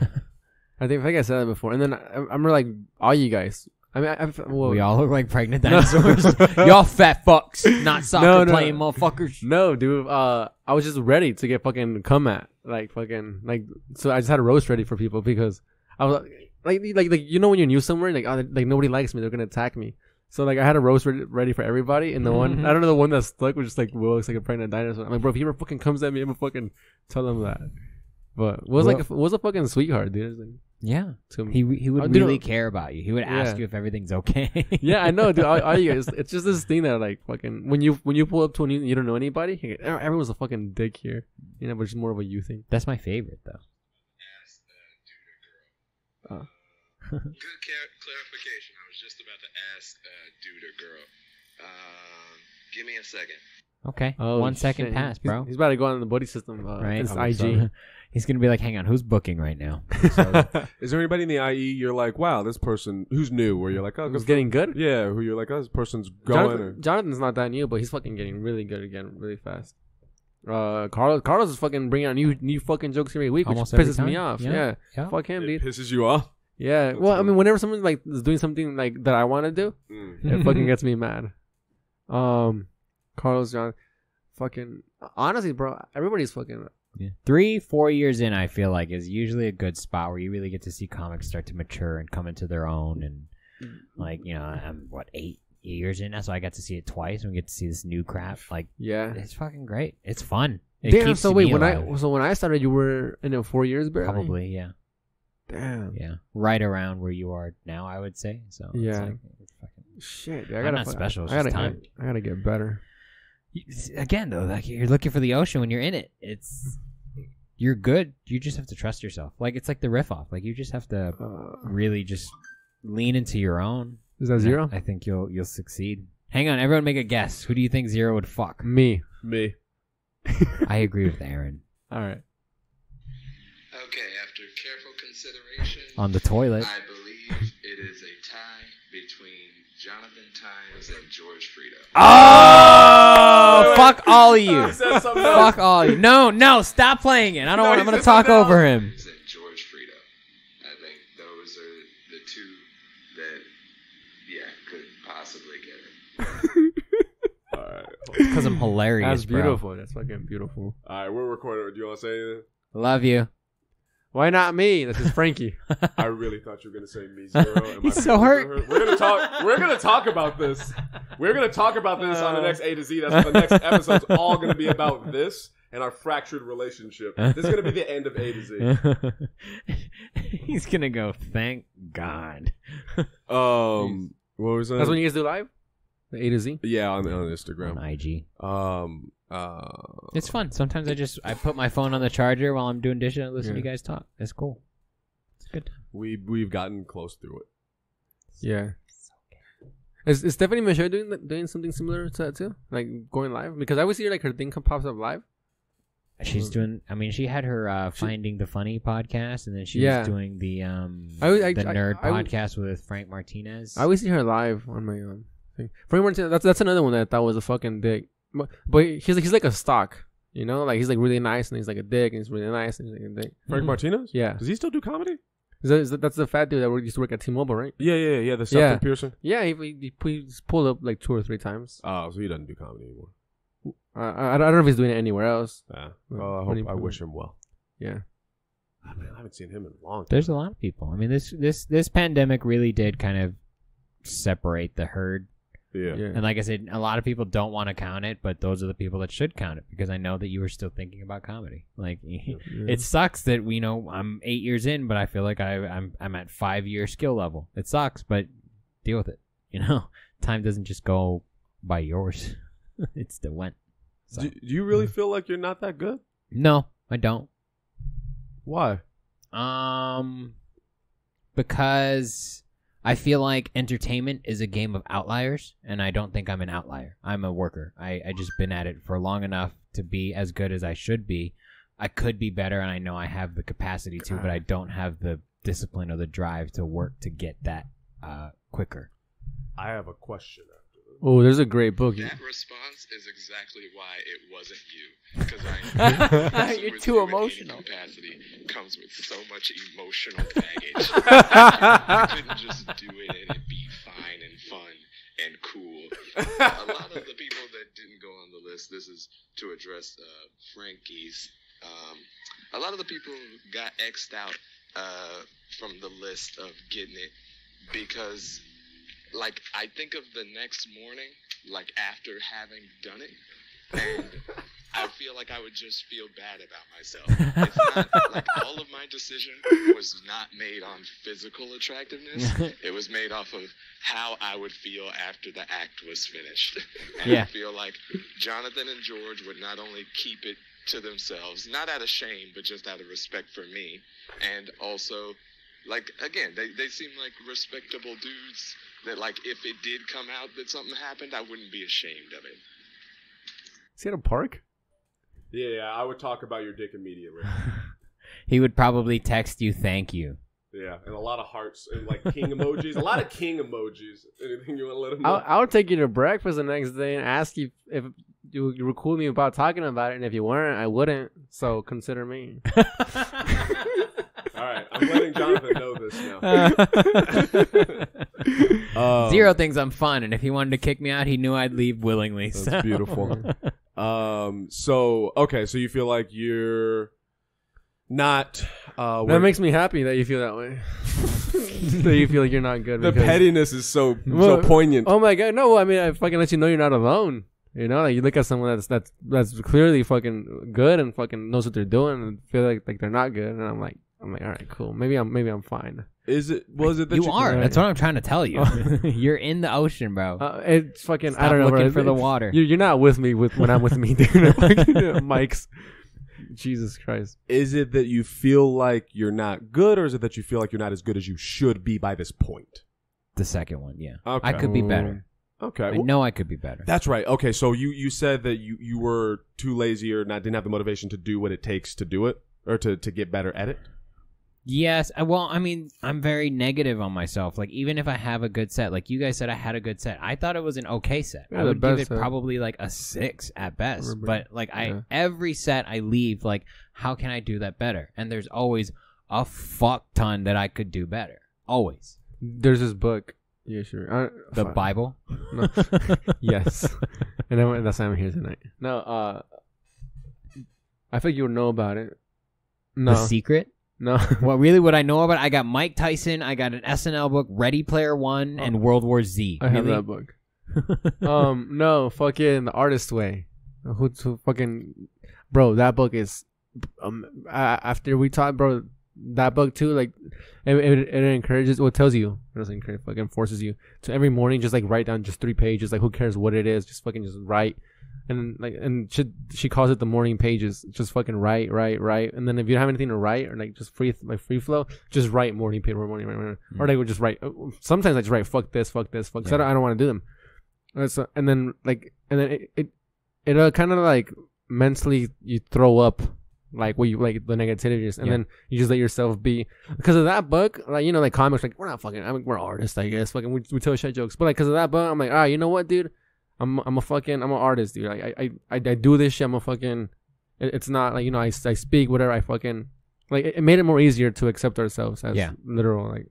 I think I said that before. And then I remember like all you guys. I mean, we all look like pregnant dinosaurs. Y'all fat fucks, not soccer playing motherfuckers. No, dude. I was just ready to get fucking come at, like fucking like. So I just had a roast ready for people because I was like you know when you're new somewhere, like nobody likes me, they're gonna attack me. So like I had a roast ready for everybody, and the one I don't know, the one that stuck was just like Will looks like a pregnant dinosaur. I'm like, bro, if he ever fucking comes at me, I'm gonna fucking tell him that. But Will's a fucking sweetheart, dude. Like, yeah, he would really care about you. He would ask you if everything's okay. Yeah, I know, dude. All you guys, it's just this thing that like fucking when you pull up to you don't know anybody, everyone's a fucking dick here, you know. But it's more of a you thing. That's my favorite though. Good clarification. I was just about to ask dude or girl. Give me a second. Okay. Oh, 1 second pass, bro. He's about to go on the buddy system. Right. It's IG. So. He's gonna be like, hang on, who's booking right now? Is there anybody in the IE you're like, wow, this person who's new? Where you're like, oh, who's getting good? Yeah, who you're like, oh, this person's going. Jonathan's not that new, but he's fucking getting really good again, really fast. Carlos is fucking bringing out new fucking jokes every week, which pisses me off. Yeah. Fuck him, dude. Pisses you off? Yeah. Well, I mean, whenever someone like is doing something like that I want to do, it fucking gets me mad. Carlos, John, fucking honestly, bro, everybody's fucking. Yeah. 3-4 years in, I feel like, is usually a good spot where you really get to see comics start to mature and come into their own. And like, you know, I'm 8 years in now, so I got to see it twice, and we get to see this new crap. Like, yeah, it's fucking great. It's fun. Damn. So wait, when I started, you were in 4 years, barely? Probably, yeah. Damn. Yeah, right around where you are now, I would say. So yeah. It's fucking... Shit, I'm not special. It's just time. I gotta get better. Again, though, like you're looking for the ocean when you're in it. You're good. You just have to trust yourself. Like it's like the riff off. Like you just have to really just lean into your own. Is that Zero? I think you'll succeed. Hang on, everyone, make a guess. Who do you think Zero would fuck? Me. I agree with Aaron. All right. Okay, after careful consideration, on the toilet, I believe it is a tie between Jonathan Tynes and George Ferido. Oh, fuck all of you. Fuck all of you. No, stop playing it. I don't want. I'm going to talk over him. And George Ferido. I think those are the two that, could possibly get it. All right. Because I'm hilarious, That's beautiful. Bro. That's fucking beautiful. All right, we're recording. Do you want to say anything? Love you. Why not me? This is Frankie. I really thought you were gonna say me, Zero. He's so hurt. We're gonna talk about this. We're gonna talk about this on the next A to Z. That's what the next episode's all gonna be about. This and our fractured relationship. This is gonna be the end of A to Z. He's gonna go. Thank God. What was that? That's when you guys do live. The A to Z. Yeah, on Instagram, on IG. It's fun. Sometimes I put my phone on the charger while I'm doing dishes and listen to you guys talk. It's cool. It's good. We've gotten close through it. Yeah. Is Stephanie Michelle doing something similar to that too? Like going live? Because I always see her, like her thing pops up live. She's doing. I mean, she had her Finding the Funny podcast, and then she's doing the Nerd podcast with Frank Martinez. I always see her live on my thing. Frank Martinez. That's another one that I thought was a fucking dick. But he's like a stock, you know, like he's like really nice and he's like a dick and he's really nice and he's like a dick. Frank Martinez? Yeah. Does he still do comedy? That's the fat dude that used to work at T-Mobile, right? Yeah. The Seth Pearson. Yeah, he pulled up like 2 or 3 times. Oh, so he doesn't do comedy anymore. I don't know if he's doing it anywhere else. Yeah. I wish him well. Yeah. I mean, I haven't seen him in a long time. There's a lot of people. I mean, this pandemic really did kind of separate the herd. Yeah. And like I said, a lot of people don't want to count it, but those are the people that should count it because I know that you were still thinking about comedy. Like, it sucks that I'm 8 years in, but I feel like I'm at 5-year skill level. It sucks, but deal with it. You know, time doesn't just go by yours. It still went. So. Do you really feel like you're not that good? No, I don't. Why? because I feel like entertainment is a game of outliers, and I don't think I'm an outlier. I'm a worker. I just been at it for long enough to be as good as I should be. I could be better, and I know I have the capacity to, but I don't have the discipline or the drive to work to get that quicker. I have a question. Oh, there's a great book. That response is exactly why it wasn't you. Because I know you're too emotional. Capacity comes with so much emotional baggage. You couldn't just do it and it'd be fine and fun and cool. A lot of the people that didn't go on the list, this is to address Frankie's. A lot of the people got X'd out from the list of getting it because, like, I think of the next morning, like, after having done it, and I feel like I would just feel bad about myself. It's not, like, all of my decision was not made on physical attractiveness. It was made off of how I would feel after the act was finished. And I feel like Jonathan and George would not only keep it to themselves, not out of shame, but just out of respect for me, and also, like, again, they seem like respectable dudes that, like, if it did come out that something happened, I wouldn't be ashamed of it. Is he at a park? Yeah, I would talk about your dick immediately. He would probably text you thank you. Yeah, and a lot of hearts and, like, king emojis. A lot of king emojis. Anything you want to let him know? I would take you to breakfast the next day and ask you if you were cool with me about talking about it, and if you weren't, I wouldn't. So consider me. All right, I'm letting Jonathan know this now. Zero thinks I'm fun, and if he wanted to kick me out, he knew I'd leave willingly. That's beautiful. So you feel like you're not. That makes me happy that you feel that way. That you feel like you're not good. The pettiness is so poignant. Oh my god, no! I mean, I fucking let you know you're not alone. You know, like you look at someone that's clearly fucking good and fucking knows what they're doing, and feel like they're not good, and I'm like, all right, cool. Maybe I'm fine. Was it that you are? That's what I'm trying to tell you. You're in the ocean, bro. It's fucking. Stop I don't know. looking for the water. You're not with me when I'm with me, dude. Mike's. Jesus Christ. Is it that you feel like you're not good, or is it that you feel like you're not as good as you should be by this point? The second one, yeah. Okay. I could be better. Okay. I know I could be better. That's right. Okay, so you said that you were too lazy or didn't have the motivation to do what it takes to do it, or to get better at it? Yes. Well, I mean, I'm very negative on myself. Like, even if I have a good set, like you guys said I had a good set. I thought it was an okay set. Yeah, I would give it set. probably like a 6 at best. But like every set I leave, like, how can I do that better? And there's always a fuck ton that I could do better. Always. There's this book. Yeah, sure. The Bible? No. Yes. And that's why I'm here tonight. No, I think you would know about it. No. The Secret? No. Well, really, what I know about it, I got Mike Tyson, I got an SNL book, Ready Player One, and World War Z. I have that book. No, fucking The Artist Way. Who fucking, bro? That book is. After we talked, bro, that book too, like, it encourages. Well, it tells you. It doesn't encourage. Fucking forces you to every morning just like write down just 3 pages. Like, who cares what it is? Just fucking just write. And she calls it the morning pages. Just fucking write. And then if you don't have anything to write, or like just free flow, just write morning paper, morning. Or they would just write. Sometimes I just write fuck this. I don't want to do them. And then it kind of like mentally you throw up like what you like the negativities, and then you just let yourself be because of that book. Like, you know, like comics, like we're not fucking. I mean, we're artists, I guess. Fucking we tell shit jokes, but like because of that book, I'm like, you know what, dude. I'm an artist, dude. I do this shit. I'm a fucking. It's not like, you know, I speak whatever. I fucking like. It made it more easier to accept ourselves as literal like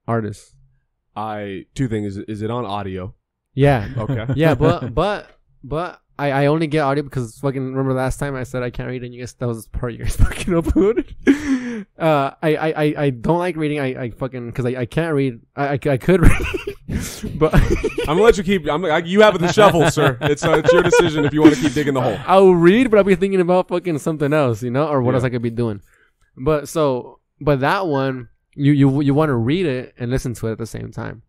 artists. Two things. Is it on audio? Yeah. Okay. Yeah, but I only get audio because fucking remember last time I said I can't read and you guys, that was the part you guys fucking uploaded. I don't like reading. I fucking because I can't read. I could read, but I'm gonna let you keep. You have the shovel, sir. It's your decision if you want to keep digging the hole. I'll read, but I'll be thinking about fucking something else, you know, or what else I could be doing. But that one, you want to read it and listen to it at the same time.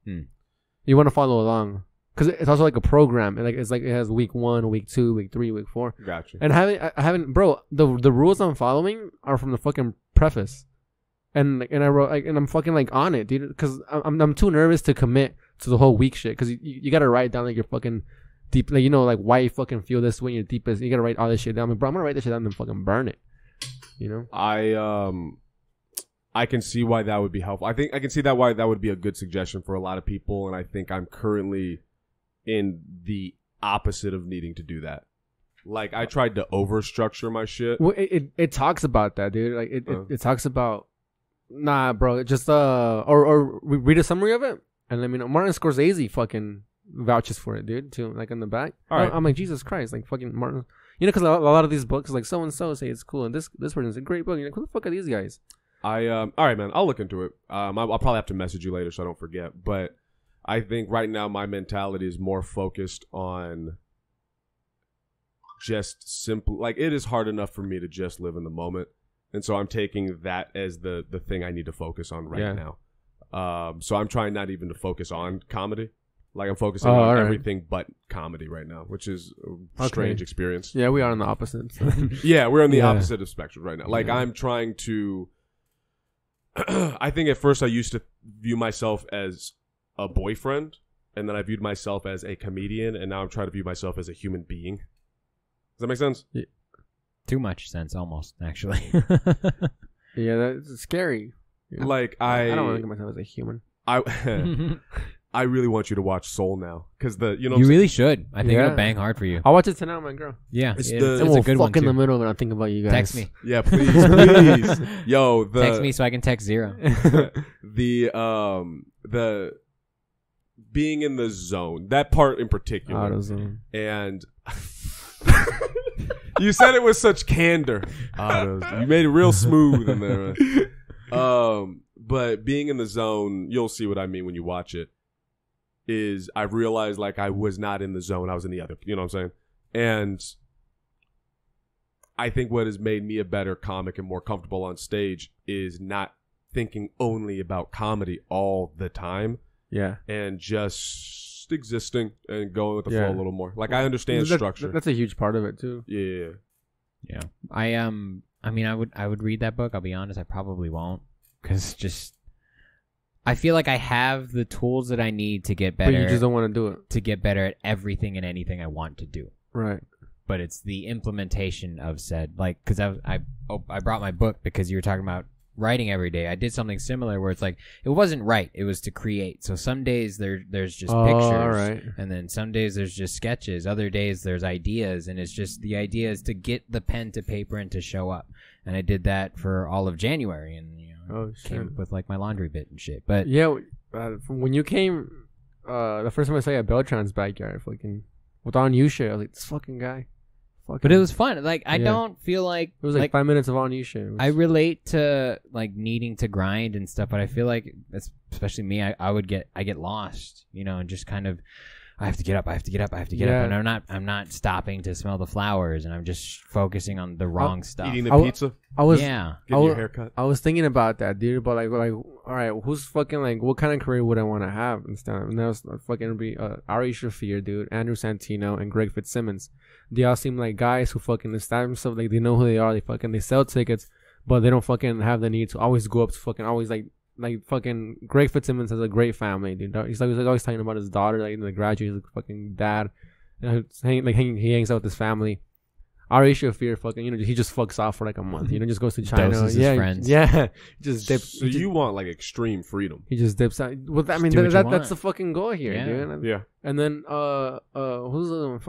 You want to follow along. Because it's also like a program, and like it's like it has week 1, week 2, week 3, week 4. Gotcha. And I haven't, bro. The rules I'm following are from the fucking preface, and I wrote like, and I'm fucking like on it, dude, because I'm too nervous to commit to the whole week shit, because you gotta write down like your fucking deep, like, you know, like why you fucking feel this way, your deepest. You gotta write all this shit down. I'm like, bro, I'm gonna write this shit down and then fucking burn it. You know. I can see why that would be helpful. I think I can see why that would be a good suggestion for a lot of people, and I think I'm currently in the opposite of needing to do that. Like, I tried to overstructure my shit. Well, it talks about that, dude. Like it talks about, nah, bro. Just or read a summary of it and let me know. Martin Scorsese fucking vouches for it, dude. Too, like in the back. All right. I'm like, Jesus Christ, like fucking Martin. You know, because a lot of these books, like so and so say it's cool, and this person's a great book. You're like, who the fuck are these guys? All right, man. I'll look into it. I'll probably have to message you later so I don't forget. But I think right now my mentality is more focused on just simple. Like, it is hard enough for me to just live in the moment, and so I'm taking that as the thing I need to focus on right now. So I'm trying not even to focus on comedy. Like, I'm focusing on everything but comedy right now, which is a strange experience. Yeah, we are on the opposites. Yeah, we're on the opposite of spectrum right now. Like, I'm trying to. I think at first I used to view myself as a boyfriend, and then I viewed myself as a comedian, and now I'm trying to view myself as a human being. Does that make sense? Yeah. Too much sense, almost, actually. Yeah, that's scary. Yeah. Like, I don't want to think of myself as a human. I really want you to watch Soul now, because you really should. I think it'll bang hard for you. I'll watch it tonight, my girl. Yeah, it's a good one in the middle when I think about you guys. Text me. Yeah, please. Yo, text me so I can text Zero. The being in the zone, that part in particular, AutoZone. And you said it with such candor. You made it real smooth in there, man. But being in the zone, you'll see what I mean when you watch it. Is I realized like I was not in the zone, I was in the other. You know what I'm saying? And I think what has made me a better comic and more comfortable on stage is not thinking only about comedy all the time. Yeah. And just existing and going with the flow a little more. Like, I understand structure. That's a huge part of it too. Yeah. I mean, I would read that book. I'll be honest, I probably won't, because I feel like I have the tools that I need to get better. But you just don't want to do it. To get better at everything and anything I want to do. Right. But it's the implementation of said, like, because I brought my book because you were talking about writing every day. I did something similar where it's like, it wasn't write, it was to create. So some days there's just pictures, and then some days there's just sketches. Other days there's ideas, and it's just the idea is to get the pen to paper and to show up. And I did that for all of January, and came up with like my laundry bit and shit. But yeah, when you came, the first time I saw you at Beltran's backyard, fucking with On You shit, I was like, this fucking guy. But it was fun. Like, I don't feel like it was like 5 minutes of On You shit. I relate to like needing to grind and stuff, but I feel like, especially me, I get lost, you know, and just kind of, I have to get up, and I'm not stopping to smell the flowers, and I'm just focusing on the wrong stuff. Eating the pizza. Getting your haircut. I was thinking about that, dude. But like, all right, who's fucking like, what kind of career would I want to have instead? And that was fucking be Ari Shaffir, dude, Andrew Santino, and Greg Fitzsimmons. They all seem like guys who fucking establish themselves, like they know who they are. They sell tickets, but they don't fucking have the need to always go up to fucking always like fucking Greg Fitzsimmons has a great family, dude. He's always talking about his daughter, like in the graduate, he's a fucking dad. He hangs out with his family. Ari Shaffir fucking, you know, he just fucks off for like a month, you know, just goes to China. Doses his friends. Yeah. Just dips. So you want like extreme freedom. He just dips out. Well, I mean, that's the fucking goal here, dude. Yeah. And then, who's the other one?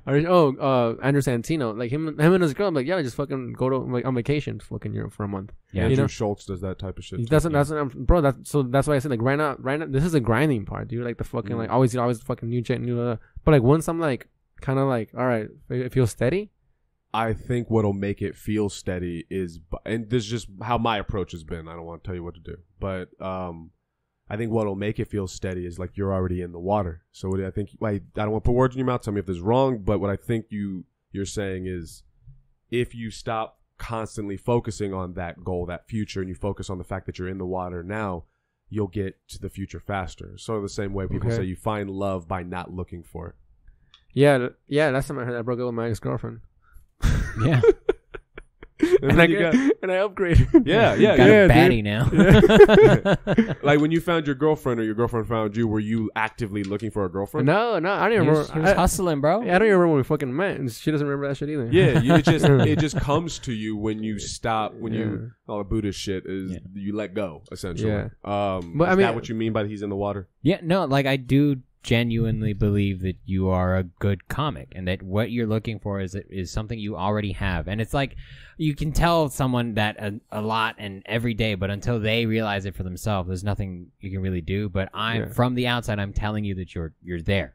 Andrew Santino. Like him and his girl, I'm like, yeah, just fucking go to like on vacation to fucking Europe for a month. Yeah. Andrew Schultz does that type of shit. That's what that's why I said like right now, this is a grinding part, dude. Like the fucking like always fucking new jet, but like once I'm like kind of like, all right, it feels steady. I think what'll make it feel steady is, and this is just how my approach has been. I don't want to tell you what to do, but I think what'll make it feel steady is like you're already in the water. So what I think, I don't want to put words in your mouth. Tell me if this is wrong, but what I think you're saying is, if you stop constantly focusing on that goal, that future, and you focus on the fact that you're in the water now, you'll get to the future faster. So the same way people say you find love by not looking for it. Yeah. Last time I heard, I broke up with my ex-girlfriend. Yeah. and I upgrade. Yeah, yeah, Got yeah. a baddie now. Like when you found your girlfriend or your girlfriend found you, were you actively looking for a girlfriend? No, I don't even remember. He was hustling, bro. I don't even remember when we fucking met, and she doesn't remember that shit either. Yeah, it just comes to you when you stop, when you all the Buddhist shit is you let go essentially. Yeah. But is that what you mean by he's in the water? Yeah, no, like I do genuinely believe that you are a good comic and that what you're looking for is something you already have. And it's like you can tell someone that a lot and every day, but until they realize it for themselves, there's nothing you can really do. But from the outside, I'm telling you that you're there.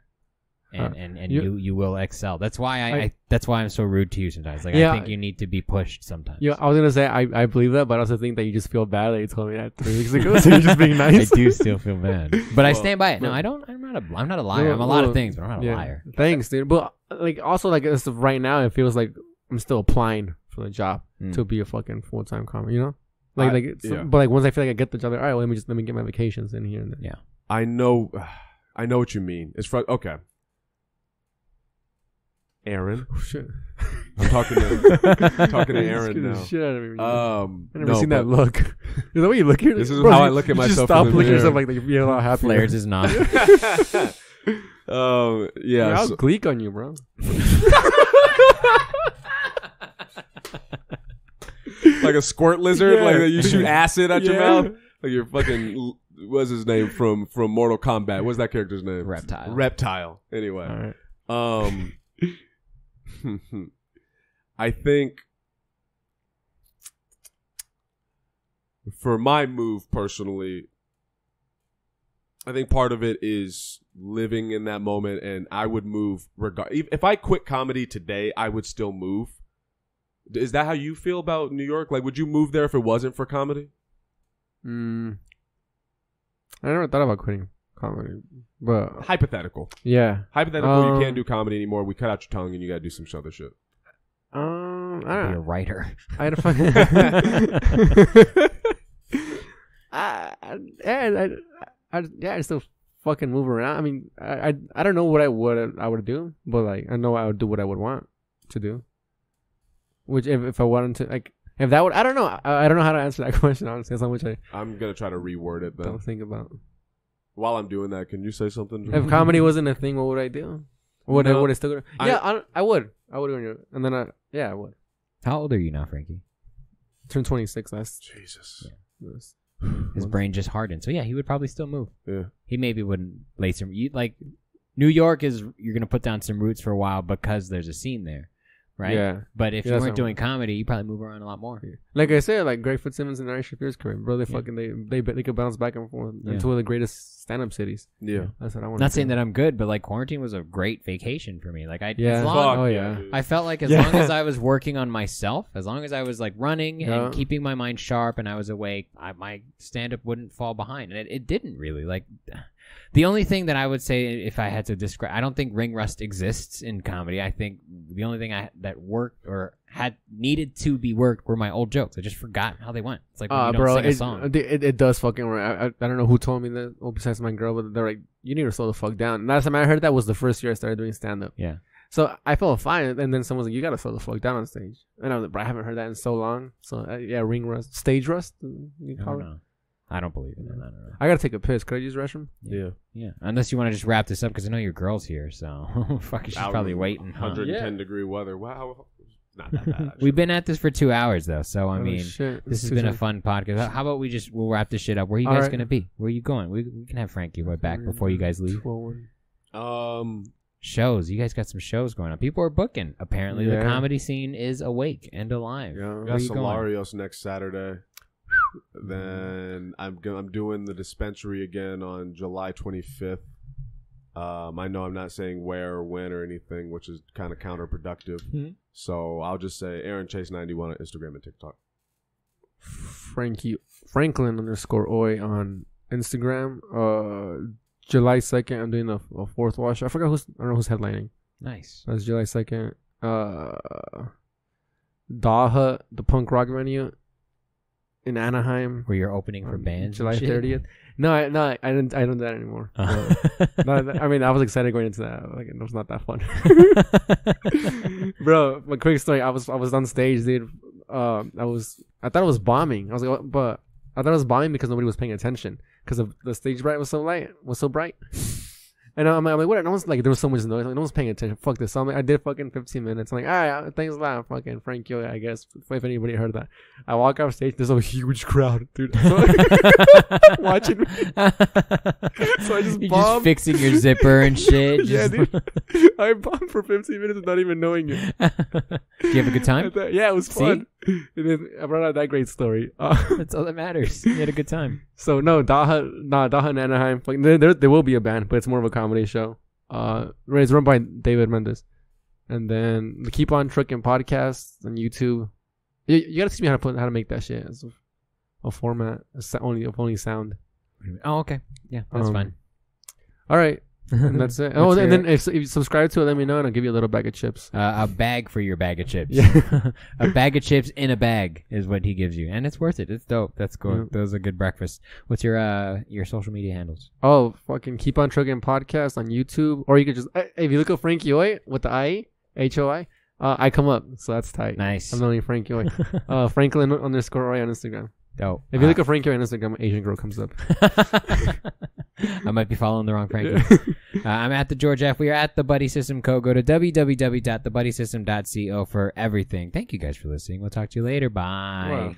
And you will excel. That's why that's why I'm so rude to you sometimes. Like I think you need to be pushed sometimes. Yeah, I was gonna say I believe that, but I also think that you just feel bad that you told me that 3 weeks ago. So you're just being nice. I do still feel bad, but I stand by it. No, I don't. I'm not a liar. I'm a lot of things, but I'm not a liar. Thanks, dude. But like also like as of right now, it feels like I'm still applying for the job to be a fucking full-time comic. You know, but like once I feel like I get the job, like, all right, well, let me get my vacations in here and there. Yeah, I know what you mean. It's okay. Aaron. Oh, shit. I'm talking to Aaron now. Shit out of me. I've never seen that look. Is that what you look here? This is how I look at myself. You stop looking at yourself like you're a lot happier. Flares is not. Yeah. I'll gleek on you, bro. Like a squirt lizard, like you shoot acid at your mouth, like you're fucking. What's his name from Mortal Kombat? What's that character's name? Reptile. Anyway. All right. I think for my move personally, I think part of it is living in that moment, and I would move if I quit comedy today, I would still move. Is that how you feel about New York? Like, would you move there if it wasn't for comedy? I never thought about quitting comedy, but hypothetical. Yeah, hypothetical. You can't do comedy anymore. We cut out your tongue, and you gotta do some other shit. I don't know. Be a writer. I had a fucking. I still fucking move around. I mean, I don't know what I would do, but like I know I would do what I would want to do. Which if I wanted to, like, if that would, I don't know. I don't know how to answer that question, honestly. That's how much I'm going to try to reword it, then. Don't think about. While I'm doing that, can you say something? If comedy wasn't a thing, what would I do? Would I still go? Yeah, I would. I would do it. And then I would. How old are you now, Frankie? Turned 26 last. Jesus. Yeah. His brain just hardened. So yeah, he would probably still move. Yeah. He maybe wouldn't lay some, like, New York is, you're going to put down some roots for a while because there's a scene there. Right? Yeah. But if you weren't doing comedy, you probably move around a lot more. Yeah. Like I said, like Greg Fitzsimmons and Ari Shaffir's career, bro, they could bounce back and forth into one of the greatest stand-up cities. Yeah. That's what I want. Not saying that I'm good, but like quarantine was a great vacation for me. Like I felt like as long as I was working on myself, as long as I was like running and keeping my mind sharp and I was awake, my stand-up wouldn't fall behind. And it didn't really. Like the only thing that I would say, if I had to describe, I don't think ring rust exists in comedy. I think the only thing that worked or had needed to be worked were my old jokes. I just forgot how they went. It's like when you don't sing a song. It does fucking work. I don't know who told me that, besides my girl, but they're like, you need to slow the fuck down. Last time I heard that was the first year I started doing stand-up. Yeah. So I felt fine, and then someone was like, you gotta slow the fuck down on stage. And I was like, bro, I haven't heard that in so long. So ring rust. Stage rust? You call it? I don't believe in it. I don't know. I gotta take a piss. Could I use the restroom? Yeah. Unless you want to just wrap this up, because I know your girl's here, so fuck, she's probably waiting. 110 degree weather. Wow. Not that bad. We've been at this for 2 hours though, so I mean, this has been a fun podcast. How about we'll wrap this shit up? Where are you guys gonna be? Where are you going? We can have Frankie right back before you guys leave. Shows. You guys got some shows going on. People are booking. Apparently, the comedy scene is awake and alive. Yeah. We got Solarios next Saturday. Then I'm doing the dispensary again on July 25th. I know I'm not saying where or when or anything, which is kind of counterproductive. Mm-hmm. So I'll just say Aaron Chase 91 on Instagram and TikTok. Franklin _Hoy on Instagram. July 2nd, I'm doing a fourth wash. I don't know who's headlining. Nice. That's July 2nd. Daha, the punk rock venue in Anaheim, where you're opening for bands. July 30th. No, I don't do that anymore. I mean, I was excited going into that. Like, it was not that fun. Bro, my quick story. I was on stage, dude. I thought it was bombing. I was like, but I thought it was bombing because nobody was paying attention because the stage bright was so bright. And I'm like, what? No one's like, there was so much noise. Like, no one's paying attention. Fuck this. So I'm like, I did fucking 15 minutes. I'm like, all right, thanks a lot, fucking Frankie Hoy, I guess. If anybody heard that, I walk off stage. There's a huge crowd, dude, watching me. So I just bombed. Just fixing your zipper and shit. Yeah, dude. I bombed for 15 minutes without even knowing it. Did you have a good time? Yeah, it was fun. And then I brought out that great story. That's all that matters. You had a good time. So no, Daha and Anaheim. Like there will be a band, but it's more of a comedy show. It's run by David Mendes, and then the Keep On Trucking podcast on YouTube. You gotta teach me how to make that shit as a format, only sound. Oh, okay, yeah, that's fine. All right. And that's it. Oh, and then if you subscribe to it, let me know, and I'll give you a little bag of chips. A bag for your bag of chips. Yeah. A bag of chips in a bag is what he gives you, and it's worth it. It's dope. That's cool. Yeah. Those are good breakfast. What's your social media handles? Oh, fucking Keep On Trucking podcast on YouTube, or you could just if you look up Frankie Hoy with the HOI, I come up, so that's tight. Nice. I'm the only Frankie Hoy. Franklin_Roy on Instagram. Dope. If you look at Frankie on Instagram, Asian girl comes up. I might be following the wrong Frankie. I'm at the George F. We are at the Buddy System Co. Go to www.thebuddysystem.co for everything. Thank you guys for listening. We'll talk to you later. Bye. Wow.